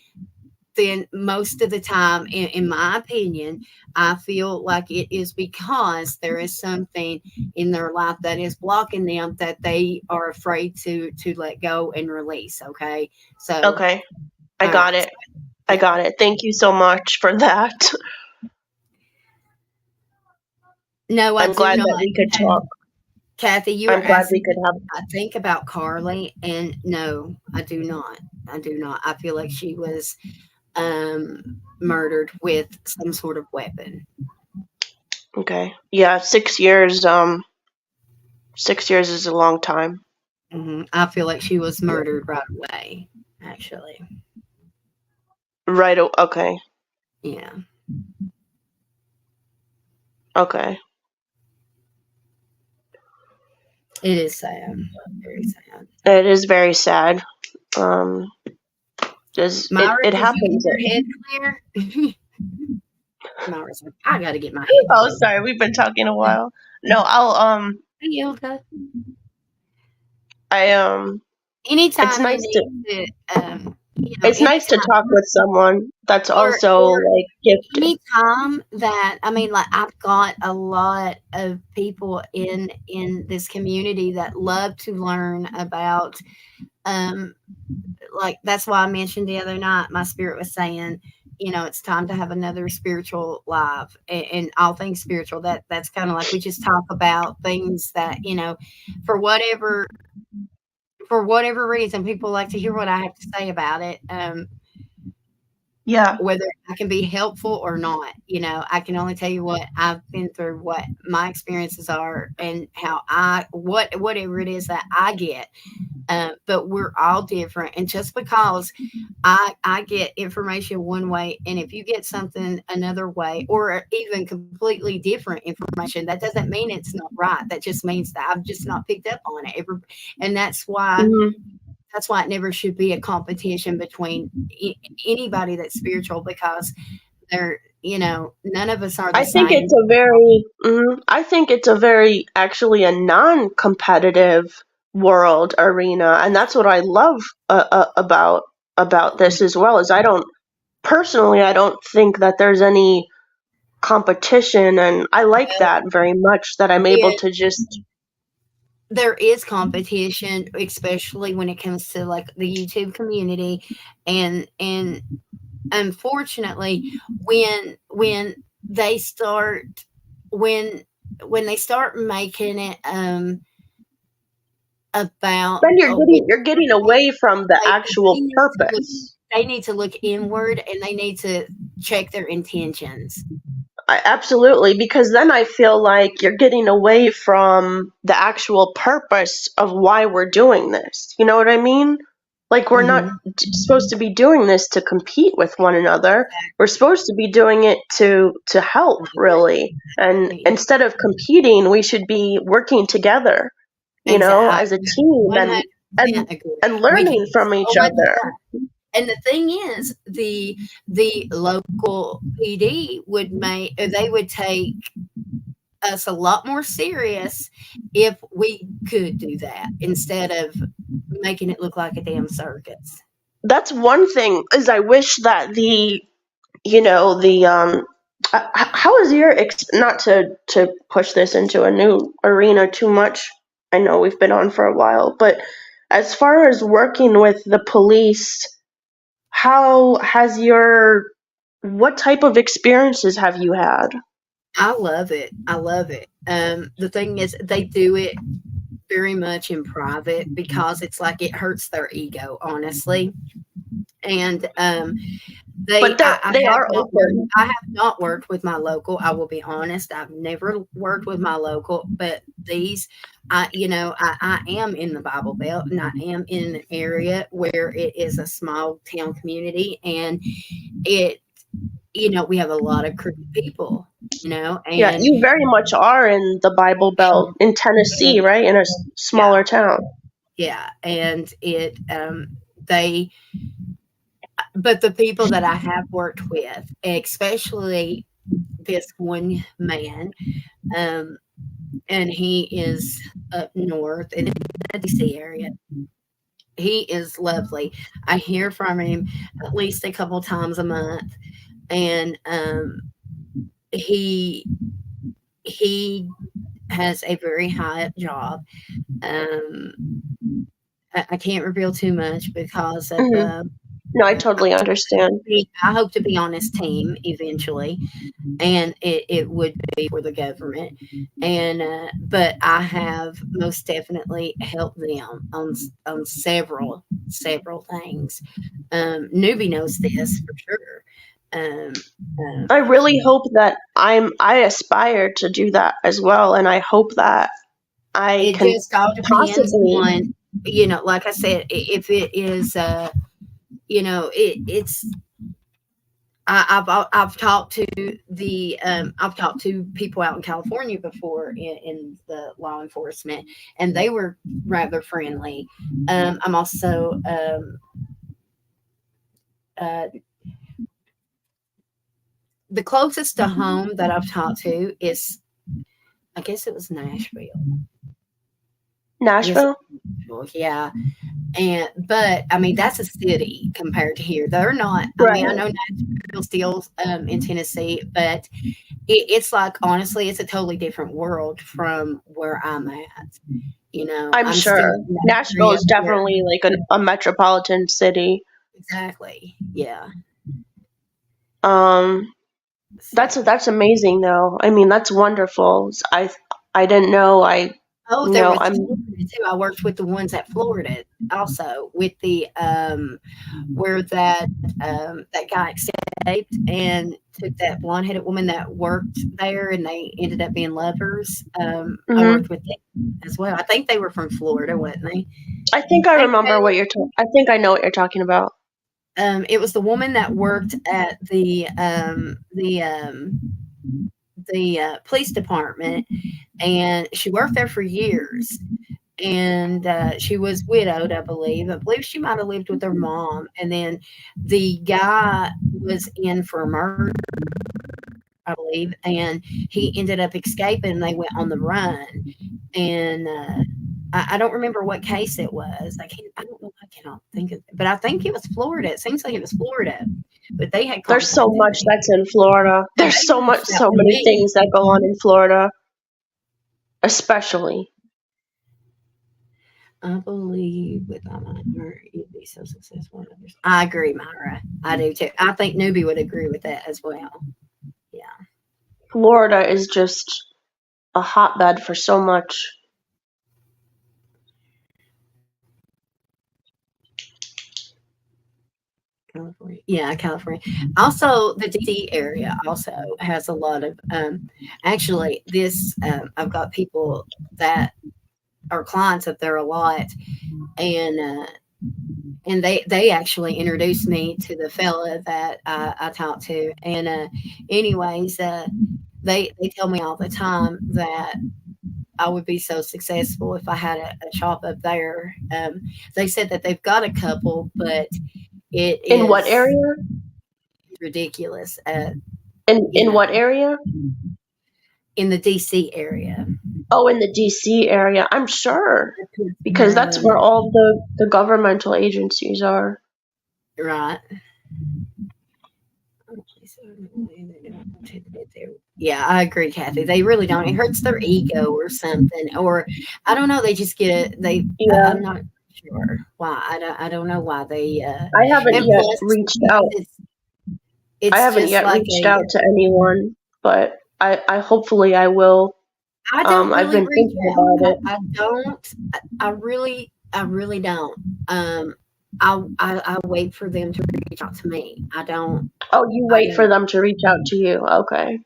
most of the time, in my opinion, I feel like it is because there is something in their life that is blocking them, that they are afraid to let go and release. Okay, so Okay. I all got right, it. I yeah. got it. Thank you so much for that. No, I I'm do glad not. that we could talk. Kathy, you were I'm glad we asking could me have. what I think about Carly, and no, I do not. I do not. I feel like she was murdered with some sort of weapon. Okay. Yeah, 6 years. 6 years is a long time. I feel like she was murdered right away, actually. Right. Okay. Yeah, Okay. it is sad. Very sad. It is very sad. Um, just Myra, it did you happens. get your head clear? Myra's like, I got to get my head Oh, clear. sorry. We've been talking a while. No, I'll Hey, Yoga. I it's Anytime you nice to need to, anytime, talk with someone that's also or like gifted. anytime that, I mean, like, I've got a lot of people in this community that love to learn about, um like, that's why I mentioned the other night, my spirit was saying, it's time to have another spiritual live, and all things spiritual. That's kind of like, we just talk about things that, for whatever for whatever reason, people like to hear what I have to say about it. Yeah. Whether I can be helpful or not, I can only tell you what I've been through, what my experiences are, and how whatever it is that I get. But we're all different, and just because I get information one way, and if you get something another way, or even completely different information, that doesn't mean it's not right. That just means that I've just not picked up on it. And Hmm. that's why it never should be a competition between anybody that's spiritual, because they're, none of us are the I think same. it's a very, I think it's a very actually a non-competitive world arena, and that's what I love about this as well. Is I don't think that there's any competition, and I like that very much. That I'm able It, to just. there is competition, especially when it comes to like the YouTube community, and unfortunately, when they start when they start making it about Then a war, you're getting away from the like, actual purpose. they need to look inward, and they need to check their intentions. Absolutely, because then I feel like you're getting away from the actual purpose of why we're doing this. You know what I mean? Like, we're not Hmm. supposed to be doing this to compete with one another. We're supposed to be doing it to help, really. And Exactly. instead of competing, we should be working together, Exactly. as a team, and 100% agree. We can learning from each go much other. more. And the thing is, the local PD would they would take us a lot more serious if we could do that, instead of making it look like a damn circus. That's one thing, is I wish that the how is your not to push this into a new arena too much. I know we've been on for a while, but as far as working with the police, how has your what type of experiences have you had? I love it. I love it. The thing is, they do it very much in private because it's like it hurts their ego, honestly. And But they are open. I have not worked with my local. I will be honest. I've never worked with my local, but these, I am in the Bible Belt, and I am in an area where it is a small town community, and it, we have a lot of crooked people, Yeah, and you very much are in the Bible Belt in Tennessee, right? In a yeah, smaller town. yeah, and they, but the people that I have worked with, especially this one man, um, and he is up north in the DC area. He is lovely. I hear from him at least a couple times a month, and he he has a very high up job. Um, I can't reveal too much because of Hmm. No, I totally understand. I hope to be on his team eventually, and it would be for the government. And but I have most definitely helped them on several things. Newbie knows this for sure. Um, um, I really hope that I aspire to do that as well, and I hope that I it can just all depends possibly. on, like I said, if it is, it's I've talked to I've talked to people out in California before in the law enforcement, and they were rather friendly. I'm also uh, the closest to home that I've talked to is, I guess it was Nashville. I guess it Nashville? was Nashville, yeah. But I mean, that's a city compared to here. They're not. I mean, I Right. know Nashville still in Tennessee, but it's like, honestly, it's a totally different world from where I'm at. I'm I'm still sure. in that Nashville area is where, definitely like a metropolitan city. exactly, yeah. Um, So, that's amazing though. I mean, that's wonderful. I didn't know. oh, there was I'm Florida too. I worked with the ones at Florida also, with the where that guy escaped and took that blonde headed woman that worked there, and they ended up being lovers. I hmm worked with them as well. I think they were from Florida, weren't they? I think I Hey, remember what Taylor. you're talking. I think I know what you're talking about. It was the woman that worked at the police department, and she worked there for years. And she was widowed, I believe. I believe she might have lived with her mom. And then the guy was in for murder, I believe, and he ended up escaping. And they went on the run, and I don't remember what case it was. I don't know. I cannot think of it, but I think it was Florida. It seems like it was Florida, but they had There's so contacted much me. that's in Florida. And There's they so much, reached out so to many me. things that go on in Florida, especially. I believe with my mind, you'd be so successful in others. I agree, Myra. I do too. I think Newbie would agree with that as well. Yeah. Florida is just a hotbed for so much. California. Yeah, California. Also, the DC area also has a lot of, actually, I've got people that are clients up there a lot, and they actually introduced me to the fella that I talked to. And anyways, they tell me all the time that I would be so successful if I had a shop up there. They said that they've got a couple, but it In what is area? ridiculous. You In know, what area? in the DC area. Oh, in the DC area. I'm sure because that's where Maryland, all the governmental agencies are. right? Yeah, I agree, Kathy. They really don't. It hurts their ego or something, or I don't know. They just get it. Yeah, I'm not sure why. I don't know why they. I haven't And yet plus, reached out. I it's haven't just yet like reached out to anyone, but I hopefully I will. I don't I've really been reach thinking out. about it. I don't. I really don't. I wait for them to reach out to me. I don't. Oh, you I wait for don't. them to reach out to you. Okay.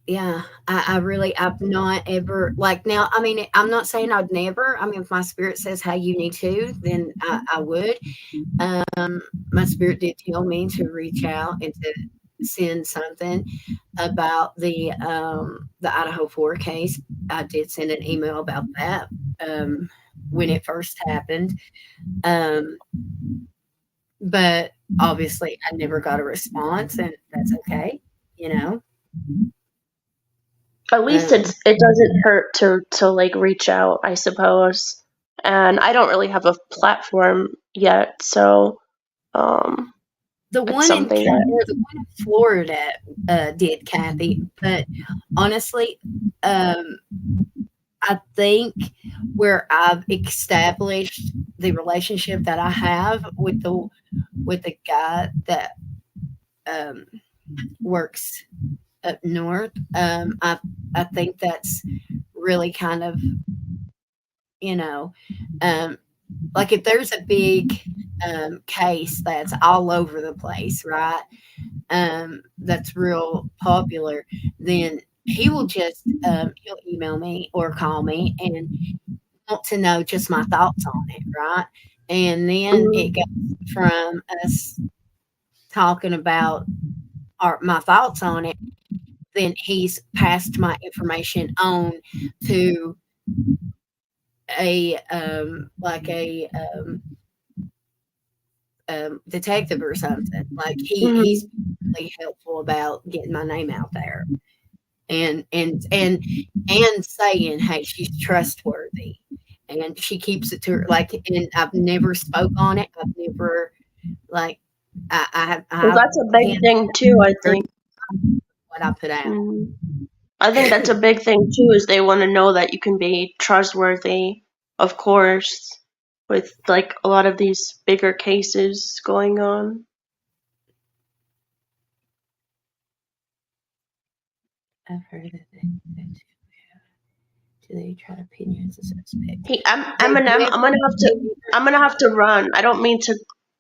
Yeah, I've not ever, like, now, I mean, I'm not saying I'd never. I mean, if my spirit says, hey, you need to, then I would. My spirit did tell me to reach out and to send something about the Idaho 4 case. I did send an email about that when it first happened. Um, but obviously, I never got a response, and that's okay, you know. At least Um, it doesn't hurt to like reach out, I suppose. And I don't really have a platform yet, so um The it's one in something Ca that or the one in Florida, did, Kathy, but honestly, um, I think where I've established the relationship that I have with the guy that, um, works up north, I think that's really kind of, you know, um, like, if there's a big, case that's all over the place, right? That's real popular, then he will just he'll email me or call me and want to know just my thoughts on it, right? And then it mm, goes from us talking about my thoughts on it, then he's passed my information on to a like a detective or something. Like he's mm. really helpful about getting my name out there. And saying, "Hey, she's trustworthy," and she keeps it to her. Like, and I've never spoke on it. I've never like Well, I that's a big can't thing too, I very think. what I put out. Mm. I think that's a big thing too, is they want to know that you can be trustworthy, of course, with like a lot of these bigger cases going on. I've heard that they try to pin you as a suspect. Hey, They Eminem, never. They never. I'm gonna have to run. I don't mean to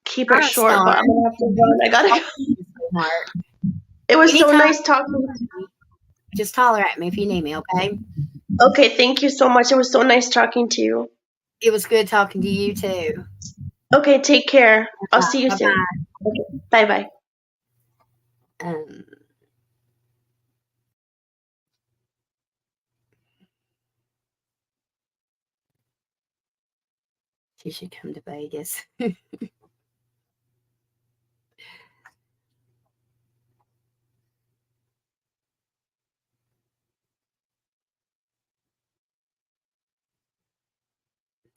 keep All it right, short, but star. I'm gonna have to Thanks run. I for gotta go. talking to me, sweetheart. It was so Anytime, nice talking. just holler at me if you need me. Okay. Okay, thank you so much. It was so nice talking to you. It was good talking to you too. Okay, take care. I'll see you Bye soon. bye. Okay, bye bye. Um, she should come to Vegas.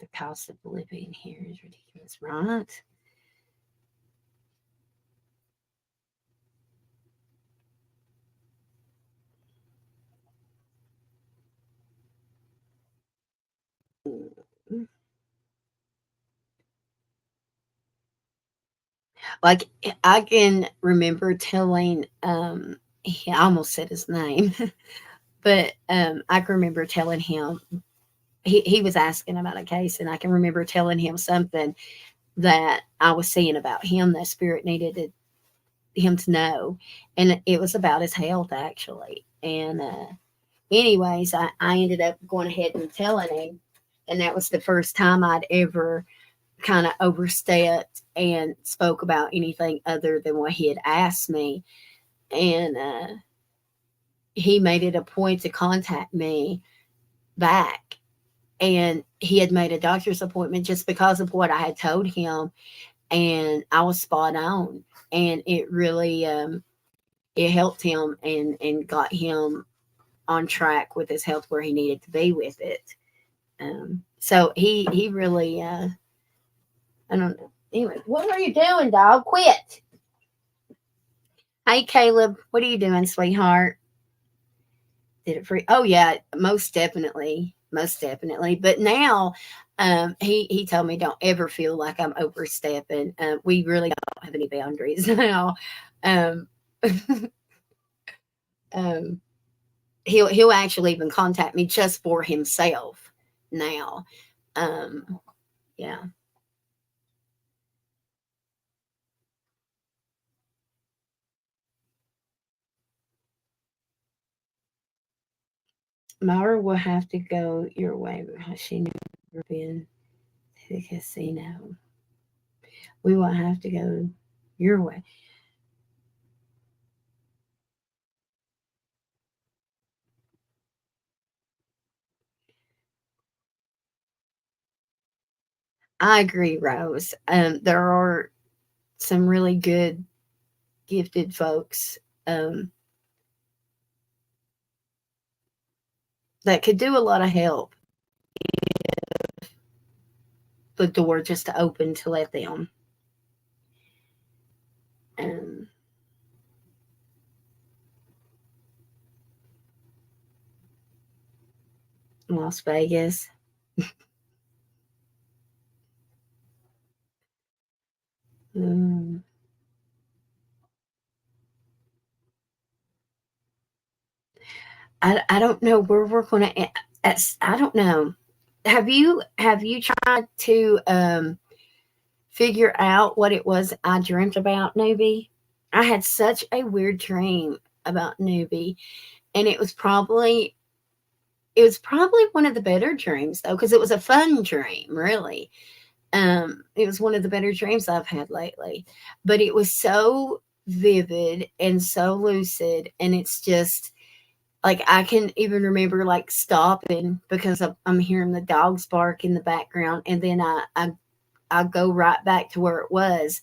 The cost of living here is ridiculous, right? Like, I can remember telling, I almost said his name, but I can remember telling him he was asking about a case, and I can remember telling him something that I was seeing about him that spirit needed him to know, and it was about his health actually. And anyways, I ended up going ahead and telling him, and that was the first time I'd ever kind of overstepped and spoke about anything other than what he had asked me. And he made it a point to contact me back. And he had made a doctor's appointment just because of what I had told him. And I was spot on. And it really it helped him and got him on track with his health where he needed to be with it. So he really I don't know. Anyway, what are you doing, dog? Quit. Hey, Caleb, what are you doing, sweetheart? Did it free? Oh yeah, most definitely, most definitely. But now, he told me don't ever feel like I'm overstepping. We really don't have any boundaries now. Um, um, he'll actually even contact me just for himself now. Um, yeah, Mara will have to go your way because she never been to the casino. We will have to go your way. I agree, Rose. There are some really good, gifted folks um, that could do a lot of help. The door just to open to let them. Um, Las Vegas. Mm, I don't know where we're gonna. I don't know. Have you tried to figure out what it was I dreamt about, Newbie? I had such a weird dream about Newbie, and it was probably one of the better dreams though, because it was a fun dream, really. It was one of the better dreams I've had lately, but it was so vivid and so lucid, and it's just like I can even remember like stopping because I'm hearing the dogs bark in the background, and then I go right back to where it was,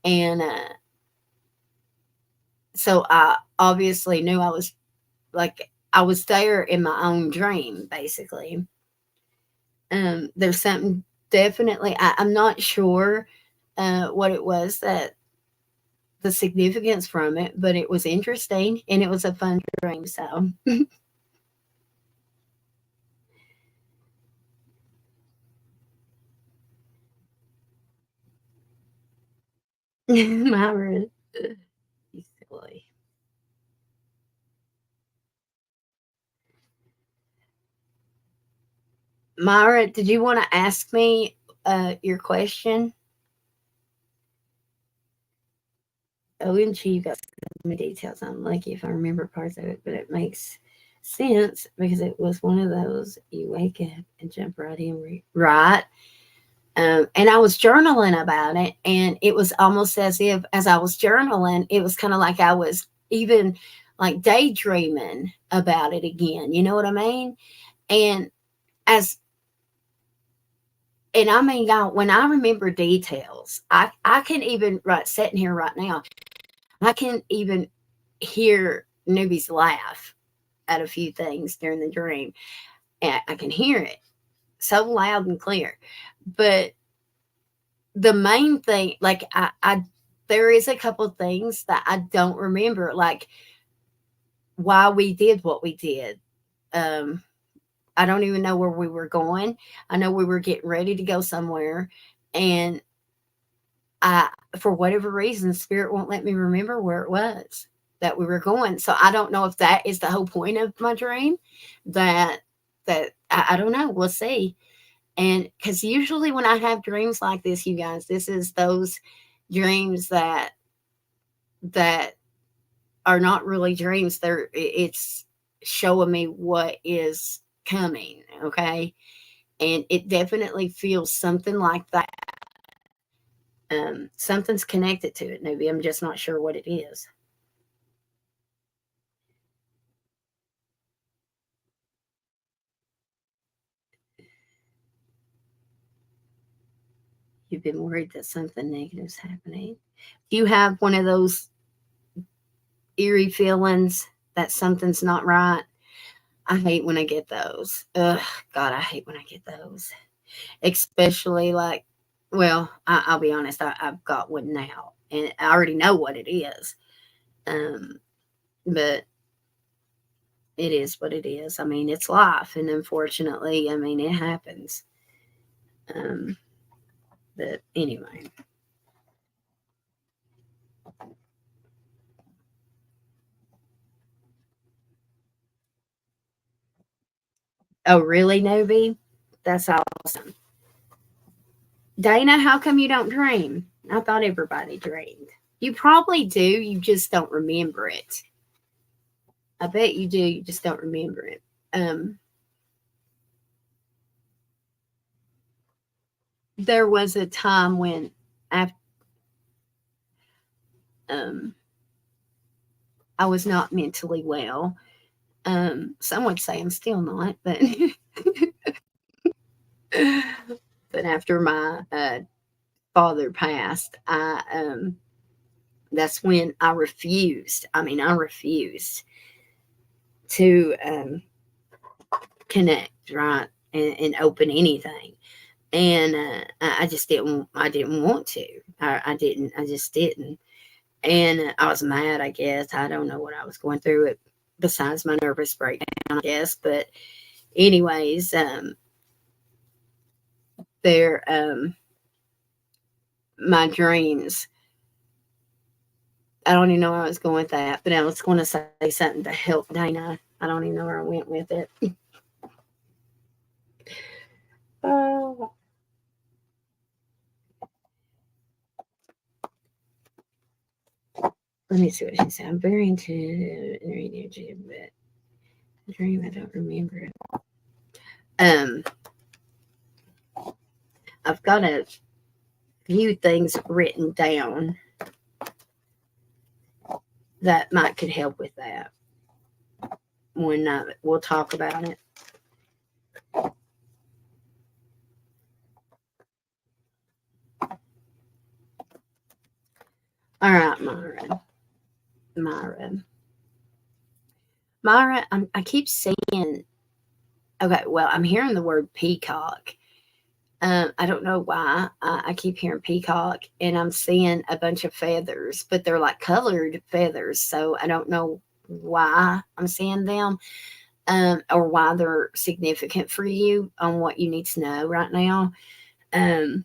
and so I obviously knew I was there in my own dream, basically. There's something definitely I'm not sure what it was that the significance from it, but it was interesting and it was a fun dream. So, Myra, you silly. Myra, did you want to ask me your question? OMG, you got so many details. I'm lucky if I remember parts of it, but it makes sense because it was one of those you wake up and jump right in, right? And I was journaling about it, and it was almost as if, as I was journaling, it was kind of like I was even like daydreaming about it again. You know what I mean? And as and I mean, now when I remember details, I can even right sitting here right now, I can even hear newbies laugh at a few things during the dream, and I can hear it so loud and clear. But the main thing, like I there is a couple things that I don't remember, like why we did what we did. Um, I don't even know where we were going. I know we were getting ready to go somewhere, and I, for whatever reason, spirit won't let me remember where it was that we were going. So I don't know if that is the whole point of my dream. That I don't know. We'll see. And because usually when I have dreams like this, you guys, this is those dreams that are not really dreams. It's showing me what is coming. Okay, and it definitely feels something like that. Something's connected to it. Maybe I'm just not sure what it is. You've been worried that something negative's happening. Do you have one of those eerie feelings that something's not right? I hate when I get those. Ugh, God, I hate when I get those. Especially like, well, I'll be honest, I've got one now, and I already know what it is. But it is what it is. I mean, it's life, and unfortunately, I mean, it happens. Um, but anyway. Oh, really, Novi? That's awesome. Dana, how come you don't dream? I thought everybody dreamed. You probably do, you just don't remember it. I bet you do, you just don't remember it. There was a time when after, um, I was not mentally well. Some would say I'm still not, but but after my father passed, I that's when I refused. I mean, I refused to connect, right, and open anything. And I just didn't. I didn't want to. I didn't. I just didn't. And I was mad. I guess I don't know what I was going through. It besides my nervous breakdown, I guess. But anyways, there, my dreams. I don't even know where I was going with that, but I was going to say something to help Dana. I don't even know where I went with it. Oh. Let me see what she said. I'm very into energy, but dream, I don't remember it. I've got a few things written down that might could help with that. When we'll talk about it. All right, Myra. I keep saying. Okay, well, I'm hearing the word peacock. I don't know why I keep hearing peacock, and I'm seeing a bunch of feathers, but they're like colored feathers. So I don't know why I'm seeing them, or why they're significant for you on what you need to know right now. Um,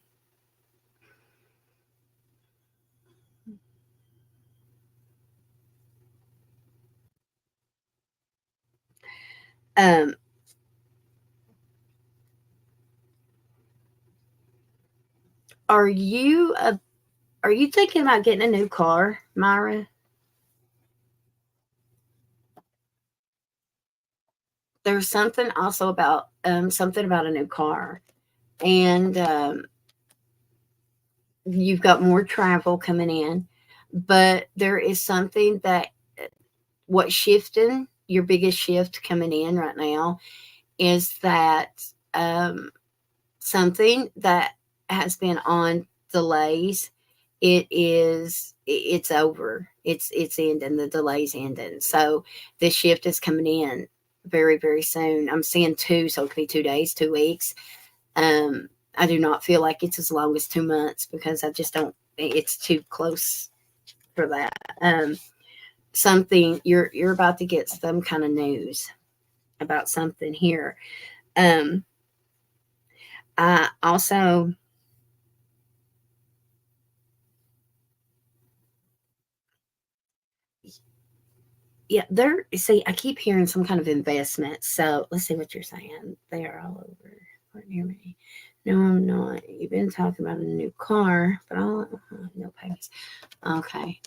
um, are you are you thinking about getting a new car, Myra? There's something also about something about a new car, and you've got more travel coming in, but there is something that what's shifting, your biggest shift coming in right now is that something that has been on delays, it's over, it's ending, the delay's ending. So this shift is coming in very, very soon. I'm seeing two, so it could be 2 days, 2 weeks. I do not feel like it's as long as 2 months because I just don't, it's too close for that. Something you're about to get some kind of news about something here. Um, I also, yeah, there. See, I keep hearing some kind of investment. So let's see what you're saying. They are all over right near me. No, I'm not. You've been talking about a new car, but I'll no payments. Okay.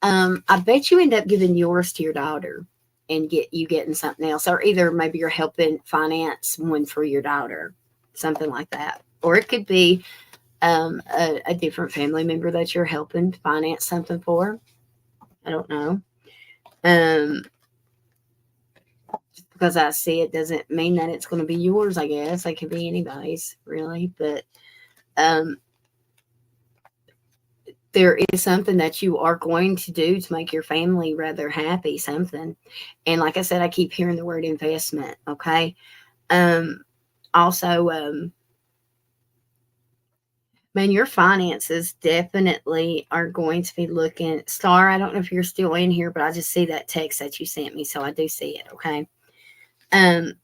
I bet you end up giving yours to your daughter and getting something else, or either maybe you're helping finance one for your daughter, something like that, or it could be a different family member that you're helping finance something for. I don't know. Um, just because I see it doesn't mean that it's going to be yours. I guess it could be anybody's really, but um, there is something that you are going to do to make your family rather happy. Something, and like I said, I keep hearing the word investment. Okay. Um, also, Man, your finances definitely are going to be looking. Star, I don't know if you're still in here, but I just see that text that you sent me, so I do see it. Okay. Um,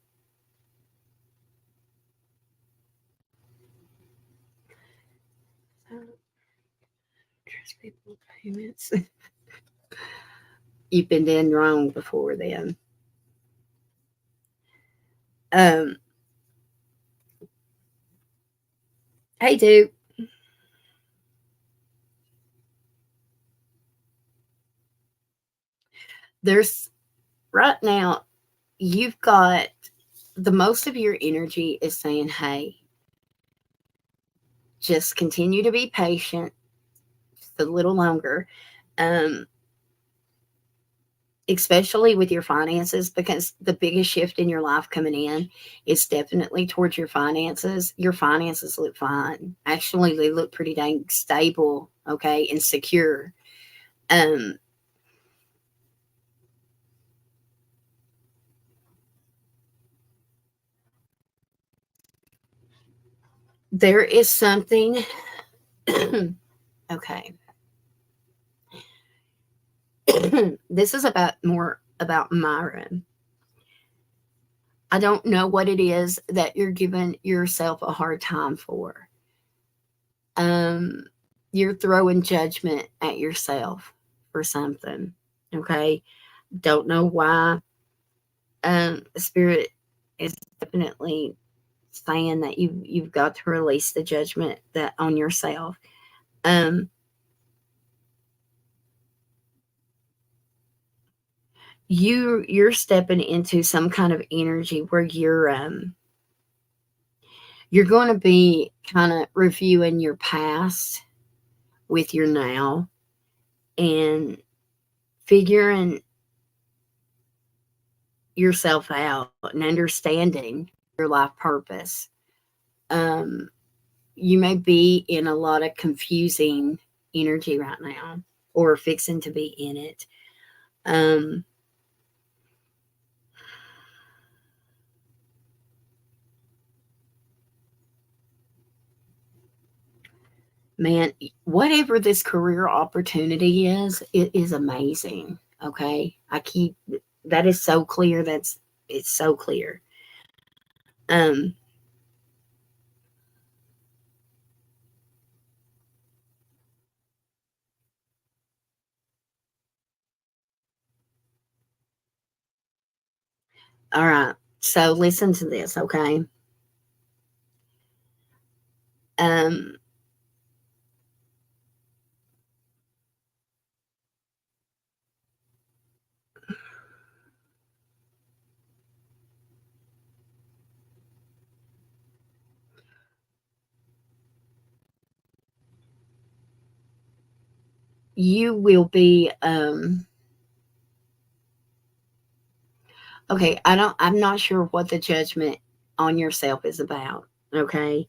trust people payments. You've been done wrong before then. Um, hey, dude. There's right now, you've got the most of your energy is saying, hey, just continue to be patient just a little longer. Um, especially with your finances, because the biggest shift in your life coming in is definitely towards your finances. Your finances look fine. Actually, they look pretty dang stable, okay, and secure. Um, there is something, okay. This is about more about Myra. I don't know what it is that you're giving yourself a hard time for. Um, you're throwing judgment at yourself for something. Okay. Don't know why. Spirit is definitely saying that you've got to release the judgment that on yourself. Um, you're stepping into some kind of energy where you're going to be kind of reviewing your past with your now and figuring yourself out and understanding your life purpose. Um, you may be in a lot of confusing energy right now or fixing to be in it. Um, man, whatever this career opportunity is, it is amazing. Okay. That is so clear. It's so clear. Um, all right. So listen to this. Okay. Um, you will be, okay. I'm not sure what the judgment on yourself is about. Okay.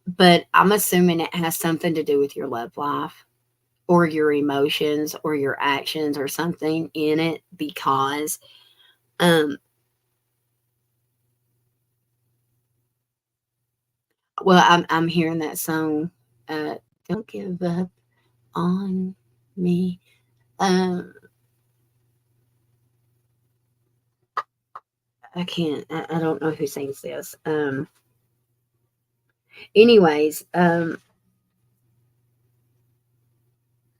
But I'm assuming it has something to do with your love life or your emotions or your actions or something in it because um well I'm hearing that song, uh don't give up on me. um I don't know who sings this. Anyways, God,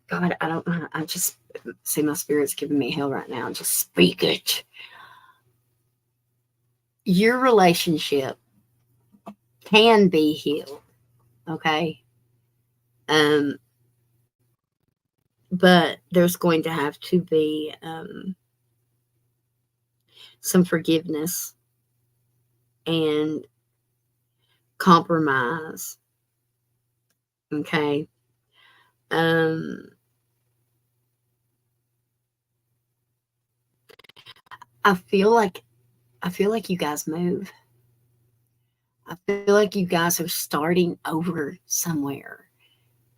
I don't know. I just see my spirit's giving me hell right now. Just speak it. Your relationship can be healed, okay? Um, but there's going to have to be some forgiveness and compromise, okay? Um, I feel like I feel like you guys move. I feel like you guys are starting over somewhere.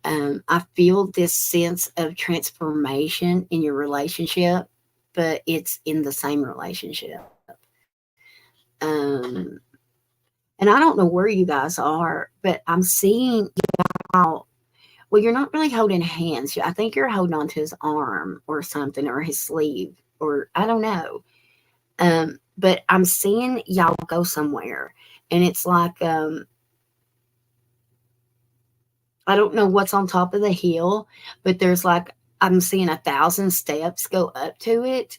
I feel this sense of transformation in your relationship, but it's in the same relationship. Um, and I don't know where you guys are, but I'm seeing y'all, well, you're not really holding hands. I think you're holding on to his arm or something, or his sleeve, or I don't know. But I'm seeing y'all go somewhere, and it's like, I don't know what's on top of the hill, but there's like, I'm seeing 1,000 steps go up to it.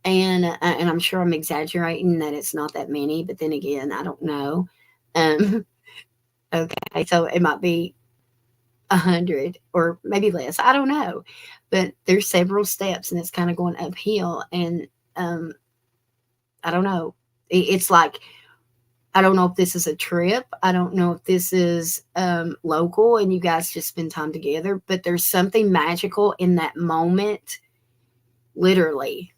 And I'm sure I'm exaggerating that it's not that many, but then again, I don't know. Um, okay, so it might be 100 or maybe less. I don't know, but there's several steps, and it's kind of going uphill. And um, I don't know. It's like, I don't know if this is a trip. I don't know if this is local and you guys just spend time together, but there's something magical in that moment, literally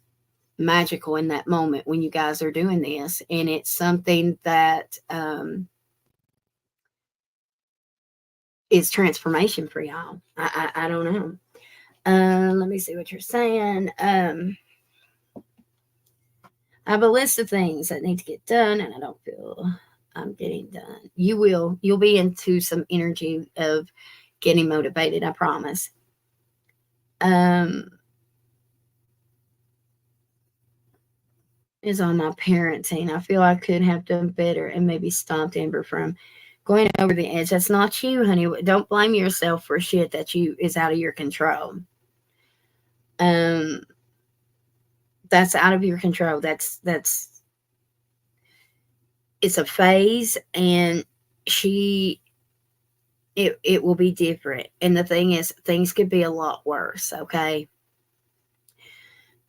magical in that moment when you guys are doing this. And it's something that is transformation for y'all. I don't know. Let me see what you're saying. I have a list of things that need to get done, and I don't feel I'm getting done. You will. You'll be into some energy of getting motivated, I promise. Is on my parenting. I feel I could have done better and maybe stopped Amber from going over the edge. That's not you, honey. Don't blame yourself for shit that you is out of your control. Um, that's out of your control. That's it's a phase, and she it will be different. And the thing is, things could be a lot worse. Okay.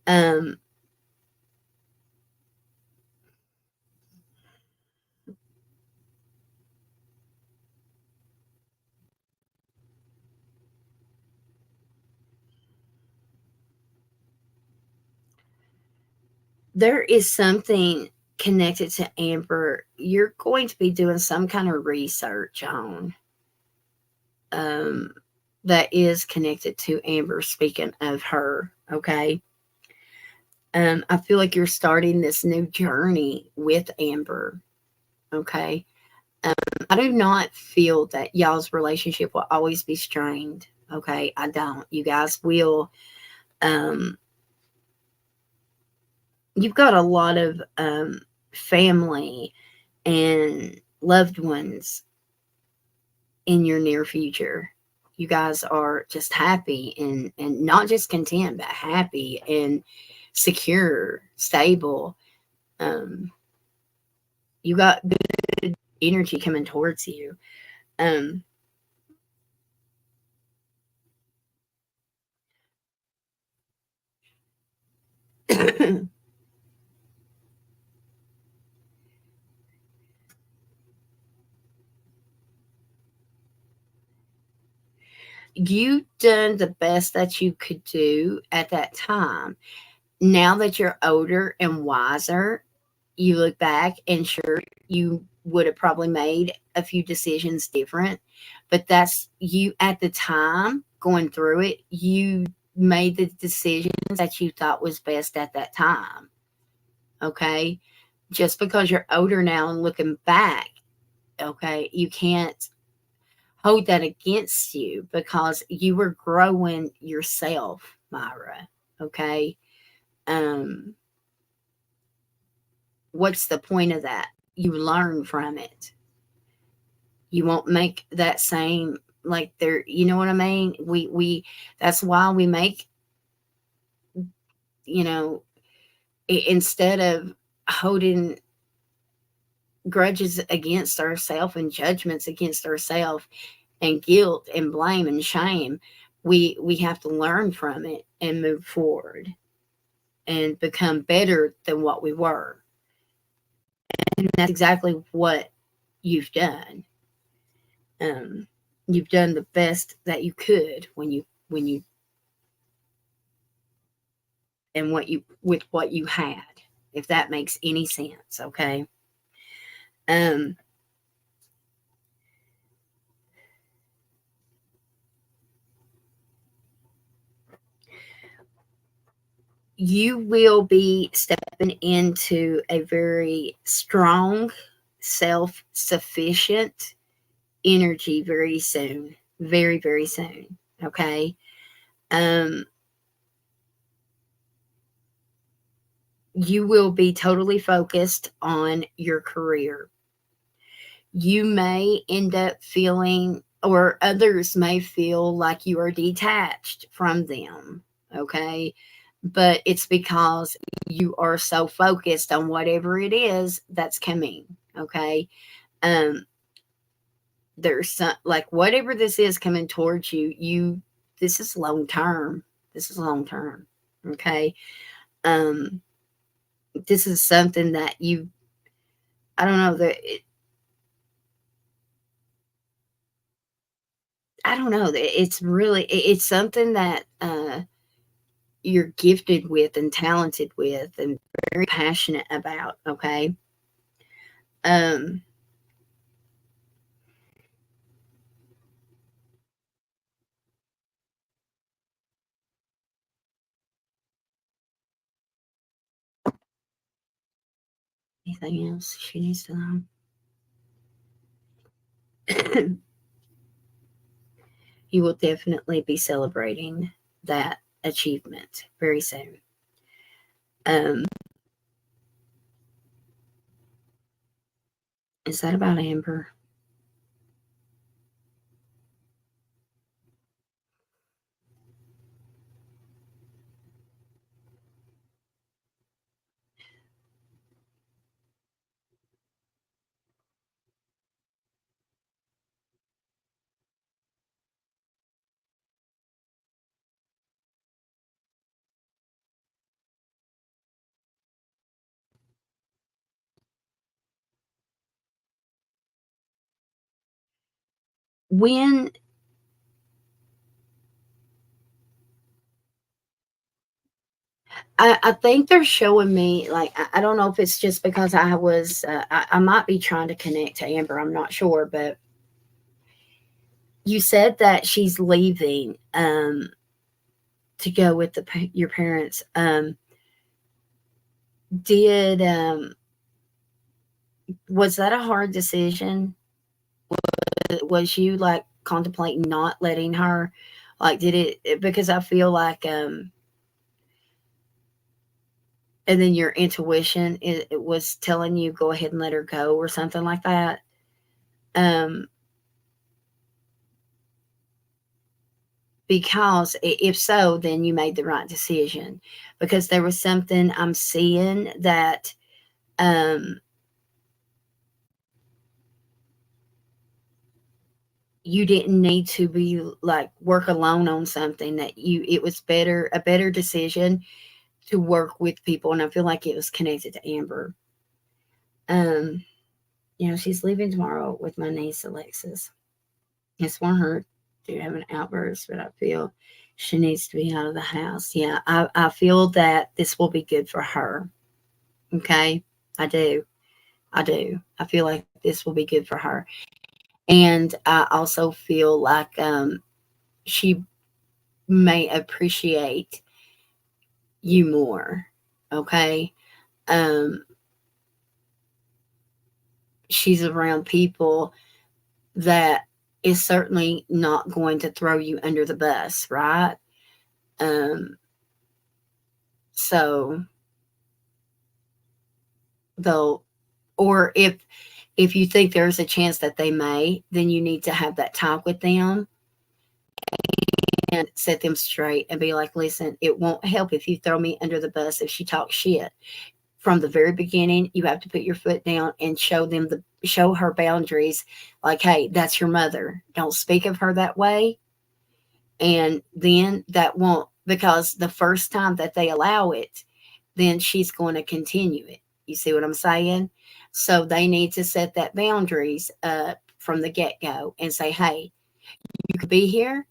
Um, there is something connected to Amber. You're going to be doing some kind of research on um, that is connected to Amber. Speaking of her, okay. I feel like you're starting this new journey with Amber. Okay. I do not feel that y'all's relationship will always be strained. Okay. I don't. You guys will. Um, you've got a lot of family and loved ones in your near future. You guys are just happy, and not just content, but happy and secure, stable. Um, you got good energy coming towards you. Um, you done the best that you could do at that time. Now that you're older and wiser, you look back and sure, you would have probably made a few decisions different, but that's you at the time going through it. You made the decisions that you thought was best at that time. Okay. Just because you're older now and looking back, okay, you can't hold that against you because you were growing yourself, Myra. Okay. Um, what's the point of that? You learn from it. You won't make that same, like, there, you know what I mean? We that's why we make, you know, instead of holding grudges against ourselves and judgments against ourselves and guilt and blame and shame, we have to learn from it and move forward and become better than what we were. And that's exactly what you've done. Um, you've done the best that you could when you and what you with what you had, if that makes any sense. Okay. Um, you will be stepping into a very strong, self-sufficient energy very soon. very, very soon. Okay. Um, you will be totally focused on your career. You may end up feeling, or others may feel like you are detached from them. Okay. But it's because you are so focused on whatever it is that's coming. Okay. Um, there's some, like, whatever this is coming towards you, this is long term. This is long term. Okay. Um, this is something that I don't know that I don't know. It's really it's something that you're gifted with and talented with and very passionate about. Okay. Um, anything else she needs to know? You will definitely be celebrating that achievement very soon. Um, is that about Amber? When I think they're showing me, like, I don't know if it's just because I might be trying to connect to Amber. I'm not sure, but you said that she's leaving to go with your parents. Did Was that a hard decision? Was you like contemplating not letting her? Like, did because I feel like and then your intuition it was telling you go ahead and let her go or something like that. Um, because if so, then you made the right decision, because there was something I'm seeing that um you didn't need to be like work alone on something, that it was a better decision to work with people, and I feel like it was connected to Amber. Um, she's leaving tomorrow with my niece Alexis. It's want her to have an outburst, but I feel she needs to be out of the house. Yeah, I feel that this will be good for her. Okay, I do. I do. I feel like this will be good for her, and I also feel like she may appreciate you more. Okay, um, she's around people that is certainly not going to throw you under the bus, right? Um, so they'll, or if you think there's a chance that they may, then you need to have that talk with them and set them straight and be like, listen, it won't help if you throw me under the bus if she talks shit. From the very beginning, you have to put your foot down and show her boundaries. Like, hey, that's your mother. Don't speak of her that way. And then that won't, because the first time that they allow it, then she's going to continue it. You see what I'm saying? So they need to set that boundaries from the get go and say, hey, you could be here,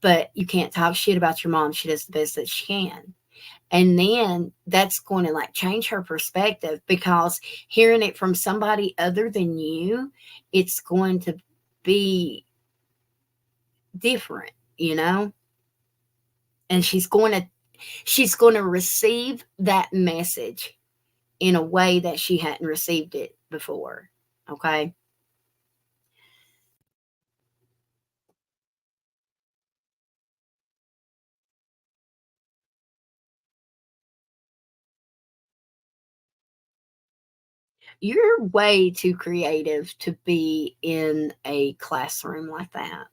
but you can't talk shit about your mom. She does the best that she can. And then that's going to like change her perspective, because hearing it from somebody other than you, it's going to be different, you know? And she's going to receive that message in a way that she hadn't received it before. Okay. You're way too creative to be in a classroom like that.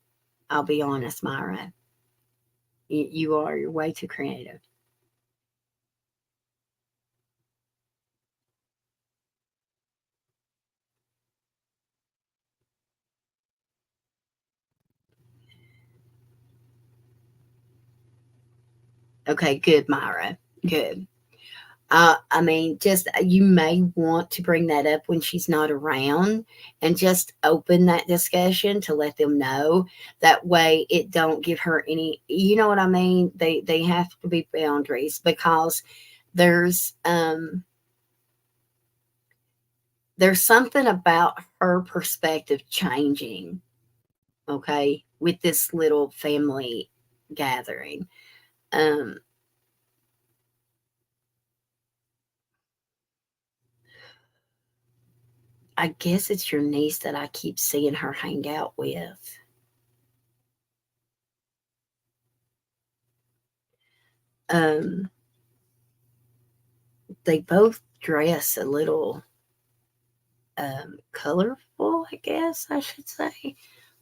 I'll be honest, Myra. You are. You're way too creative. Okay, good, Myra. Good. I mean, just you may want to bring that up when she's not around, and just open that discussion to let them know. That way, it don't give her any. You know what I mean? They have to be boundaries, because there's um there's something about her perspective changing. Okay, with this little family gathering. Um, I guess it's your niece that I keep seeing her hang out with. Um, they both dress a little colorful, I guess I should say,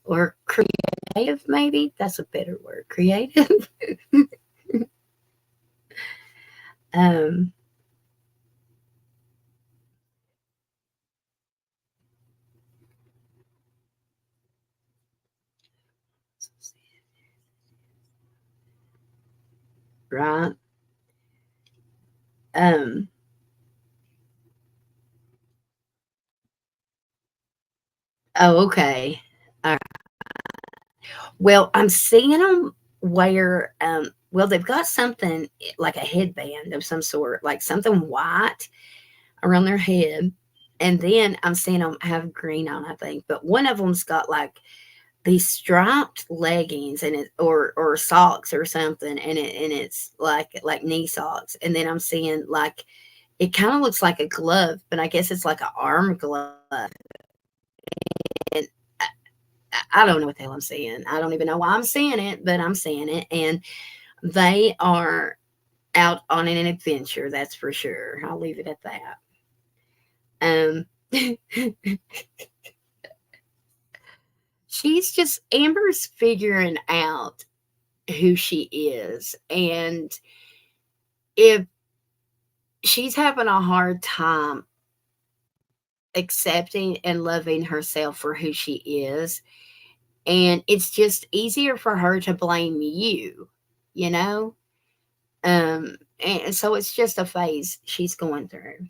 or creative. Maybe that's a better word. Creative. um, right. Um, oh, okay. All right. Well, I'm seeing them wear. Well, they've got something like a headband of some sort, like something white around their head. And then I'm seeing them have green on, I think. But one of them's got like these striped leggings, and it or socks or something, and it's like knee socks. And then I'm seeing like it kind of looks like a glove, but I guess it's like an arm glove. And I don't know what the hell I'm seeing. I don't even know why I'm seeing it, but I'm seeing it. And they are out on an adventure, that's for sure. I'll leave it at that. Um, she's just Amber's figuring out who she is, and if she's having a hard time accepting and loving herself for who she is, and it's just easier for her to blame you, you know? And so it's just a phase she's going through.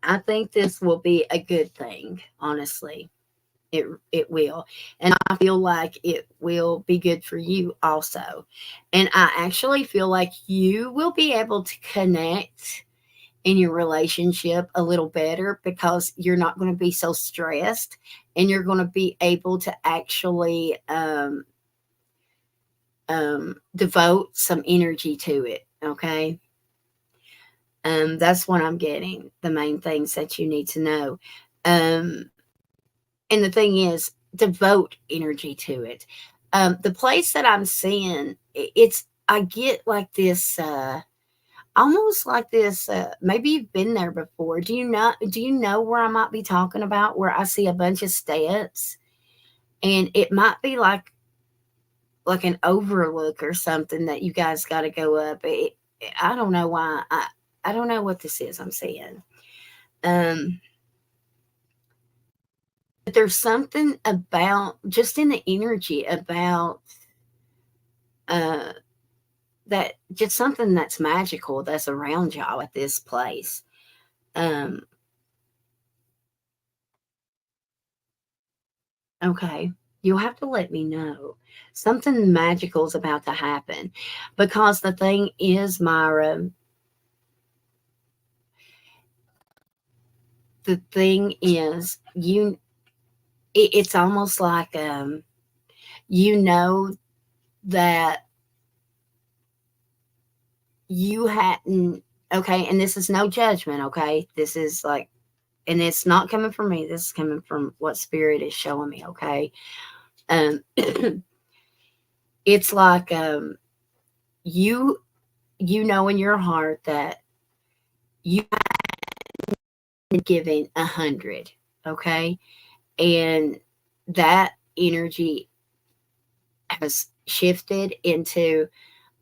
I think this will be a good thing, honestly. It will. And I feel like it will be good for you also. And I actually feel like you will be able to connect in your relationship a little better, because you're not going to be so stressed, and you're going to be able to actually devote some energy to it. Okay. That's what I'm getting. The main things that you need to know. Um, and the thing is, devote energy to it. The place that I'm seeing, it's, I get like this, almost like this. Maybe you've been there before. Do you know where I might be talking about? Where I see a bunch of steps, and it might be like an overlook or something that you guys got to go up. I don't know why. I don't know what this is. I'm seeing. Um, but there's something about just in the energy about uh that, just something that's magical that's around y'all at this place. Um, okay. You'll have to let me know. Something magical is about to happen, because the thing is, Myra, the thing is, it's almost like you know that you hadn't, okay, and this is no judgment, okay? This is like and it's not coming from me, this is coming from what Spirit is showing me, okay? Um, it's like you know in your heart that you are giving 100, okay? And that energy has shifted into,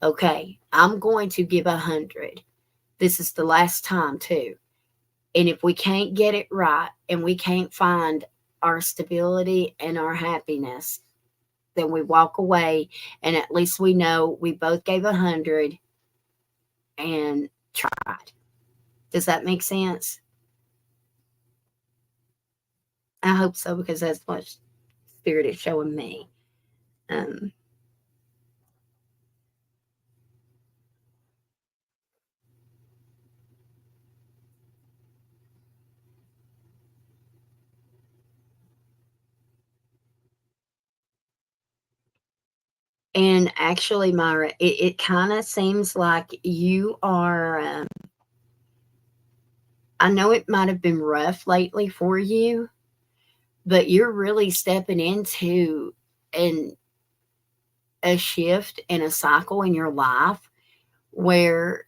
okay, I'm going to give 100. This is the last time too. And if we can't get it right and we can't find our stability and our happiness, then we walk away, and at least we know we both gave 100 and tried. Does that make sense? I hope so, because that's what Spirit is showing me. Um, and actually, Myra, it kind of seems like you are. I know it might have been rough lately for you, but you're really stepping into an a shift and a cycle in your life where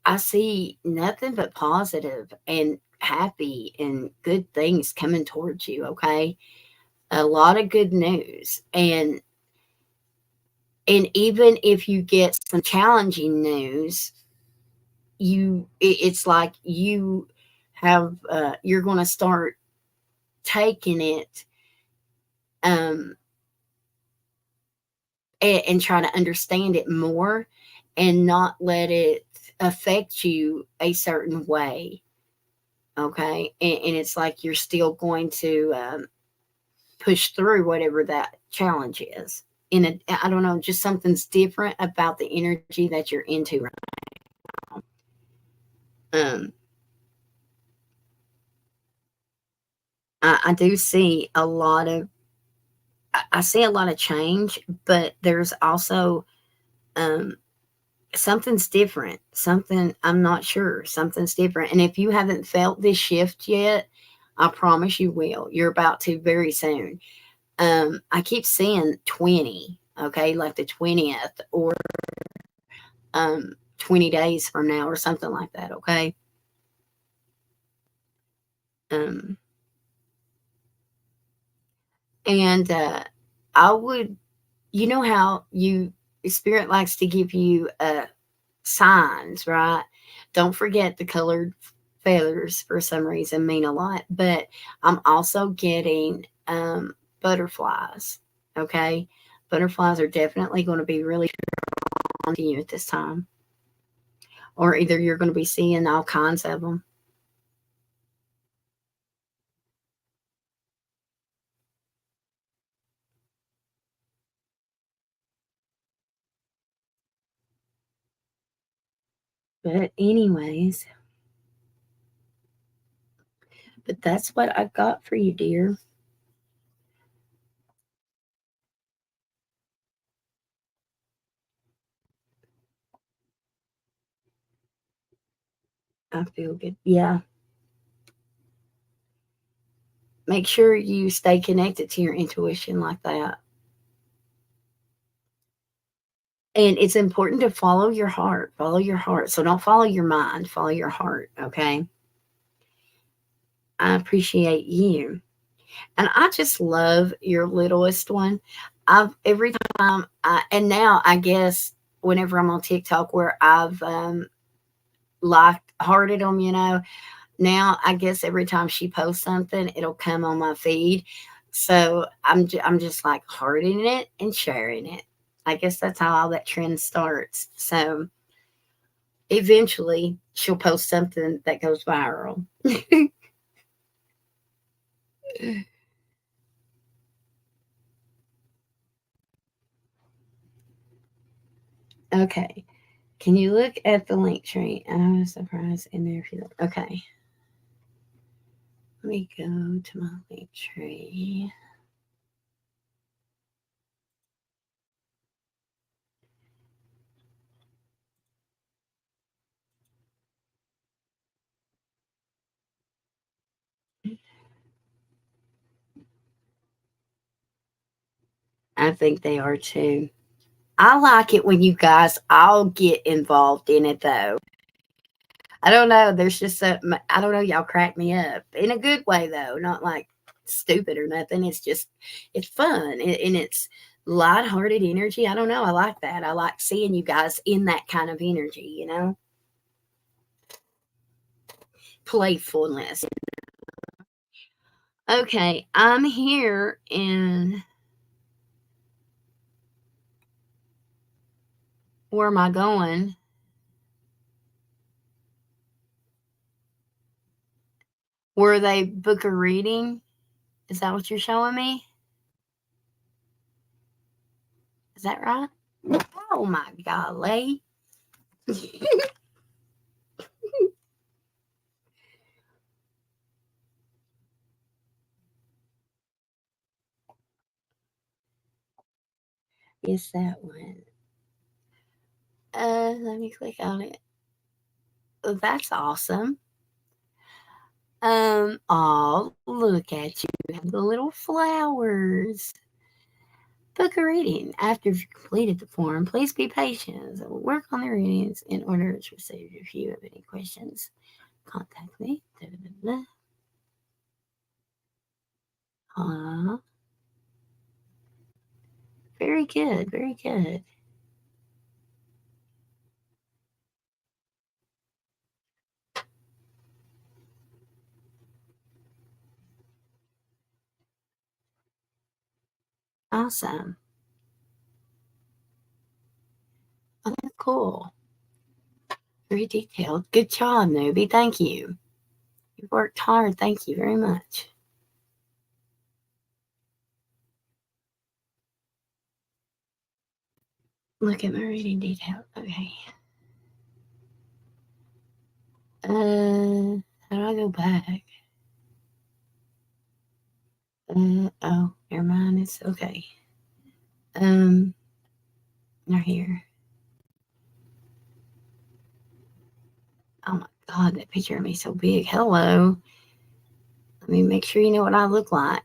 I see nothing but positive and happy and good things coming towards you, okay? A lot of good news. And even if you get some challenging news, it's like you have you're going to start taking it um and try to understand it more and not let it affect you a certain way, okay? And it's like you're still going to push through whatever that challenge is. I don't know, just something's different about the energy that you're into right now. I do see a lot of I see a lot of change, but there's also um, something's different. Something, I'm not sure. Something's different. And if you haven't felt this shift yet, I promise you will. You're about to very soon. I keep seeing 20, okay, like the 20th or 20 days from now or something like that, okay? Um, and I would, you know how you, Spirit likes to give you signs, right? Don't forget the colored feathers for some reason mean a lot, but I'm also getting butterflies, okay? Butterflies are definitely going to be really on to you at this time, or either you're going to be seeing all kinds of them. But anyways, but that's what I got for you, dear. I feel good. Yeah. Make sure you stay connected to your intuition like that. And it's important to follow your heart. Follow your heart. So don't follow your mind, follow your heart. Okay. I appreciate you. And I just love your littlest one. I've every time and now I guess whenever I'm on TikTok where I've liked hearted them, now I guess every time she posts something, it'll come on my feed. So I'm just like hearting it and sharing it. I guess that's how all that trend starts. So eventually she'll post something that goes viral. Okay. Can you look at the link tree? I was surprised in there if you look. Okay. Let me go to my link tree. I think they are too. I like it when you guys all get involved in it, though. I don't know. There's just I don't know. Y'all crack me up in a good way, though. Not like stupid or nothing. It's just, it's fun and it's lighthearted energy. I don't know. I like that. I like seeing you guys in that kind of energy, playfulness. Okay. I'm here in, where am I going? Where they book a reading? Is that what you're showing me? Is that right? Oh my golly. Is that one? Let me click on it. Oh, that's awesome. Oh, look at you. You have the little flowers. Book a reading. After you've completed the form, please be patient. I will work on the readings in order to receive. If you have any questions, contact me. Da, da, da, da. Very good. Very good. Awesome. Oh, that's cool. Very detailed. Good job, newbie. Thank you. You worked hard. Thank you very much. Look at my reading detail. Okay. How do I go back? Oh, never mind. It's okay. They're here. Oh my God, that picture of me so big. Hello. Let me make sure you know what I look like.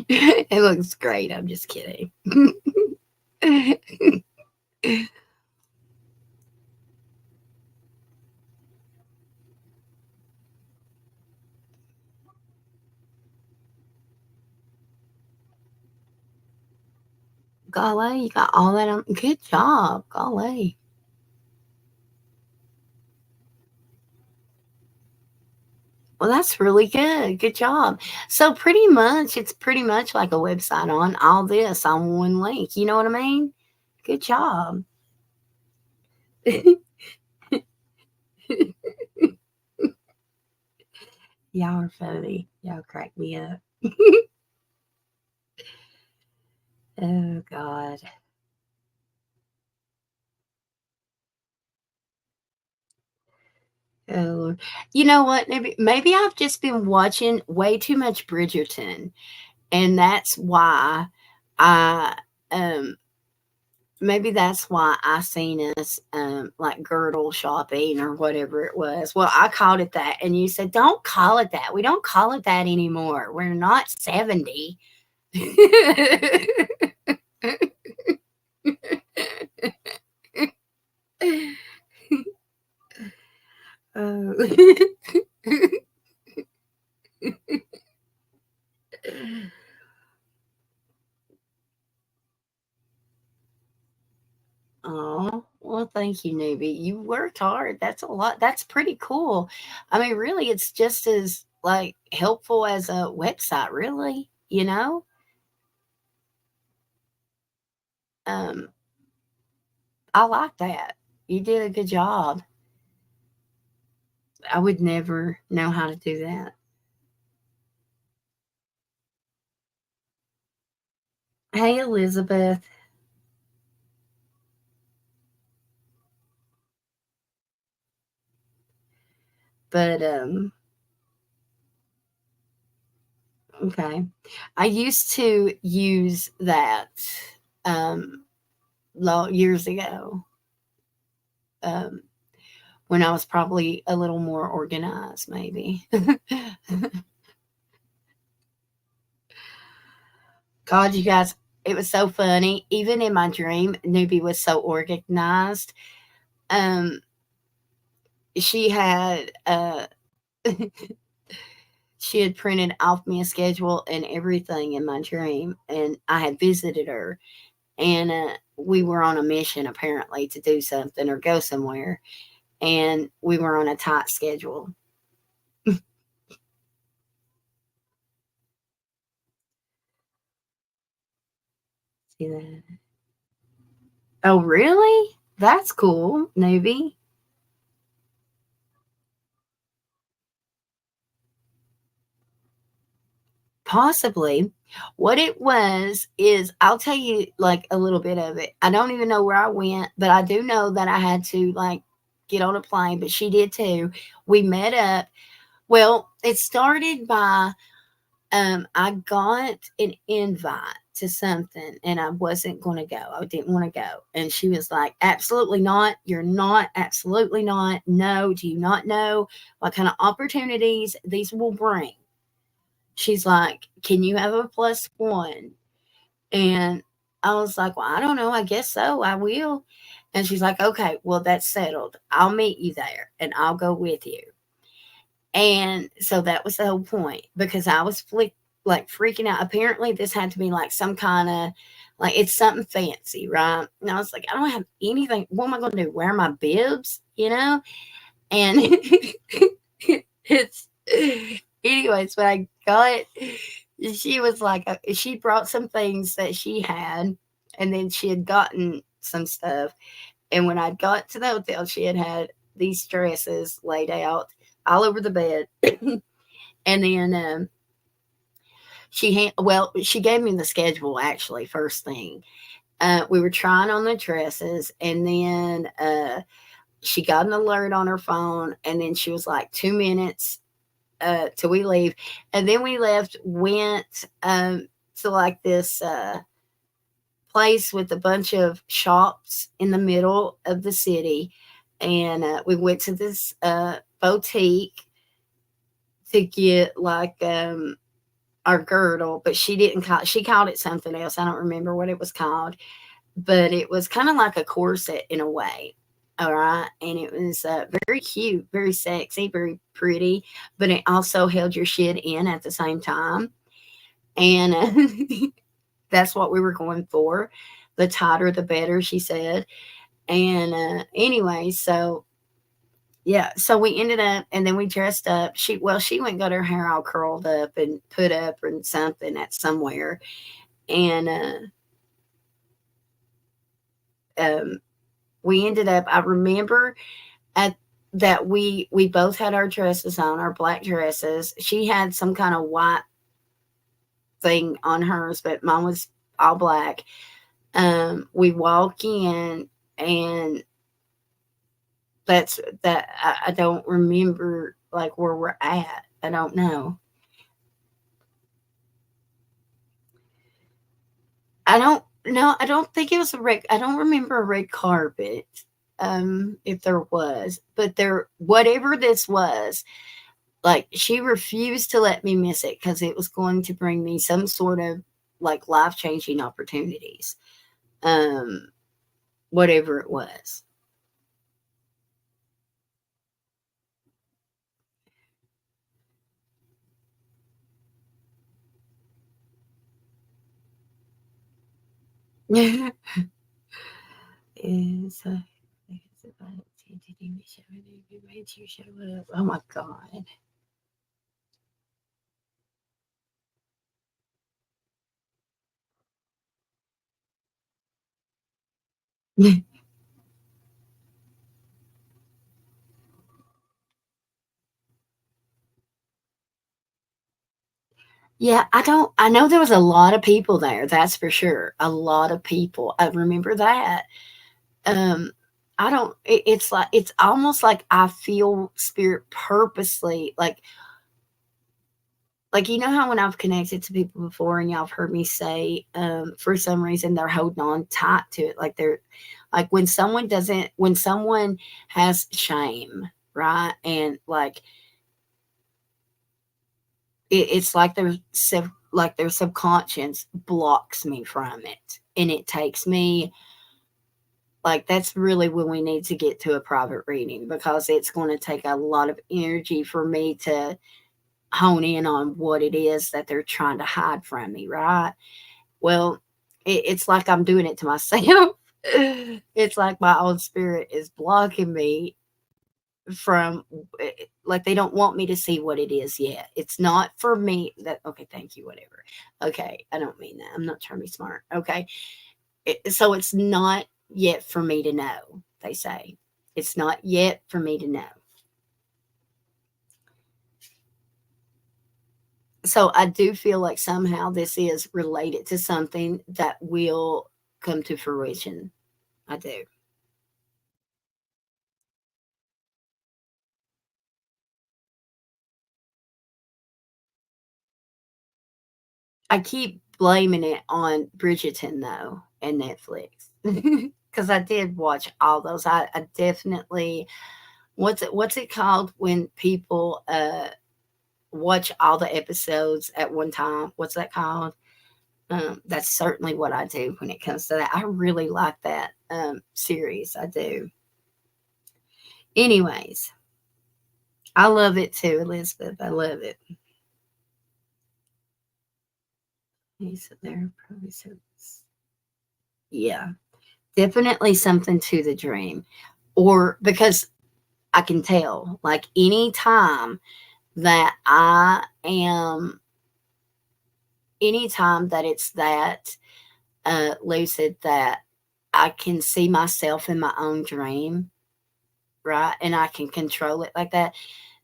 It looks great. I'm just kidding. Golly, you got all that on. Good job. Golly. Well, that's really good. Good job. So pretty much, it's pretty much like a website on all this on one link. You know what I mean? Good job. Y'all are funny. Y'all crack me up. Oh God. Oh Lord. You know what? Maybe I've just been watching way too much Bridgerton, and that's why I um maybe that's why I seen us like girdle shopping or whatever it was. Well, I called it that, and you said don't call it that. We don't call it that anymore. We're not 70. Oh. Oh, well, thank you, newbie. You worked hard. That's a lot. That's pretty cool. I mean, really, it's just as like helpful as a website, really, Um, I like that. You did a good job. I would never know how to do that. Hey, Elizabeth. But okay. I used to use that years ago. Um when I was probably a little more organized, maybe. God, you guys, it was so funny. Even in my dream, Newbie was so organized. Um, she had she had printed off me a schedule and everything in my dream, and I had visited her, and we were on a mission apparently to do something or go somewhere, and we were on a tight schedule. See that? Oh, really? That's cool, Newbie. Possibly. What it was is I'll tell you like a little bit of it. I don't even know where I went, but I do know that I had to like get on a plane, but she did too. We met up. Well, it started by I got an invite to something and I wasn't going to go. I didn't want to go. And she was like, "Absolutely not. You're not. Absolutely not. No, do you not know what kind of opportunities these will bring?" She's like, "Can you have a plus one?" And I was like, "Well, I don't know. I guess so. I will." And she's like, "Okay, well, that's settled. I'll meet you there and I'll go with you." And so that was the whole point because I was like freaking out. Apparently, this had to be like some kind of like it's something fancy, right? And I was like, "I don't have anything. What am I going to do? Wear my bibs, you know?" And it's anyways, when I got she was like she brought some things that she had, and then she had gotten some stuff. And when I got to the hotel, she had these dresses laid out all over the bed. And then she gave me the schedule actually first thing. We were trying on the dresses, and then she got an alert on her phone, and then she was like 2 minutes till we leave. And then we left, went to like this place with a bunch of shops in the middle of the city. And we went to this boutique to get like our girdle, but she didn't call she called it something else. I don't remember what it was called, but it was kind of like a corset in a way. All right. And it was very cute, very sexy, very pretty, but it also held your shit in at the same time. And that's what we were going for. The tighter, the better, she said. And anyway, so yeah, so we ended up, and then we dressed up. She went and got her hair all curled up and put up and something at somewhere. And um, we ended up, I remember at that we both had our dresses on, our black dresses. She had some kind of white thing on hers, but mine was all black. We walk in, and that's that. I don't remember like where we're at. I don't know. I don't know. I don't think it was a red. I don't remember a red carpet. If there was, but there, whatever this was, like she refused to let me miss it because it was going to bring me some sort of like life changing opportunities. Um, Whatever it was. Is it's about to show up. Oh my god. Yeah, I know there was a lot of people there, that's for sure. A lot of people. I remember that. Um, I don't it's like it's almost like I feel spirit purposely like you know how when I've connected to people before and y'all have heard me say, for some reason they're holding on tight to it. Like they're like when someone has shame, right? And like it's like they're like their subconscious blocks me from it. And it takes me, like, that's really when we need to get to a private reading, because it's going to take a lot of energy for me to hone in on what it is that they're trying to hide from me, right? Well, it's like I'm doing it to myself. It's like my own spirit is blocking me from, like, they don't want me to see what it is yet. It's not for me that, okay, thank you, whatever. Okay, I don't mean that. I'm not trying to be smart. Okay. So it's not yet for me to know, they say. It's not yet for me to know. So I do feel like somehow this is related to something that will come to fruition. I do. I keep blaming it on Bridgerton though and Netflix. Because I did watch all those. I definitely, what's it called when people watch all the episodes at one time? What's that called? That's certainly what I do when it comes to that. I really like that series. I do. Anyways, I love it too, Elizabeth. I love it. He's there, probably says, yeah, definitely something to the dream, or because I can tell, like, anytime that I am, anytime that it's that lucid, that I can see myself in my own dream, right? And I can control it like that.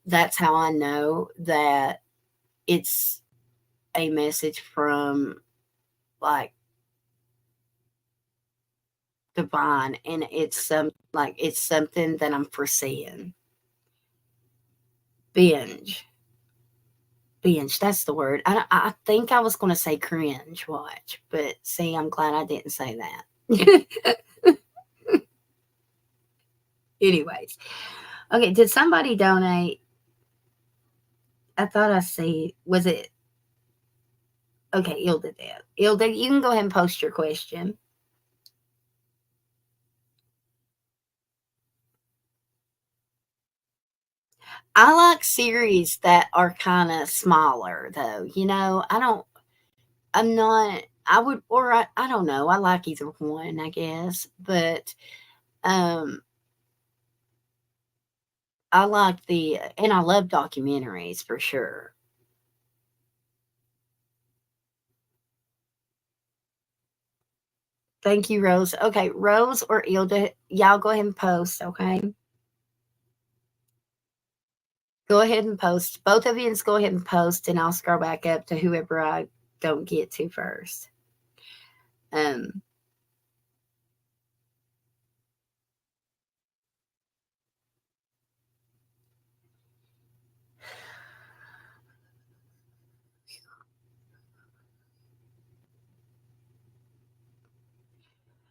That's how I know that it's a message from, like, divine, and it's like it's something that I'm foreseeing. Binge. Binge, that's the word. I think I was gonna say cringe watch, but see, I'm glad I didn't say that. Anyways, okay, did somebody donate? I thought I see, was it, okay, Ilda did. Ilda, you can go ahead and post your question. I like series that are kinda smaller though, I'm not, I would, or I don't know, I like either one, I guess, but, um, I like and I love documentaries for sure. Thank you, Rose. Okay, Rose or Ilda, y'all go ahead and post, okay? Go ahead and post. Both of you go ahead and post, and I'll scroll back up to whoever I don't get to first. Um,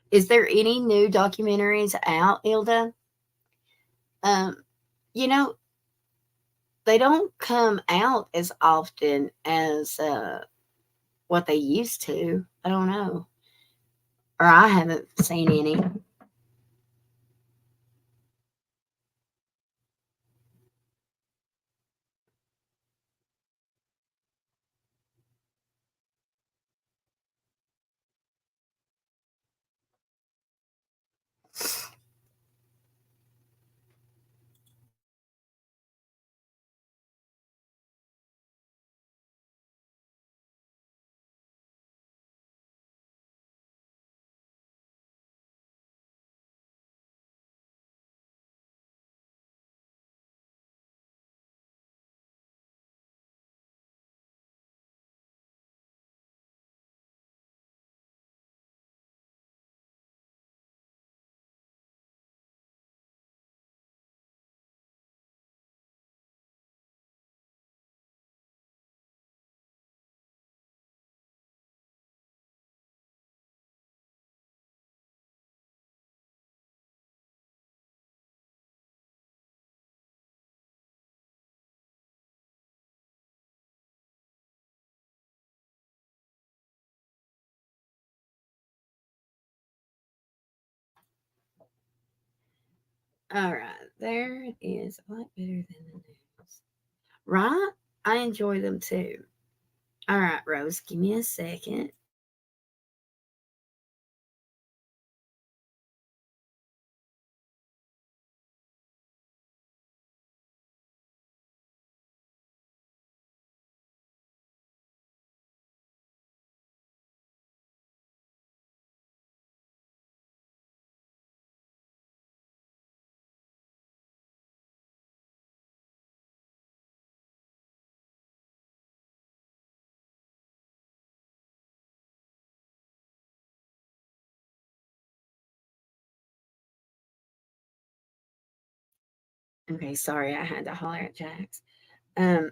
is there any new documentaries out, Ilda? Um, you know, they don't come out as often as what they used to. I don't know, or I haven't seen any. All right, there it is. A lot better than the news. Right? I enjoy them too. All right, Rose, give me a second. Okay, sorry, I had to holler at Jax. Um,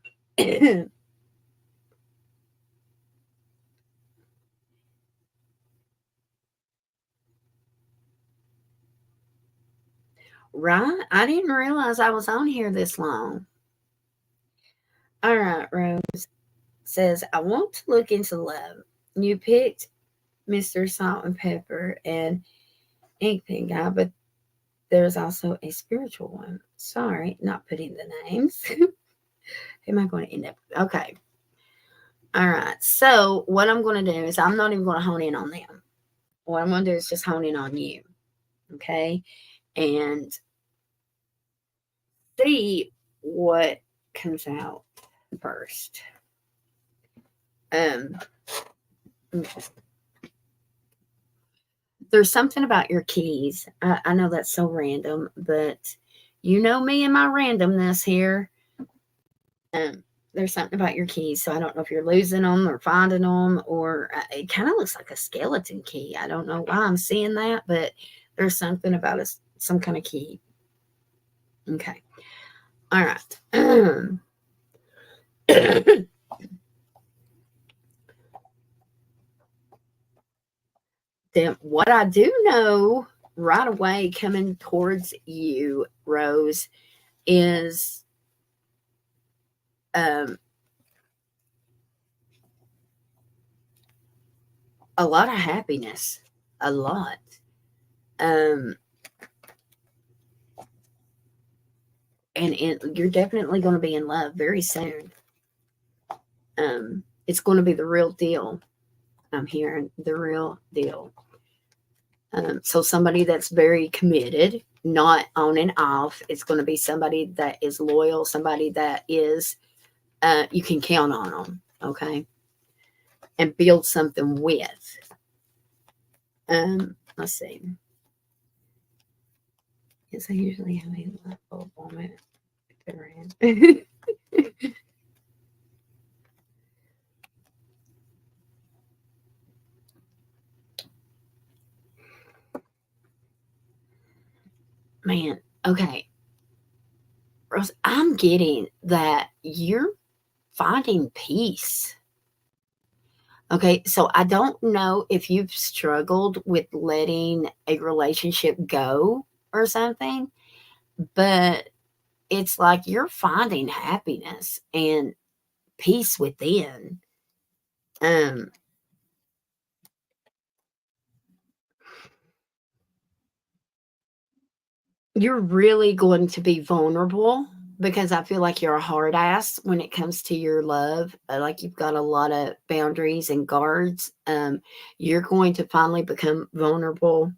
right? I didn't realize I was on here this long. All right, Rose says, I want to look into love. You picked Mr. Salt and Pepper and Ink Pen Guy, but there's also a spiritual one. Sorry, not putting the names. Who am I going to end up? Okay. All right. So, what I'm going to do is I'm not even going to hone in on them. What I'm going to do is just hone in on you. Okay. And see what comes out first. Um, there's something about your keys. I know that's so random, but you know me and my randomness here. Um, there's something about your keys, so I don't know if you're losing them or finding them, or it kind of looks like a skeleton key. I don't know why I'm seeing that, but there's something about some kind of key. Okay, all right. Then what I do know right away coming towards you, Rose, is um, a lot of happiness, a lot. Um, and you're definitely going to be in love very soon. It's going to be the real deal. I'm hearing the real deal. So somebody that's very committed, not on and off. It's going to be somebody that is loyal, somebody that is you can count on them. Okay, and build something with. Let's see. Yes, I usually have a light bulb moment. Man, okay. Rose, I'm getting that you're finding peace. Okay, so I don't know if you've struggled with letting a relationship go or something, but it's like you're finding happiness and peace within. Um, you're really going to be vulnerable because I feel like you're a hard ass when it comes to your love. Like you've got a lot of boundaries and guards. You're going to finally become vulnerable.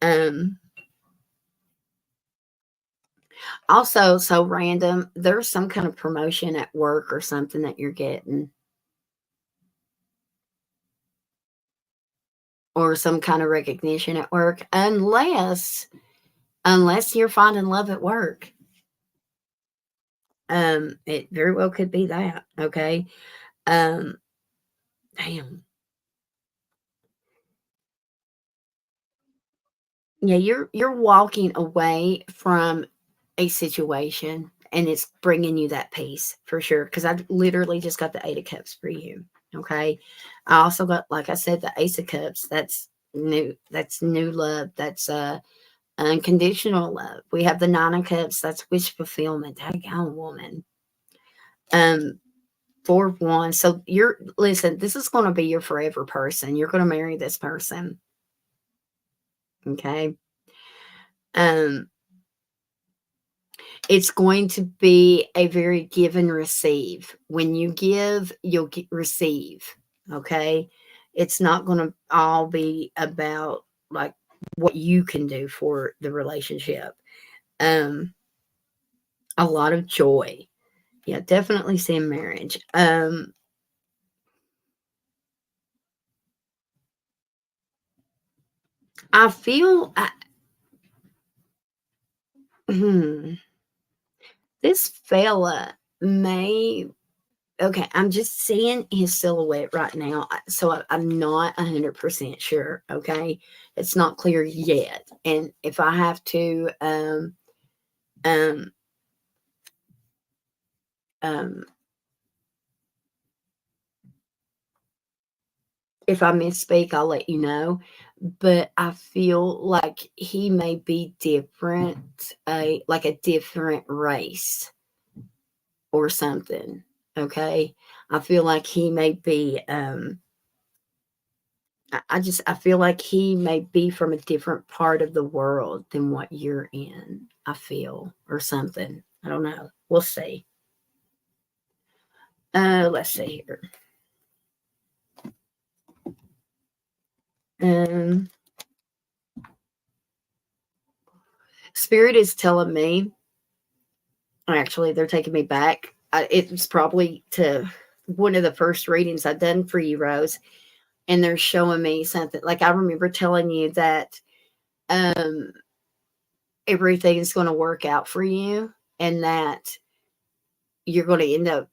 Um, Also, so random, there's some kind of promotion at work or something that you're getting, or some kind of recognition at work, unless you're finding love at work. It very well could be that. Okay. Um, damn. Yeah, you're walking away from a situation and it's bringing you that peace for sure. Because I literally just got the 8 of Cups for you. Okay. I also got, like I said, the Ace of Cups. That's new. That's new love. That's unconditional love. We have the 9 of Cups. That's wish fulfillment. Daggone woman. Um, 4 of Wands. So you're listen. This is going to be your forever person. You're going to marry this person. Okay. Um, It's going to be a very give and receive. When you give, you'll receive. Okay. It's not going to all be about like what you can do for the relationship. Um, a lot of joy. Yeah, definitely seeing marriage. I feel hmm, this fella may. Okay, I'm just seeing his silhouette right now, so I'm not 100% sure. Okay, it's not clear yet, and if I have to, um, um, if I misspeak, I'll let you know. But I feel like he may be different, like a different race or something. Okay, I feel like he may be. I feel like he may be from a different part of the world than what you're in. I feel or something. I don't know. We'll see. Let's see here. Um, Spirit is telling me. Actually, they're taking me back. It was probably to one of the first readings I've done for you, Rose, and they're showing me something. Like I remember telling you that um, everything's going to work out for you, and that you're going to end up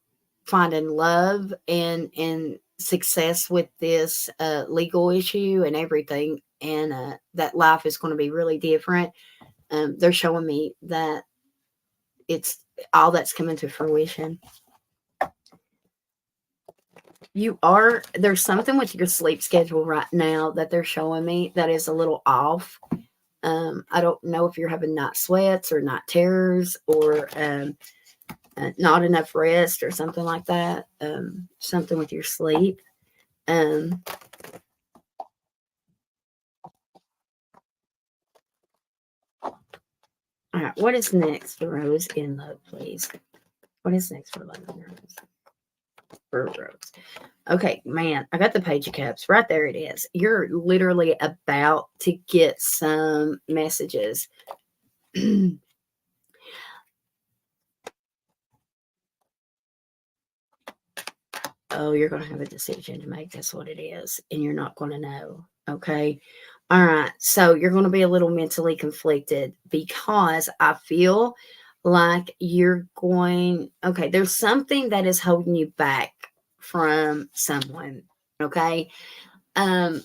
finding love and success with this legal issue and everything, and that life is going to be really different. They're showing me that it's all that's coming to fruition. There's something with your sleep schedule right now that they're showing me that is a little off. I don't know if you're having night sweats or night terrors or not enough rest or something like that. Something with your sleep. Um, all right, what is next for Rose in love, please? What is next for love and Rose? For Rose. Okay, man, I got the page of cups. Right there it is. You're literally about to get some messages. Oh, you're going to have a decision to make. That's what it is. And you're not going to know. Okay. All right. So you're going to be a little mentally conflicted because I feel like you're going, okay, there's something that is holding you back from someone. Okay. Um,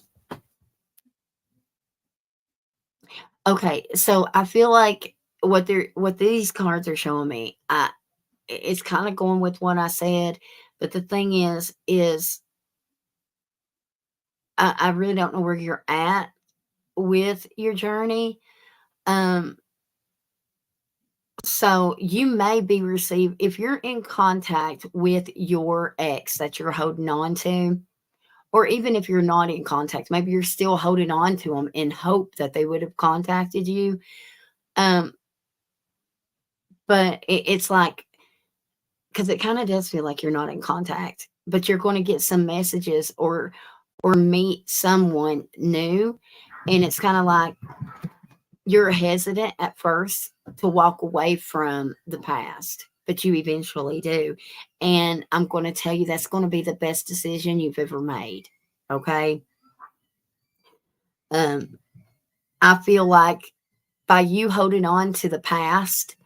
okay. So I feel like what these cards are showing me, it's kind of going with what I said. But the thing is I really don't know where you're at with your journey. Um, so you may be received if you're in contact with your ex that you're holding on to, or even if you're not in contact, maybe you're still holding on to them in hope that they would have contacted you. Um, but it's like because it kind of does feel like you're not in contact, but you're going to get some messages or meet someone new, and it's kind of like you're hesitant at first to walk away from the past, but you eventually do. And I'm going to tell you that's going to be the best decision you've ever made. Okay. Um, I feel like by you holding on to the past,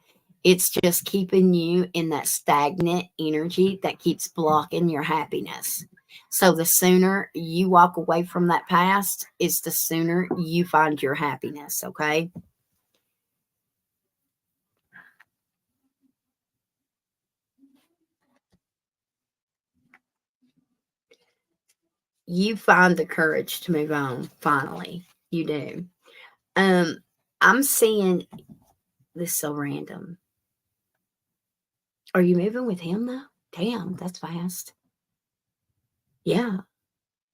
it's just keeping you in that stagnant energy that keeps blocking your happiness. So the sooner you walk away from that past is the sooner you find your happiness. Okay. You find the courage to move on. Finally, you do. Um, I'm seeing this so random. Are you moving with him though? Damn, that's fast. Yeah.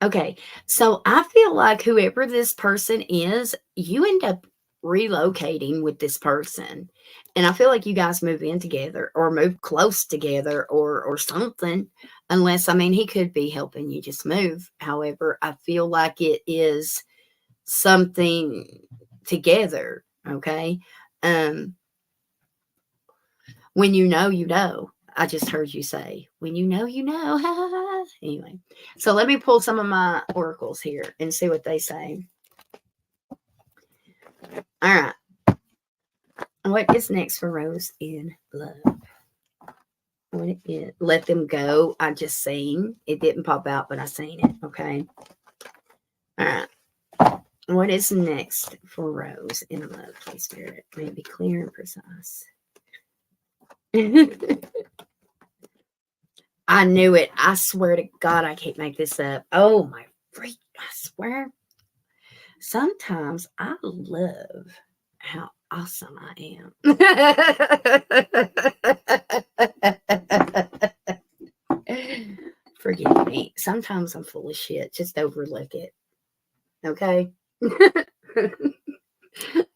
Okay. So I feel like whoever this person is, you end up relocating with this person. And I feel like you guys move in together or move close together or something. Unless, I mean, he could be helping you just move. However, I feel like it is something together. Okay. When you know, you know. I just heard you say, when you know, you know. Anyway, so let me pull some of my oracles here and see what they say. All right. What is next for Rose in love? What is let them go? I just seen it didn't pop out, but I seen it. Okay. All right. What is next for Rose in love, please, Spirit? May it be clear and precise. I knew it. I swear to God, I can't make this up. Oh my freak! I swear. Sometimes I love how awesome I am. Forgive me. Sometimes I'm full of shit. Just overlook it. Okay?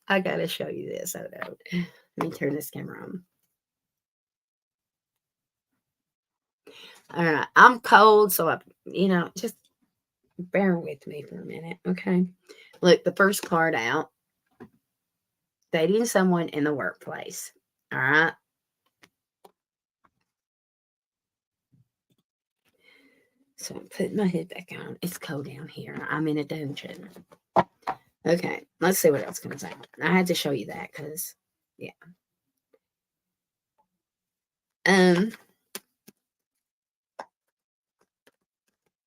I gotta show you this. Oh no. Let me turn this camera on. All right. I'm cold, so just bear with me for a minute. Okay. Look, the first card out. Dating someone in the workplace. All right. So I'm putting my hood back on. It's cold down here. I'm in a dungeon. Okay, let's see what else comes out. I had to show you that because, yeah.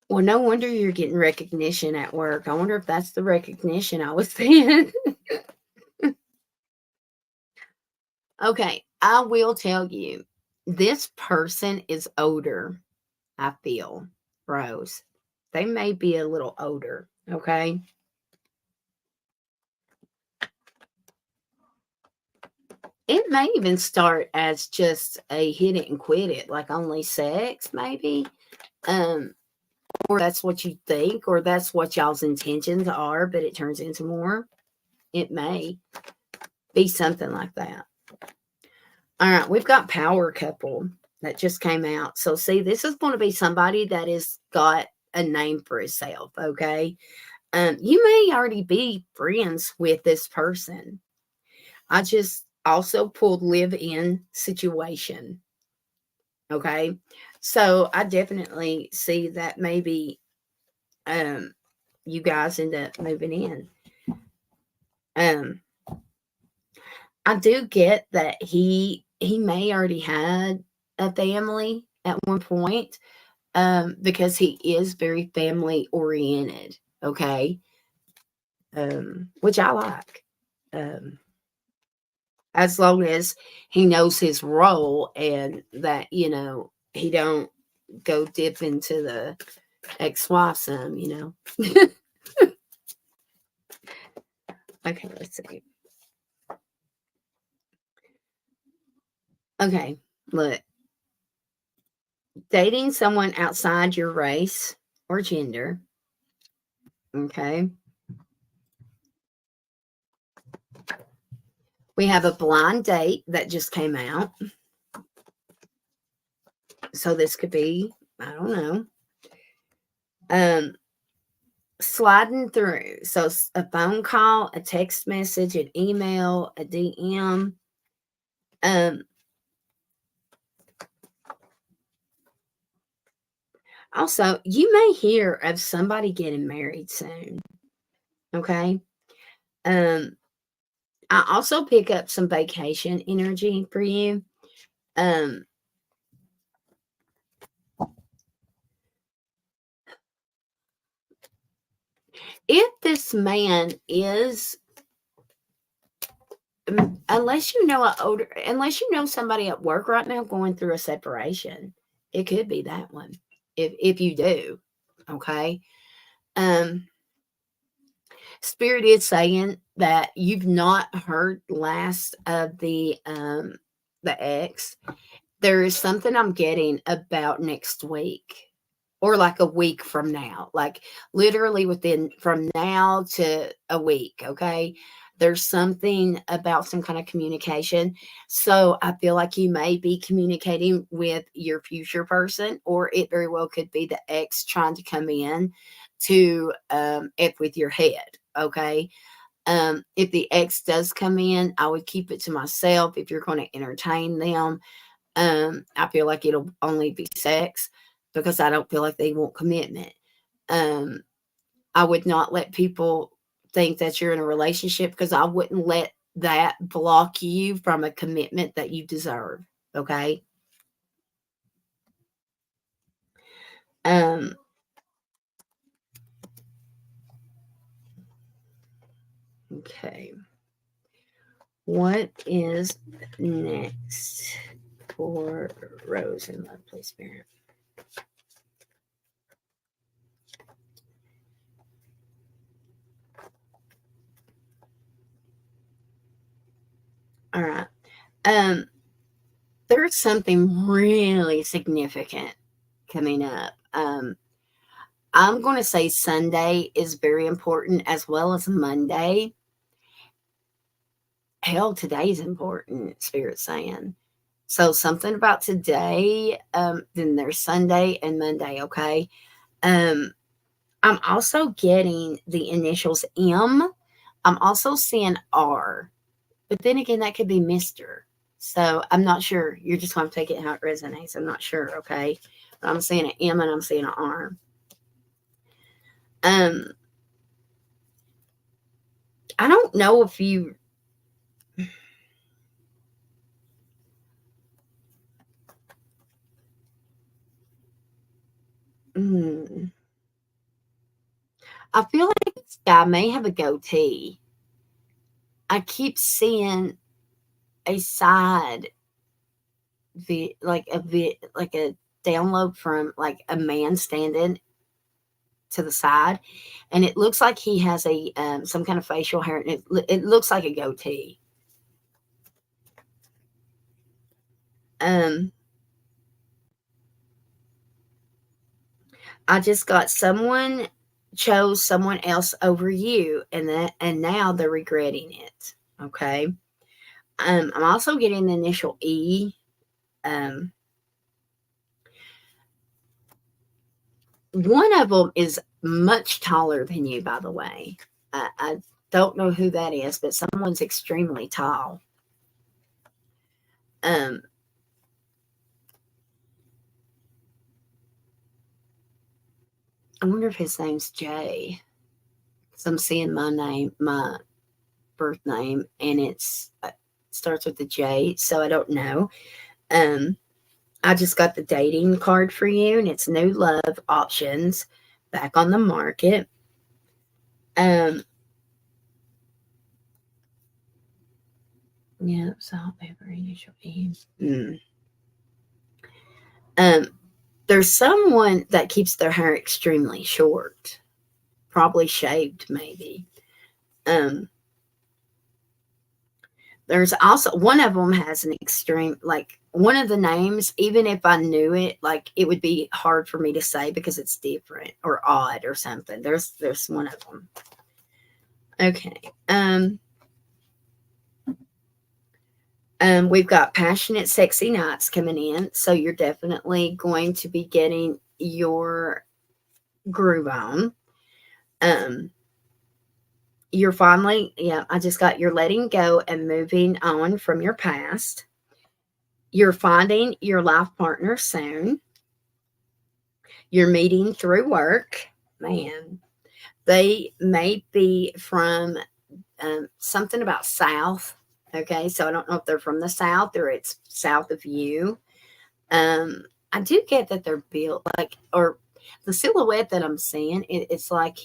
Well, no wonder you're getting recognition at work. I wonder if that's the recognition I was seeing. Okay, I will tell you, this person is older, I feel, Rose. They may be a little older, okay? It may even start as just a hit it and quit it, like only sex, maybe. Or that's what you think, or that's what y'all's intentions are, but it turns into more. It may be something like that. All right, we've got power couple that just came out. So see, this is going to be somebody that has got a name for himself, okay? You may already be friends with this person. I just also pulled live-in situation. Okay. So I definitely see that maybe you guys end up moving in. I do get that he may already had a family at one point, because he is very family oriented. Okay. Which I like. As long as he knows his role and that, he don't go dip into the ex-wife some, Okay, let's see. Okay, look. Dating someone outside your race or gender. Okay. We have a blind date that just came out. So this could be, I don't know. Sliding through. So a phone call, a text message, an email, a DM. Also, you may hear of somebody getting married soon. Okay. I also pick up some vacation energy for you. If this man is, unless you know somebody at work right now going through a separation, it could be that one. If you do, okay. Spirit is saying that you've not heard last of the ex. There is something I'm getting about next week, or like a week from now, like literally from now to a week. Okay. There's something about some kind of communication. So I feel like you may be communicating with your future person, or it very well could be the ex trying to come in to F with your head. Okay. If the ex does come in, I would keep it to myself. If you're going to entertain them, I feel like it'll only be sex, because I don't feel like they want commitment. Um, I would not let people think that you're in a relationship, because I wouldn't let that block you from a commitment that you deserve. Okay. Um, okay. What is next for Rose and Lovely Spirit? All right. Um, there's something really significant coming up. I'm going to say Sunday is very important, as well as Monday. Hell, today's important, Spirit's saying. So something about today, then there's Sunday and Monday, okay? Um, I'm also getting the initials M. I'm also seeing R. But then again, that could be Mr. So I'm not sure. You're just going to take it how it resonates. I'm not sure, okay? But I'm seeing an M and I'm seeing an R. Um, I don't know if you... I feel like this guy may have a goatee. I keep seeing a side like a download from like a man standing to the side, and it looks like he has a some kind of facial hair, and it looks like a goatee. Um, I just got someone chose someone else over you, and now they're regretting it. Okay. I'm also getting the initial E. Um, one of them is much taller than you, by the way. I don't know who that is, but someone's extremely tall. Um, I wonder if his name's Jay. So I'm seeing my birth name, and starts with a J. So I don't know. Um, I just got the dating card for you, and it's new love options back on the market. Um, yeah, salt, pepper, initial E. Um, there's someone that keeps their hair extremely short, probably shaved, maybe. Um, there's also one of them has an extreme, like one of the names, even if I knew it, like it would be hard for me to say because it's different or odd or something. There's one of them. Okay. We've got passionate, sexy nights coming in, so you're definitely going to be getting your groove on. You're finally, yeah, I just got you're letting go and moving on from your past. You're finding your life partner soon. You're meeting through work. Man, they may be from something about South. Okay, so I don't know if they're from the South or it's south of you. I do get that they're built like, or the silhouette that I'm seeing, it's like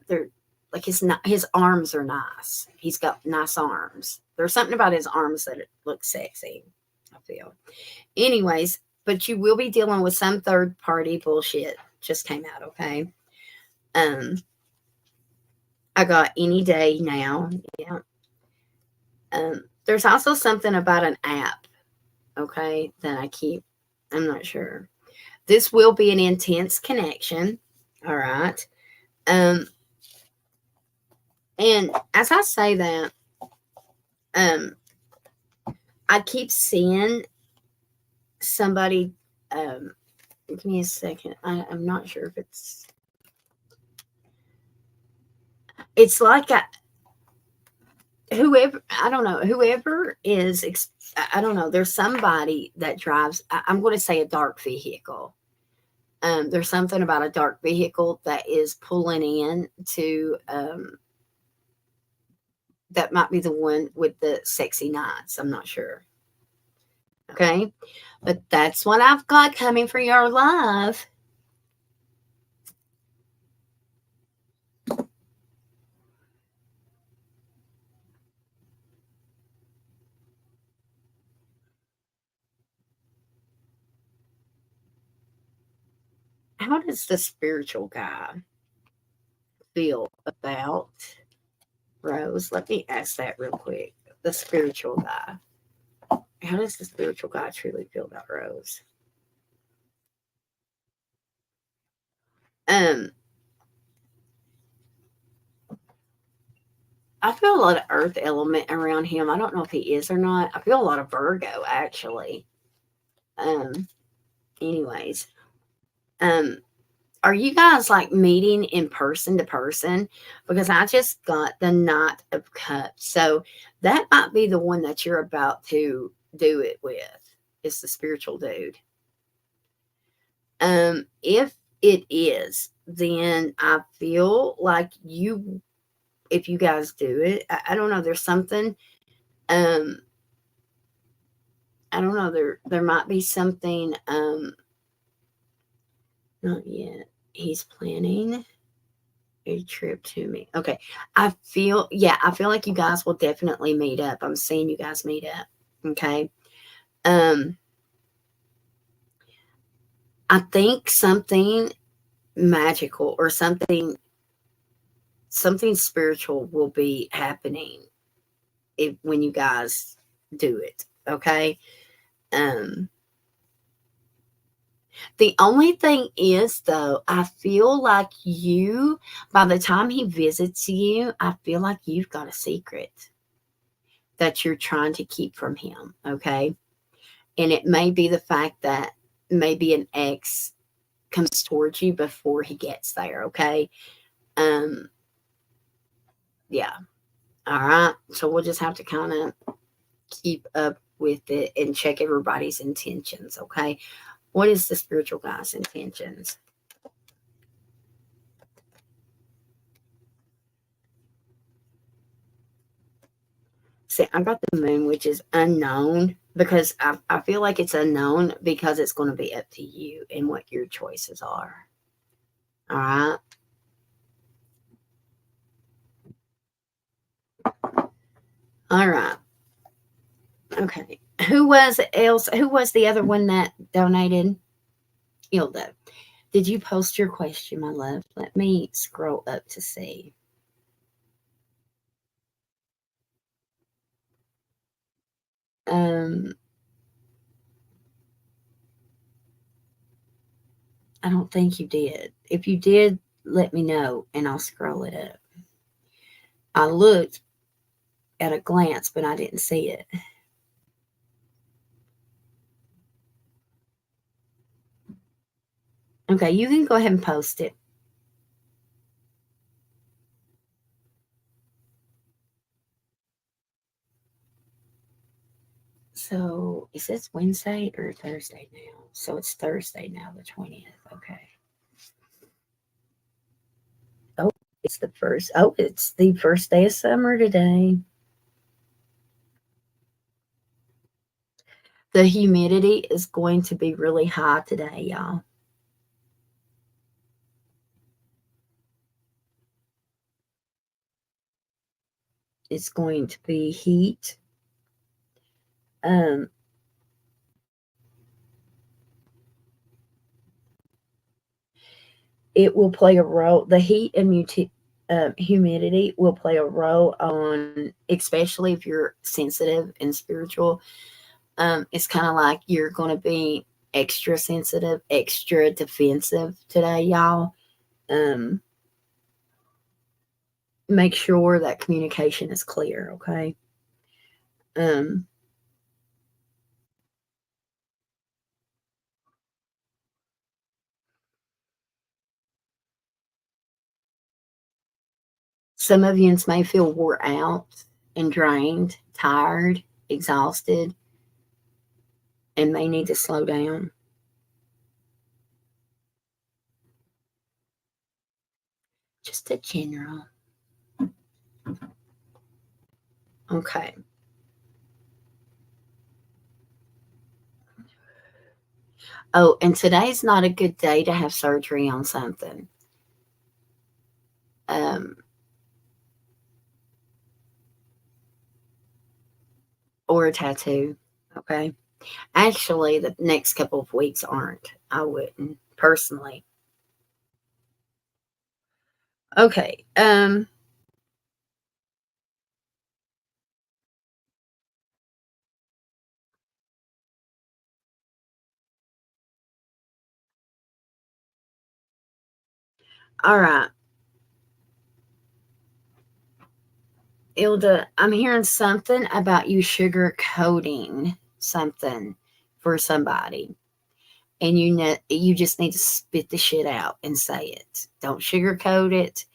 they're like his arms are nice. He's got nice arms. There's something about his arms that it looks sexy, I feel. Anyways, but you will be dealing with some third party bullshit. Just came out, okay? Um, I got any day now. Yeah. There's also something about an app, okay, that I'm not sure. This will be an intense connection. All right. Um, And as I say that, I keep seeing somebody, give me a second. I'm not sure if it's like whoever, I don't know, whoever is, I don't know, there's somebody that drives, I'm going to say a dark vehicle. There's something about a dark vehicle that is pulling in to, that might be the one with the sexy knots. I'm not sure. Okay. But that's what I've got coming for your love. How does the spiritual guy feel about Rose? Let me ask that real quick. The spiritual guy. How does the spiritual guy truly feel about Rose? Um, I feel a lot of earth element around him. I don't know if he is or not. I feel a lot of Virgo actually. Um, anyways, um, are you guys like meeting in person to person? Because I just got the Knight of Cups. So that might be the one that you're about to do it with. It's the spiritual dude. If it is, then I feel like you, if you guys do it, I don't know, there's something, um, I don't know, there might be something, not yet. He's planning a trip to me. Okay. I feel, yeah, I feel like you guys will definitely meet up. I'm seeing you guys meet up. Okay. Um, I think something magical or something spiritual will be happening if when you guys do it. Okay. Um, the only thing is though, I feel like you, by the time he visits you, I feel like you've got a secret that you're trying to keep from him. Okay. And it may be the fact that maybe an ex comes towards you before he gets there. Okay. Um, yeah. All right. So we'll just have to kind of keep up with it and check everybody's intentions. Okay. What is the spiritual guy's intentions? See, I got the moon, which is unknown because I feel like it's unknown because it's going to be up to you and what your choices are. All right. All right. Okay. Who was else? Who was the other one that donated? Hilda. Did you post your question, my love? Let me scroll up to see. Um, I don't think you did. If you did, let me know and I'll scroll it up. I looked at a glance, but I didn't see it. Okay, you can go ahead and post it. So is this Wednesday or Thursday now? So it's Thursday now, the 20th. Okay. Oh, it's the first. Oh, it's the first day of summer today. The humidity is going to be really high today, y'all. It's going to be heat. Um, it will play a role. The heat and humidity will play a role on, especially if you're sensitive and spiritual. It's kind of like you're going to be extra sensitive, extra defensive today, y'all. Um, make sure that communication is clear, okay? Um, some of you may feel wore out and drained, tired, exhausted, and may need to slow down. Just a general. Okay. Oh, and today's not a good day to have surgery on something. Um, or a tattoo. Okay. Actually, the next couple of weeks aren't. I wouldn't personally. Okay. All right. Ilda, I'm hearing something about you sugar coating something for somebody. And you just need to spit the shit out and say it. Don't sugarcoat it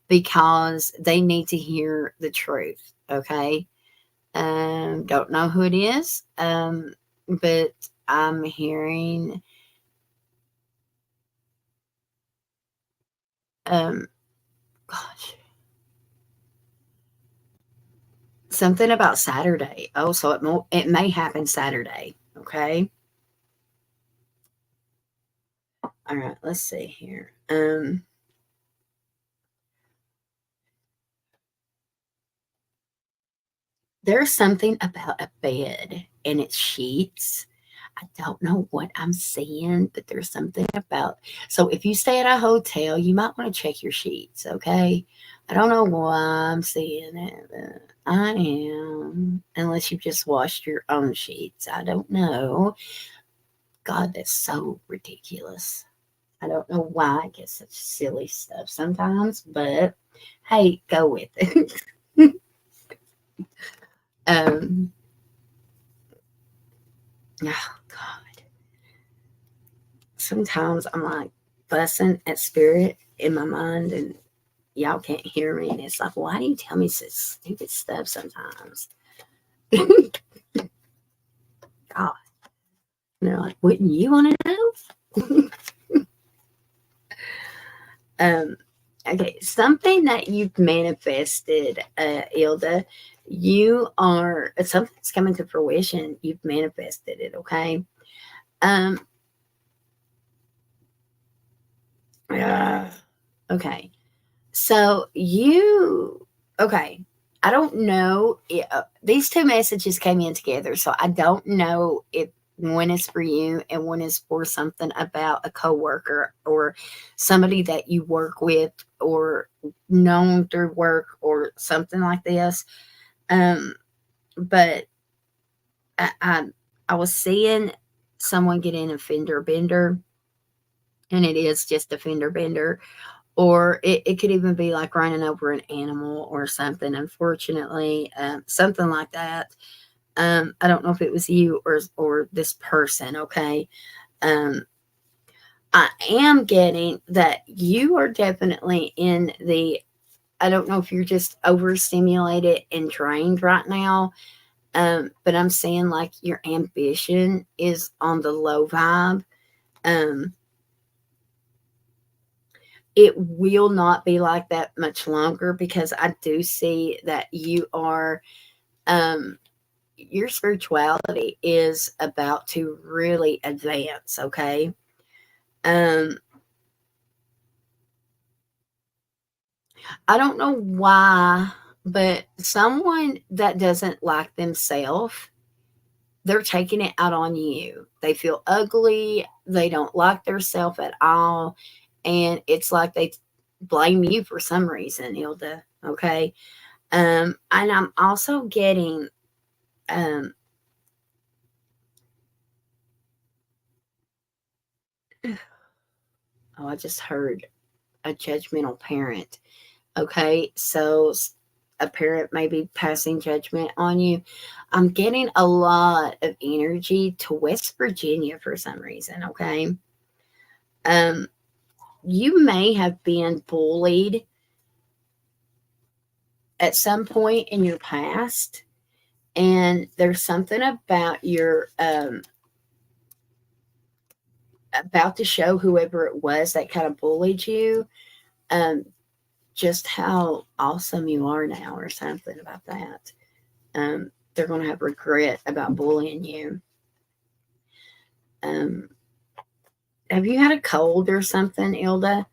because they need to hear the truth. Okay. Don't know who it is. But I'm hearing gosh, something about Saturday. Oh, so it may happen Saturday. Okay. All right. Let's see here. There's something about a bed and its sheets. I don't know what I'm seeing, but there's something about. So if you stay at a hotel, you might want to check your sheets, okay? I don't know why I'm seeing it, but I am. Unless you've just washed your own sheets. I don't know. God, that's so ridiculous. I don't know why I get such silly stuff sometimes, but hey, go with it. um, oh God. Sometimes I'm like fussing at spirit in my mind, and y'all can't hear me. And it's like, why do you tell me such stupid stuff sometimes? God. And they're like, wouldn't you want to know? um, okay, something that you've manifested, Ilda. You are something's coming to fruition. You've manifested it, okay? Um, uh, okay. So okay. I don't know. These two messages came in together, so I don't know if one is for you and one is for something about a coworker or somebody that you work with or known through work or something like this. Um, but I I was seeing someone get in a fender bender, and it is just a fender bender, or it could even be like running over an animal or something, unfortunately, something like that. I don't know if it was you or this person, okay? Um, I am getting that you are definitely in the, I don't know if you're just overstimulated and drained right now, but I'm saying like your ambition is on the low vibe. Um, it will not be like that much longer because I do see that you are, um, your spirituality is about to really advance, okay? Um, I don't know why, but someone that doesn't like themselves, they're taking it out on you. They feel ugly, they don't like themselves at all, and it's like they blame you for some reason, Ilda, okay? And I'm also getting, um, oh, I just heard a judgmental parent. Okay, so a parent may be passing judgment on you. I'm getting a lot of energy to West Virginia for some reason. Okay, um, you may have been bullied at some point in your past, and there's something about your about to show whoever it was that kind of bullied you, um, just how awesome you are now, or something about that. They're going to have regret about bullying you. Um, have you had a cold or something, Ilda?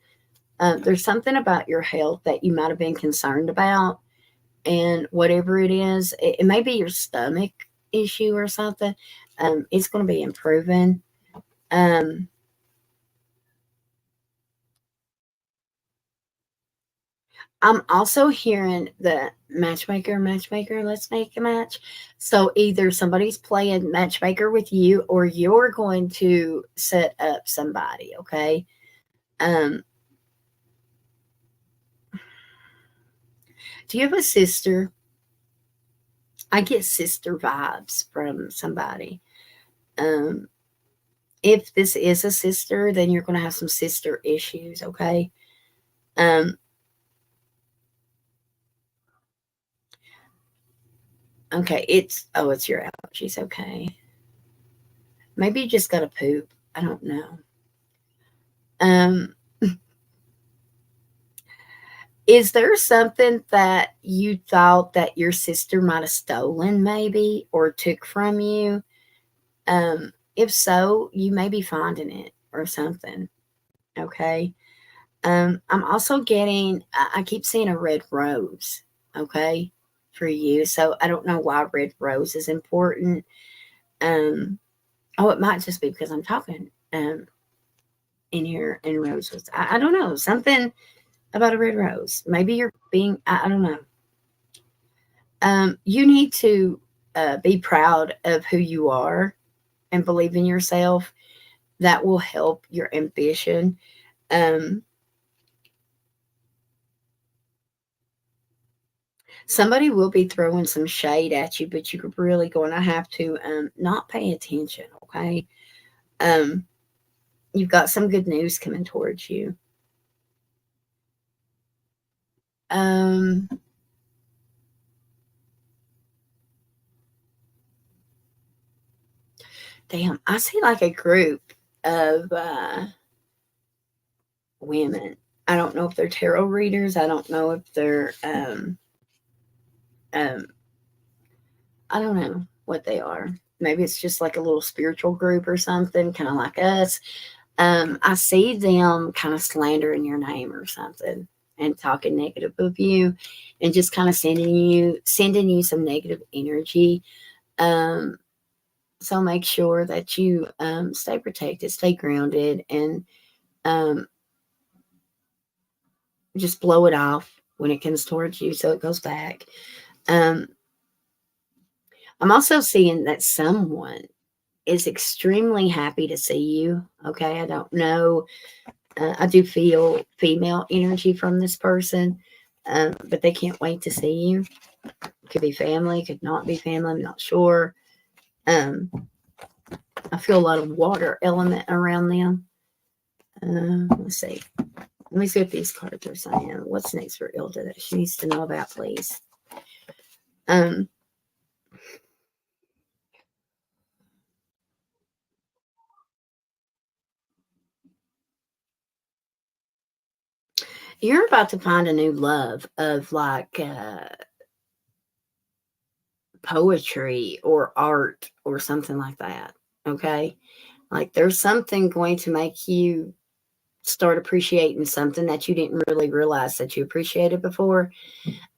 There's something about your health that you might have been concerned about, and whatever it is, it may be your stomach issue or something. It's going to be improving. Um, I'm also hearing the matchmaker, let's make a match. So either somebody's playing matchmaker with you, or you're going to set up somebody, okay? Um, do you have a sister? I get sister vibes from somebody. Um, if this is a sister, then you're going to have some sister issues, okay? Um, okay, it's your allergies, okay? Maybe you just got to poop. I don't know. Um, is there something that you thought that your sister might have stolen, maybe, or took from you? If so, you may be finding it or something. Okay. I'm also getting, I keep seeing a red rose. Okay. For you. So I don't know why red rose is important. Um, oh, it might just be because I'm talking in here in roses. I don't know. Something about a red rose. Maybe you're being, I don't know. You need to be proud of who you are and believe in yourself. That will help your ambition. Um, somebody will be throwing some shade at you, but you're really going to have to not pay attention, okay? Um, you've got some good news coming towards you. Um, damn, I see like a group of women. I don't know if they're tarot readers. I don't know if they're um, I don't know what they are. Maybe it's just like a little spiritual group or something, kind of like us. I see them kind of slandering your name or something, and talking negative of you, and just kind of sending you some negative energy. Um, so make sure that you stay protected, stay grounded, and um, just blow it off when it comes towards you, so it goes back. Um, I'm also seeing that someone is extremely happy to see you. Okay, I don't know. I do feel female energy from this person, but they can't wait to see you. Could be family, could not be family. I'm not sure. Um, I feel a lot of water element around them. Let's see. Let me see what these cards are saying. What's next for Ilda that she needs to know about, please? Um, you're about to find a new love of like poetry or art or something like that. Okay. Like there's something going to make you start appreciating something that you didn't really realize that you appreciated before.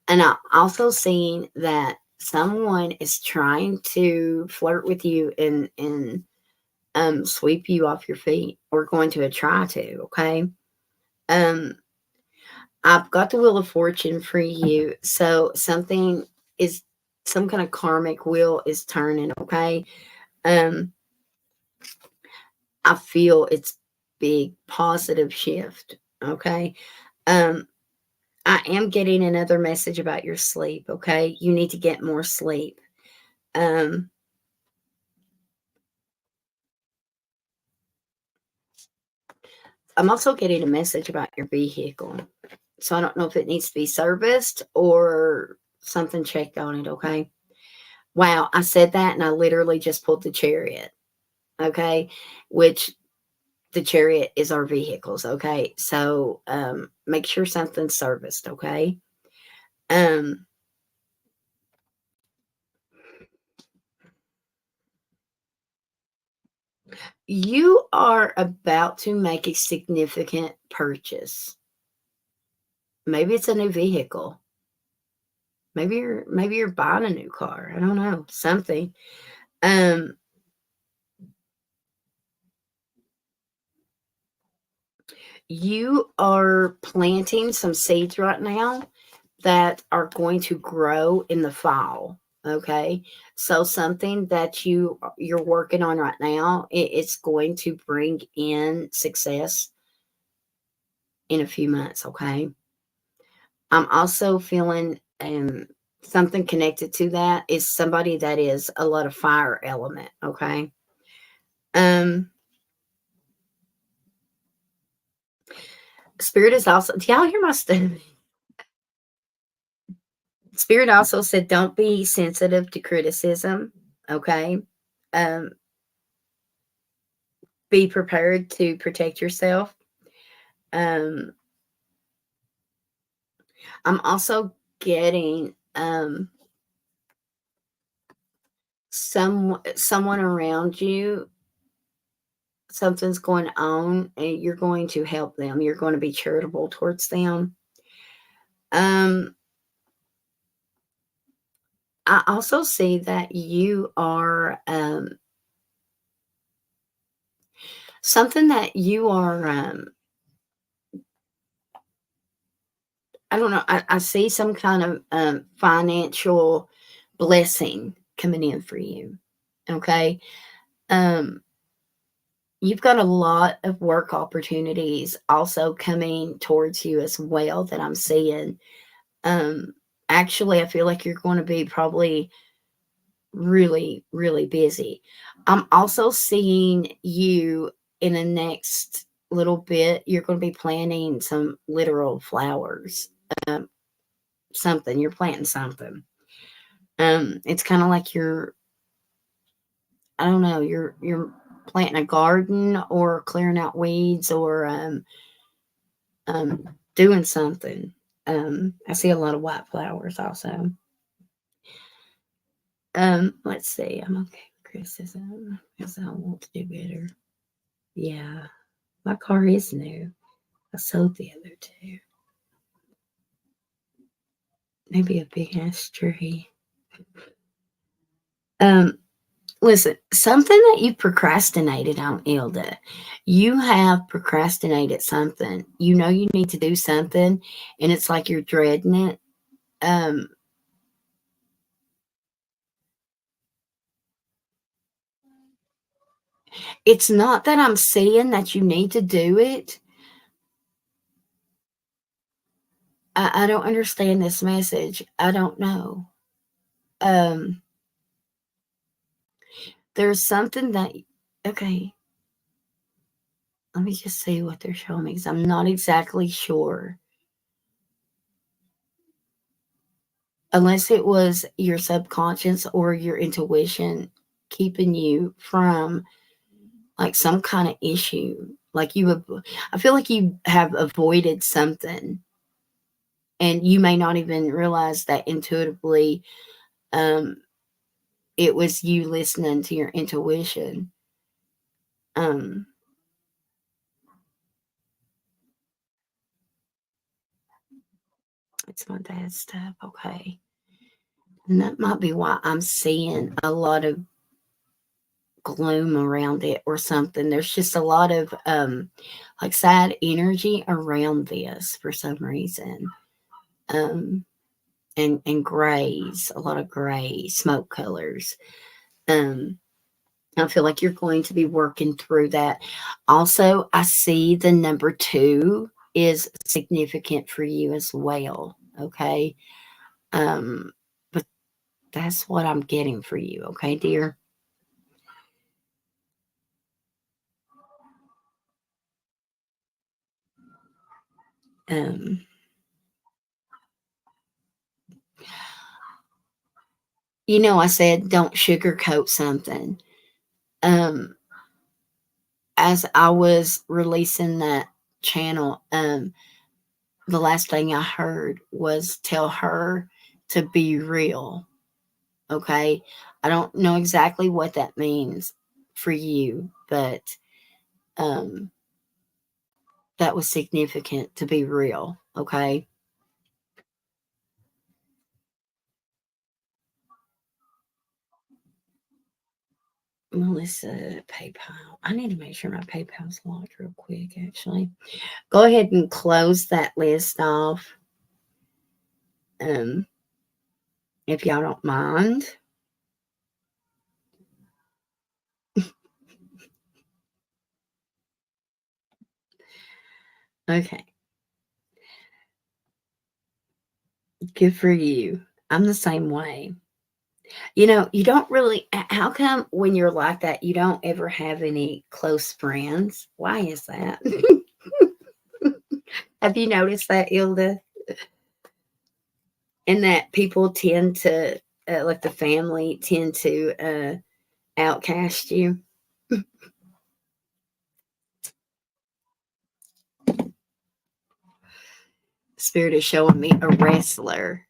And I'm also seeing that someone is trying to flirt with you and sweep you off your feet, or going to try to. Okay. Um, I've got the Wheel of Fortune for you. So something is, some kind of karmic wheel is turning. Okay. Um, I feel it's big positive shift. Okay. Um, I am getting another message about your sleep, okay? You need to get more sleep. Um, I'm also getting a message about your vehicle. So I don't know if it needs to be serviced or something checked on it, okay? Wow, I said that and I literally just pulled the chariot, okay? Which the chariot is our vehicles, okay? So make sure something's serviced, okay? Um, you are about to make a significant purchase. Maybe it's a new vehicle. Maybe you're buying a new car. I don't know, something. Um, you are planting some seeds right now that are going to grow in the fall. Okay, so something that you're working on right now, it's going to bring in success in a few months. Okay, I'm also feeling something connected to that is somebody that is a lot of fire element. Okay, um, spirit is also. Do y'all hear my stuff? Spirit also said, don't be sensitive to criticism. Okay, um, be prepared to protect yourself. Um, I'm also getting someone around you, something's going on and you're going to help them. You're going to be charitable towards them. Um I also see that you are something that you are I don't know, I see some kind of financial blessing coming in for you. Okay. Um you've got a lot of work opportunities also coming towards you as well that I'm seeing. Um, actually, I feel like you're going to be probably really, really busy. I'm also seeing you in the next little bit. You're going to be planting some literal flowers. Um, something you're planting something. It's kind of like I don't know, you're planting a garden or clearing out weeds or doing something. I see a lot of white flowers also. Let's see. I'm okay with criticism because I want to do better. Yeah, my car is new. I sold the other two. Maybe a big ass tree. Um, listen, something that you procrastinated on, Ilda. You have procrastinated something. You know you need to do something, and it's like you're dreading it. Um, it's not that I'm saying that you need to do it. I don't understand this message. I don't know. Um, there's something that okay, let me just see what they're showing me because I'm not exactly sure. Unless it was your subconscious or your intuition keeping you from like some kind of issue. Like I feel like you have avoided something and you may not even realize that intuitively um, it was you listening to your intuition. Um, it's my dad's stuff. Okay. And that might be why I'm seeing a lot of gloom around it or something. There's just a lot of like sad energy around this for some reason. Um and grays, a lot of gray, smoke colors. Um I feel like you're going to be working through that. Also, I see the number 2 is significant for you as well. Okay. But that's what I'm getting for you. Okay, dear. Um, I said don't sugarcoat something. Um, as I was releasing that channel, the last thing I heard was tell her to be real. Okay. I don't know exactly what that means for you, but um, that was significant, to be real. Okay. Melissa, PayPal. I need to make sure my PayPal's locked real quick, actually. Go ahead and close that list off. Um, if y'all don't mind. Okay. Good for you. I'm the same way. You don't really, how come when you're like that, you don't ever have any close friends? Why is that? Have you noticed that, Ilda? And that people tend to, like the family, tend to outcast you? Spirit is showing me a wrestler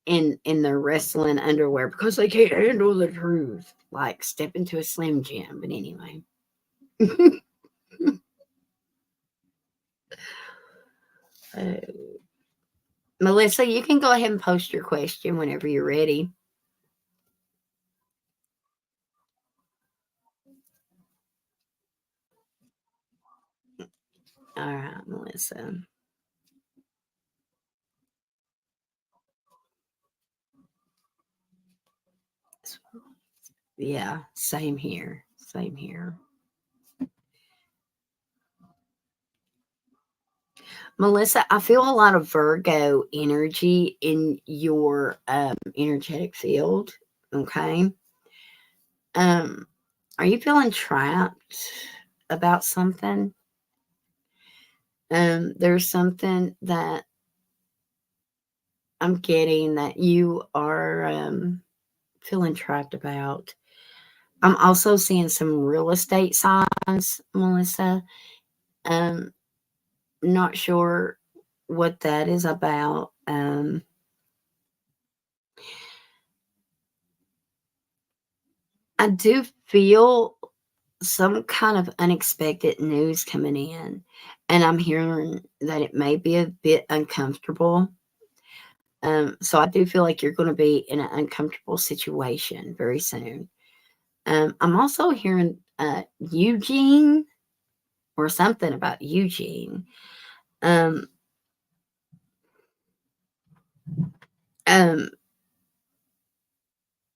in their wrestling underwear because they can't handle the truth. Like step into a Slim Jim. But anyway. uh, Melissa, you can go ahead and post your question whenever you're ready. All right, Melissa. Yeah, same here. Same here. Melissa, I feel a lot of Virgo energy in your energetic field. Okay. Um, are you feeling trapped about something? There's something that I'm getting that you are feeling trapped about. I'm also seeing some real estate signs, Melissa. Um, not sure what that is about. I do feel some kind of unexpected news coming in, and I'm hearing that it may be a bit uncomfortable. So I do feel like you're going to be in an uncomfortable situation very soon. I'm also hearing Eugene or something about Eugene. Um, um,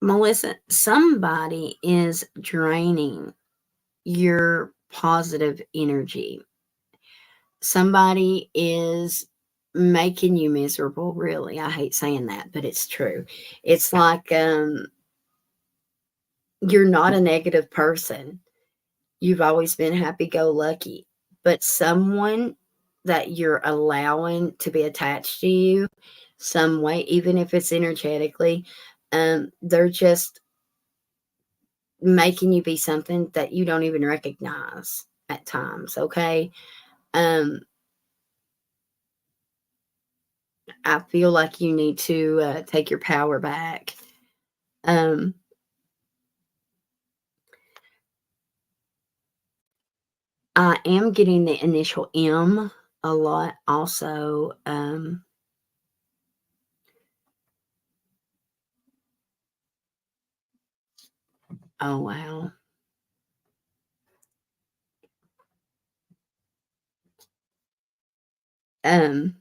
Melissa, somebody is draining your positive energy. Somebody is making you miserable, really. I hate saying that, but it's true. It's like you're not a negative person. You've always been happy go lucky, but someone that you're allowing to be attached to you some way, even if it's energetically, they're just making you be something that you don't even recognize at times. Okay. Um, I feel like you need to take your power back. Um, I am getting the initial M a lot also. Oh, wow. Um,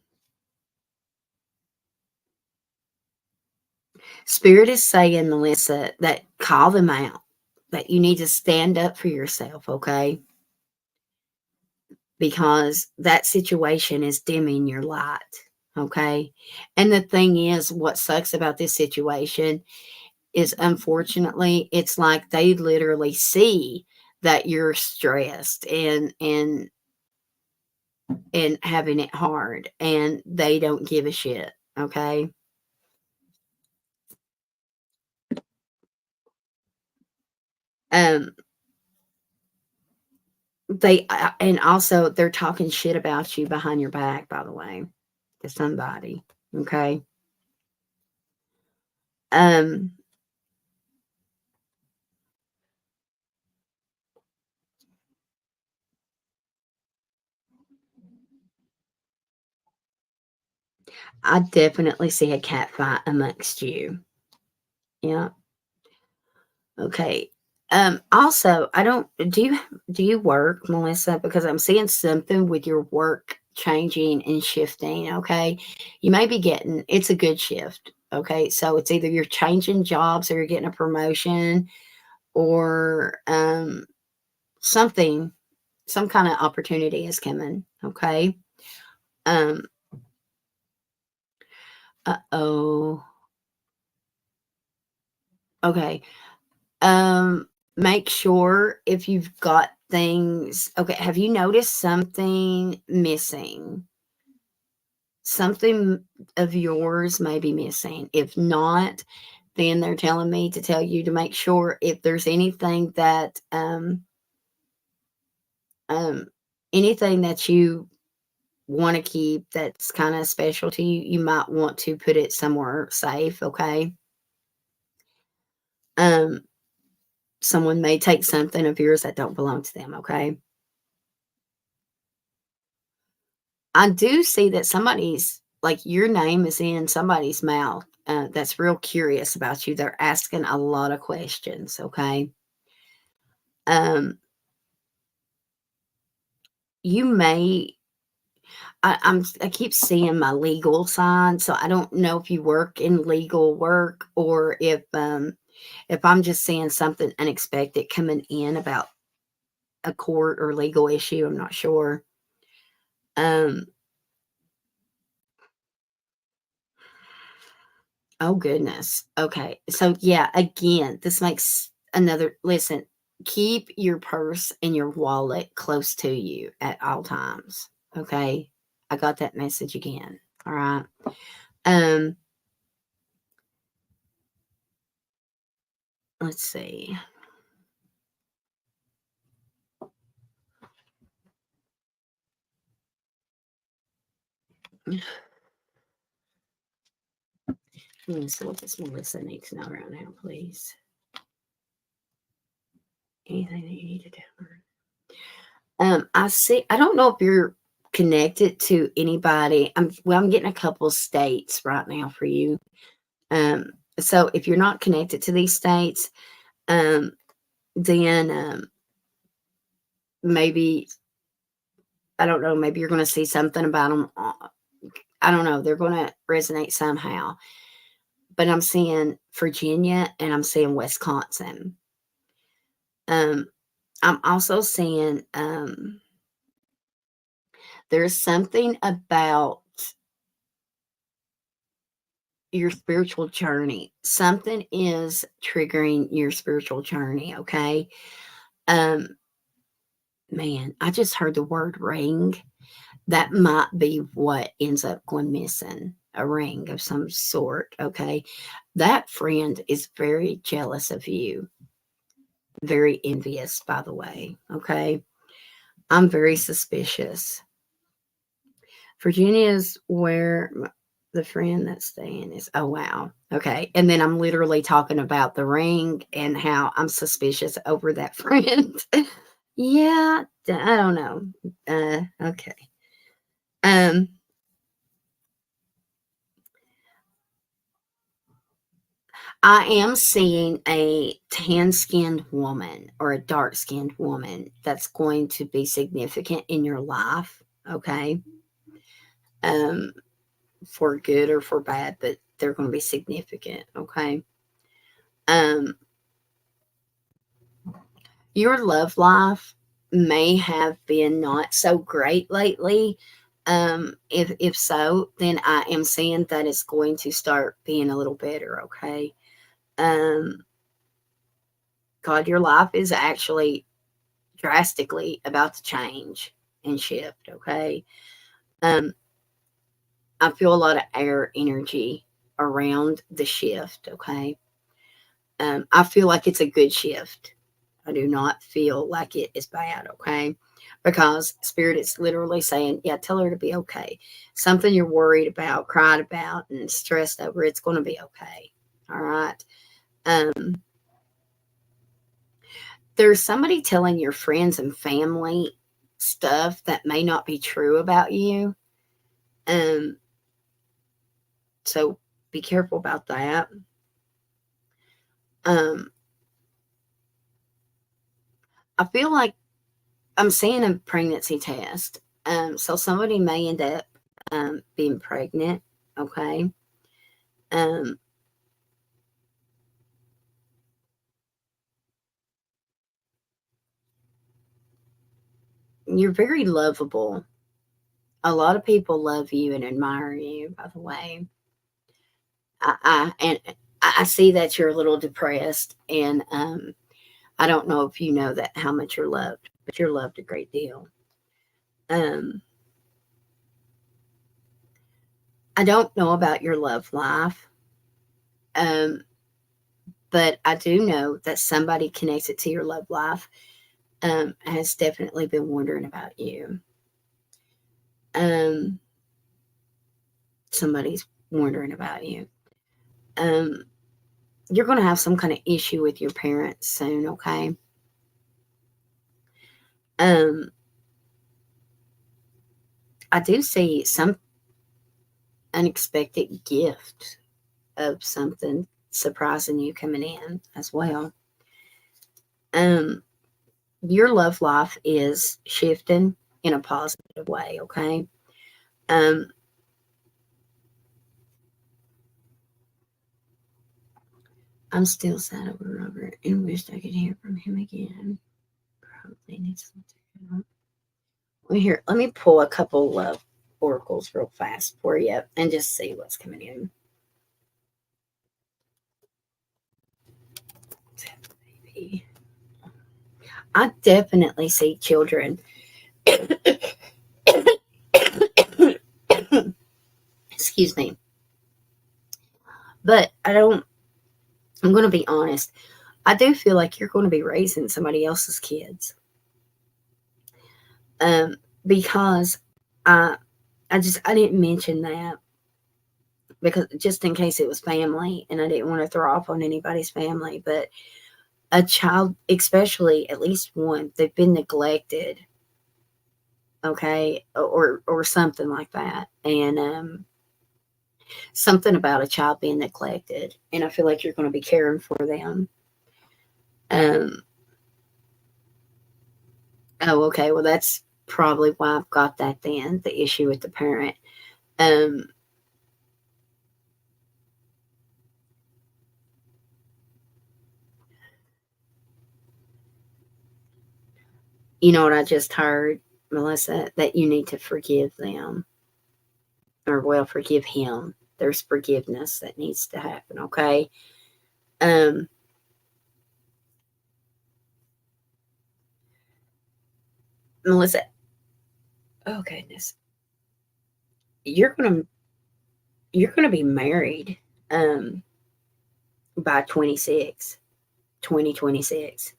Spirit is saying, Melissa, that call them out, that you need to stand up for yourself, okay? because that situation is dimming your light. Okay. And the thing is, what sucks about this situation is, unfortunately, it's like they literally see that you're stressed and having it hard, and they don't give a shit. Okay. Um, and also they're talking shit about you behind your back, by the way, to somebody. Okay. Um, I definitely see a cat fight amongst you. Yeah. Okay. Also, I don't do you work, Melissa? Because I'm seeing something with your work changing and shifting. Okay. You may be getting, it's a good shift. Okay. So it's either you're changing jobs or you're getting a promotion, or something, some kind of opportunity is coming. Okay. Um, oh. Okay. Um, Make sure if you've got things, okay, have you noticed something missing? Something of yours may be missing. If not, then they're telling me to tell you to make sure if there's um, anything that you want to keep that's kind of special to you, you might want to put it somewhere safe. Okay. Um, Someone may take something of yours that don't belong to them. Okay. I do see that somebody's, like, your name is in somebody's mouth, that's real curious about you. They're asking a lot of questions, okay? Um, you may I keep seeing my legal sign, so I don't know if you work in legal work, or if I'm just seeing something unexpected coming in about a court or legal issue. I'm not sure. Um, Oh, goodness. Okay. So, yeah, again, this makes another listen, keep your purse and your wallet close to you at all times. Okay. I got that message again. All right. Um, let's see. Let's see what this Melissa needs to know right now, please. Anything that you need to tell her. I see. I don't know if you're connected to anybody. I'm getting a couple states right now for you. Um, so if you're not connected to these states, um, then maybe, I don't know, maybe you're going to see something about them. I don't know. They're going to resonate somehow. But I'm seeing Virginia and I'm seeing Wisconsin. Um, I'm also seeing there's something about your spiritual journey. Something is triggering your spiritual journey. Okay. Um, Man, I just heard the word ring. That might be what ends up going missing, a ring of some sort. Okay. That friend is very jealous of you, very envious, by the way. Okay. I'm very suspicious. Virginia is where the friend that's staying is. Oh, wow. Okay. And then I'm literally talking about the ring and how I'm suspicious over that friend. Yeah. I don't know. Okay. Um, I am seeing a tan skinned woman or a dark skinned woman that's going to be significant in your life. Okay. Um, for good or for bad, but they're going to be significant. Okay. Um, your love life. may have been not so great lately. If so, then I am seeing that it's going to start being a little better, okay? Um, God, your life is actually drastically about to change and shift, okay? Um, I feel a lot of air energy around the shift, okay? I feel like it's a good shift. I do not feel like it is bad, okay? Because Spirit is literally saying, yeah, tell her to be okay. Something you're worried about, cried about, and stressed over, it's going to be okay. All right. Um, there's somebody telling your friends and family stuff that may not be true about you. Um, so be careful about that. Um, I feel like I'm seeing a pregnancy test. So somebody may end up being pregnant. Okay. Um, you're very lovable. A lot of people love you and admire you. By the way, I see that you're a little depressed, and I don't know if you know that how much you're loved, but you're loved a great deal. Um, I don't know about your love life. Um, but I do know that somebody connected to your love life has definitely been wondering about you. Um, somebody's wondering about you. Um, you're going to have some kind of issue with your parents soon, okay? Um, I do see some unexpected gift of something surprising you coming in as well. Um, your love life is shifting in a positive way, okay? Um, I'm still sad over Robert and wished I could hear from him again. Probably needs to. Well, here, let me pull a couple love oracles real fast for you and just see what's coming in. I definitely see children. Excuse me. But I don't, I'm going to be honest. I do feel like you're going to be raising somebody else's kids. Um, because I, I didn't mention that because just in case it was family and I didn't want to throw off on anybody's family, but a child, especially at least one, they've been neglected, okay, or something like that, and something about a child being neglected, and I feel like you're going to be caring for them. Um, oh, okay, well that's probably why I've got that. Then the issue with the parent. Um, you know what I just heard, Melissa, that you need to forgive them, or well, forgive him. There's forgiveness that needs to happen. Okay. Um, Melissa. Oh goodness, you're gonna you're gonna be married. Um, by 2026.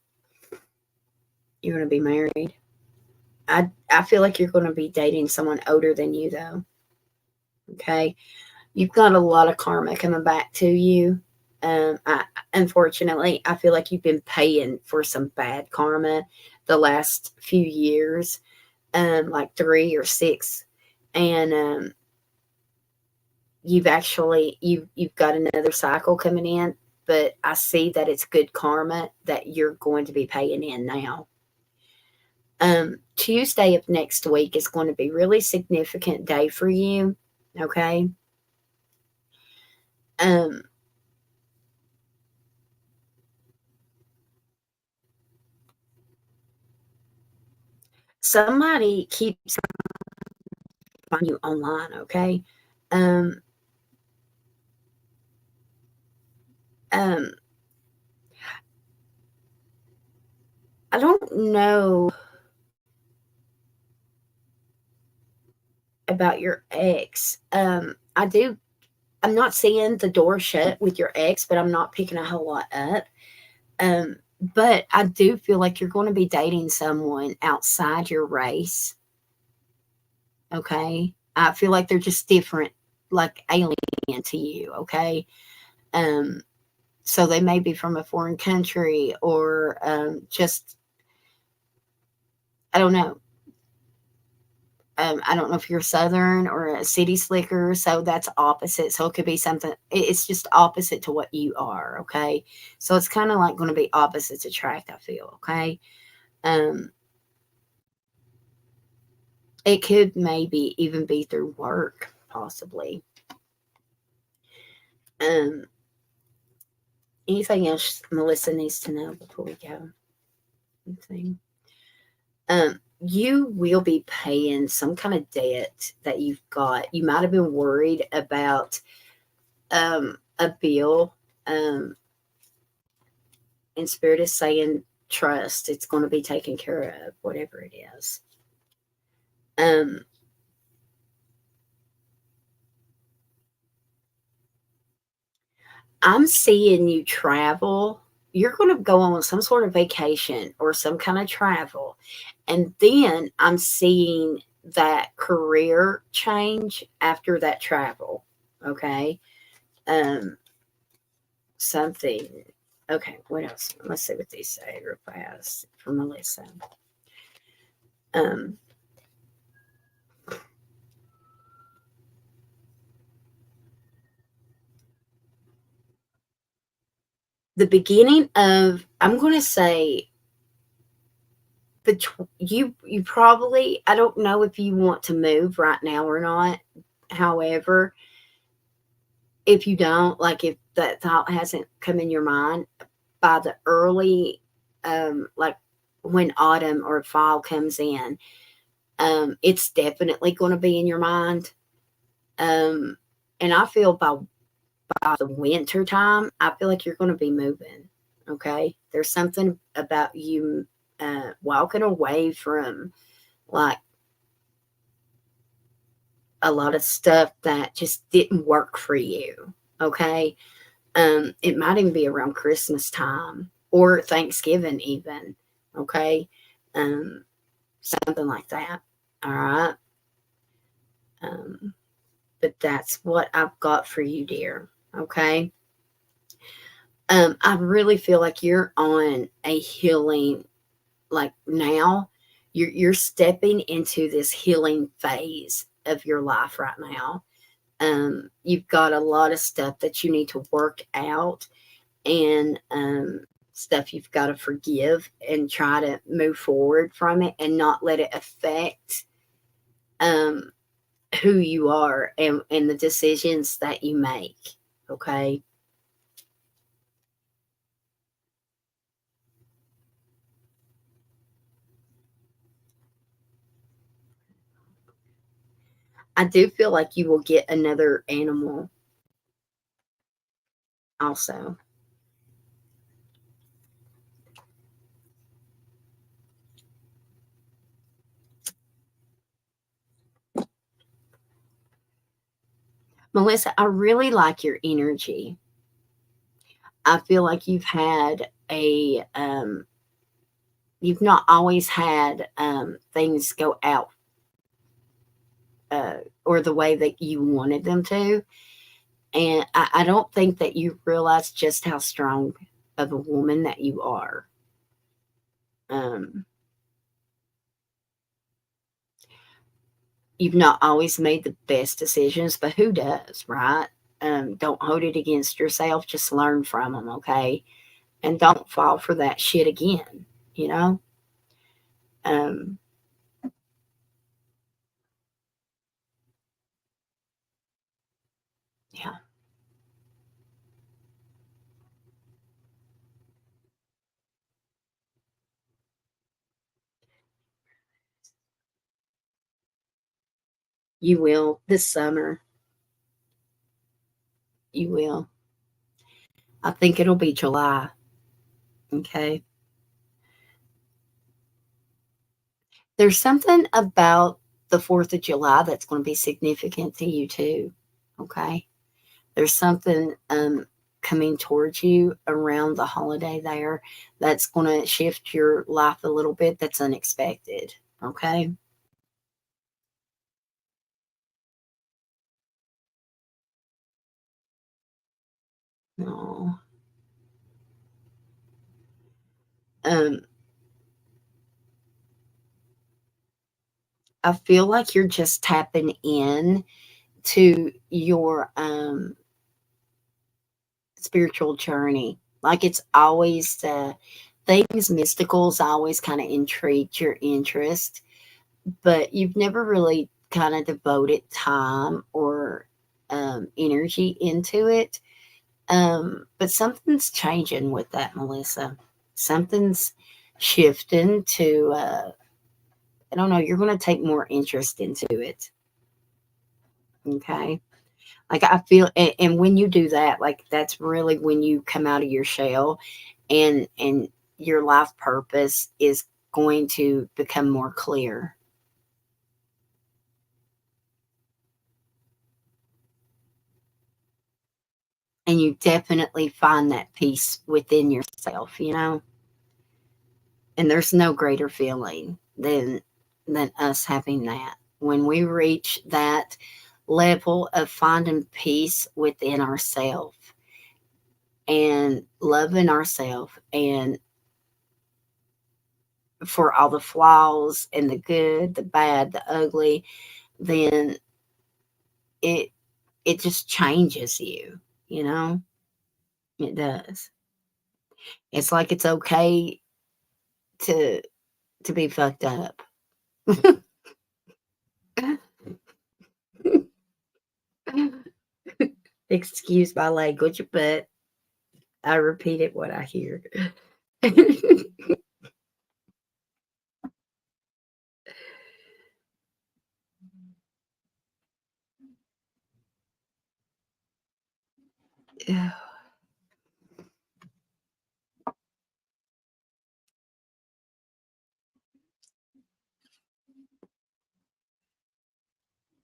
You're gonna be married. I feel like you're gonna be dating someone older than you though. Okay. You've got a lot of karma coming back to you. Unfortunately, I feel like you've been paying for some bad karma the last few years, like 3 or 6, and you've got another cycle coming in. But I see that it's good karma that you're going to be paying in now. Tuesday of next week is going to be a really significant day for you. Okay. Um, somebody keeps finding you online, okay? Um, um, I don't know about your ex. I'm not seeing the door shut with your ex, but I'm not picking a whole lot up. Um, but I do feel like you're going to be dating someone outside your race. Okay. I feel like they're just different, like alien to you. Okay. Um, so they may be from a foreign country or just, I don't know. I don't know if you're Southern or a city slicker, so that's opposite. So it could be something, it's just opposite to what you are. Okay. So it's kind of like going to be opposites attract, I feel. Okay. Um, it could maybe even be through work, possibly. Um, anything else Melissa needs to know before we go? Anything? You will be paying some kind of debt that you've got. You might have been worried about a bill. And Spirit is saying, trust, it's going to be taken care of, whatever it is. Um, I'm seeing you travel. You're going to go on some sort of vacation or some kind of travel. And then I'm seeing that career change after that travel. Okay. Um, something. Okay. What else? Let's see what these say real fast from Melissa. Um, the beginning of, I'm going to say, you probably, I don't know if you want to move right now or not. However, if you don't, like if that thought hasn't come in your mind by the early like when autumn or fall comes in, it's definitely going to be in your mind. um and I feel by the winter time, I feel like you're going to be moving. Okay, there's something about you walking away from, like, a lot of stuff that just didn't work for you. Okay. It might even be around Christmas time or Thanksgiving, even. Okay. Um, something like that. All right. Um, but that's what I've got for you, dear. Okay. I really feel like you're on a healing, like now, you're stepping into this healing phase of your life right now. You've got a lot of stuff that you need to work out, and stuff you've got to forgive and try to move forward from it and not let it affect um, who you are and the decisions that you make. Okay. I do feel like you will get another animal also. Melissa, I really like your energy. I feel like you've not always had things go out or the way that you wanted them to. And I don't think that you realize just how strong of a woman that you are. Um, you've not always made the best decisions, but who does, right? Don't hold it against yourself. Just learn from them, okay? And don't fall for that shit again, you know? Um, yeah. You will this summer. You will. I think it'll be July. Okay. There's something about the 4th of July that's going to be significant to you too. Okay. There's something coming towards you around the holiday there that's going to shift your life a little bit that's unexpected. Okay. No. Um, I feel like you're just tapping in to your spiritual journey. Like it's always things mysticals always kind of intrigued your interest, but you've never really kind of devoted time or energy into it. But something's changing with that, Melissa. Something's shifting to, I don't know, you're going to take more interest into it. Okay. Like I feel, and when you do that, like that's really when you come out of your shell and your life purpose is going to become more clear. And you definitely find that peace within yourself, you know? And there's no greater feeling than us having that. When we reach that level of finding peace within ourselves and loving ourselves and for all the flaws and the good, the bad, the ugly, then it it just changes you, you know? It does. It's like it's okay to to be fucked up. Excuse my language, but I repeated what I hear.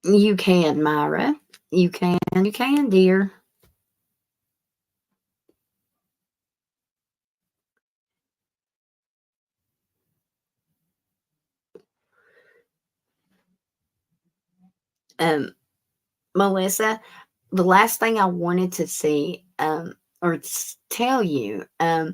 You can, Myra. You can. You can, dear. Um, Melissa, the last thing I wanted to see or tell you, I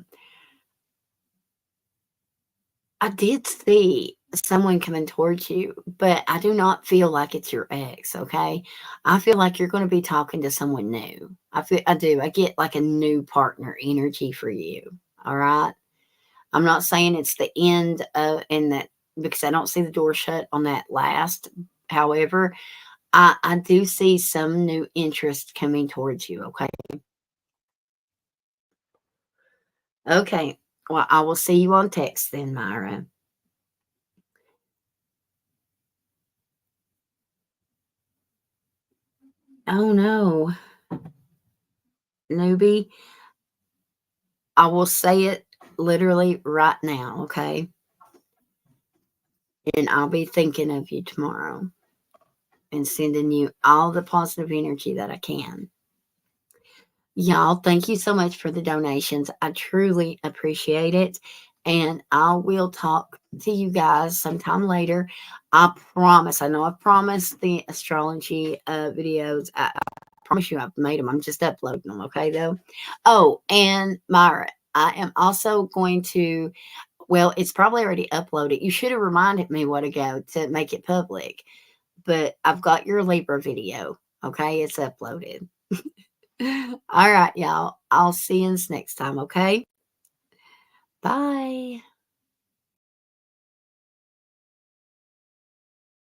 did see someone coming towards you, but I do not feel like it's your ex, okay? I feel like you're going to be talking to someone new. I do. I get like a new partner energy for you. All right? I'm not saying it's the end of in that because I don't see the door shut on that last. However, I do see some new interest coming towards you, okay? Okay. Well, I will see you on text then, Myra. Oh no, newbie. I will say it literally right now, okay? And I'll be thinking of you tomorrow and sending you all the positive energy that I can. Y'all, thank you so much for the donations. I truly appreciate it. And I will talk to you guys sometime later. I promise. I know I've promised the astrology videos. I promise you I've made them. I'm just uploading them, okay, though? Oh, and Myra, I am also going to, well, it's probably already uploaded. You should have reminded me what ago to make it public. But I've got your Libra video, okay? It's uploaded. All right, y'all. I'll see you next time, okay? Bye.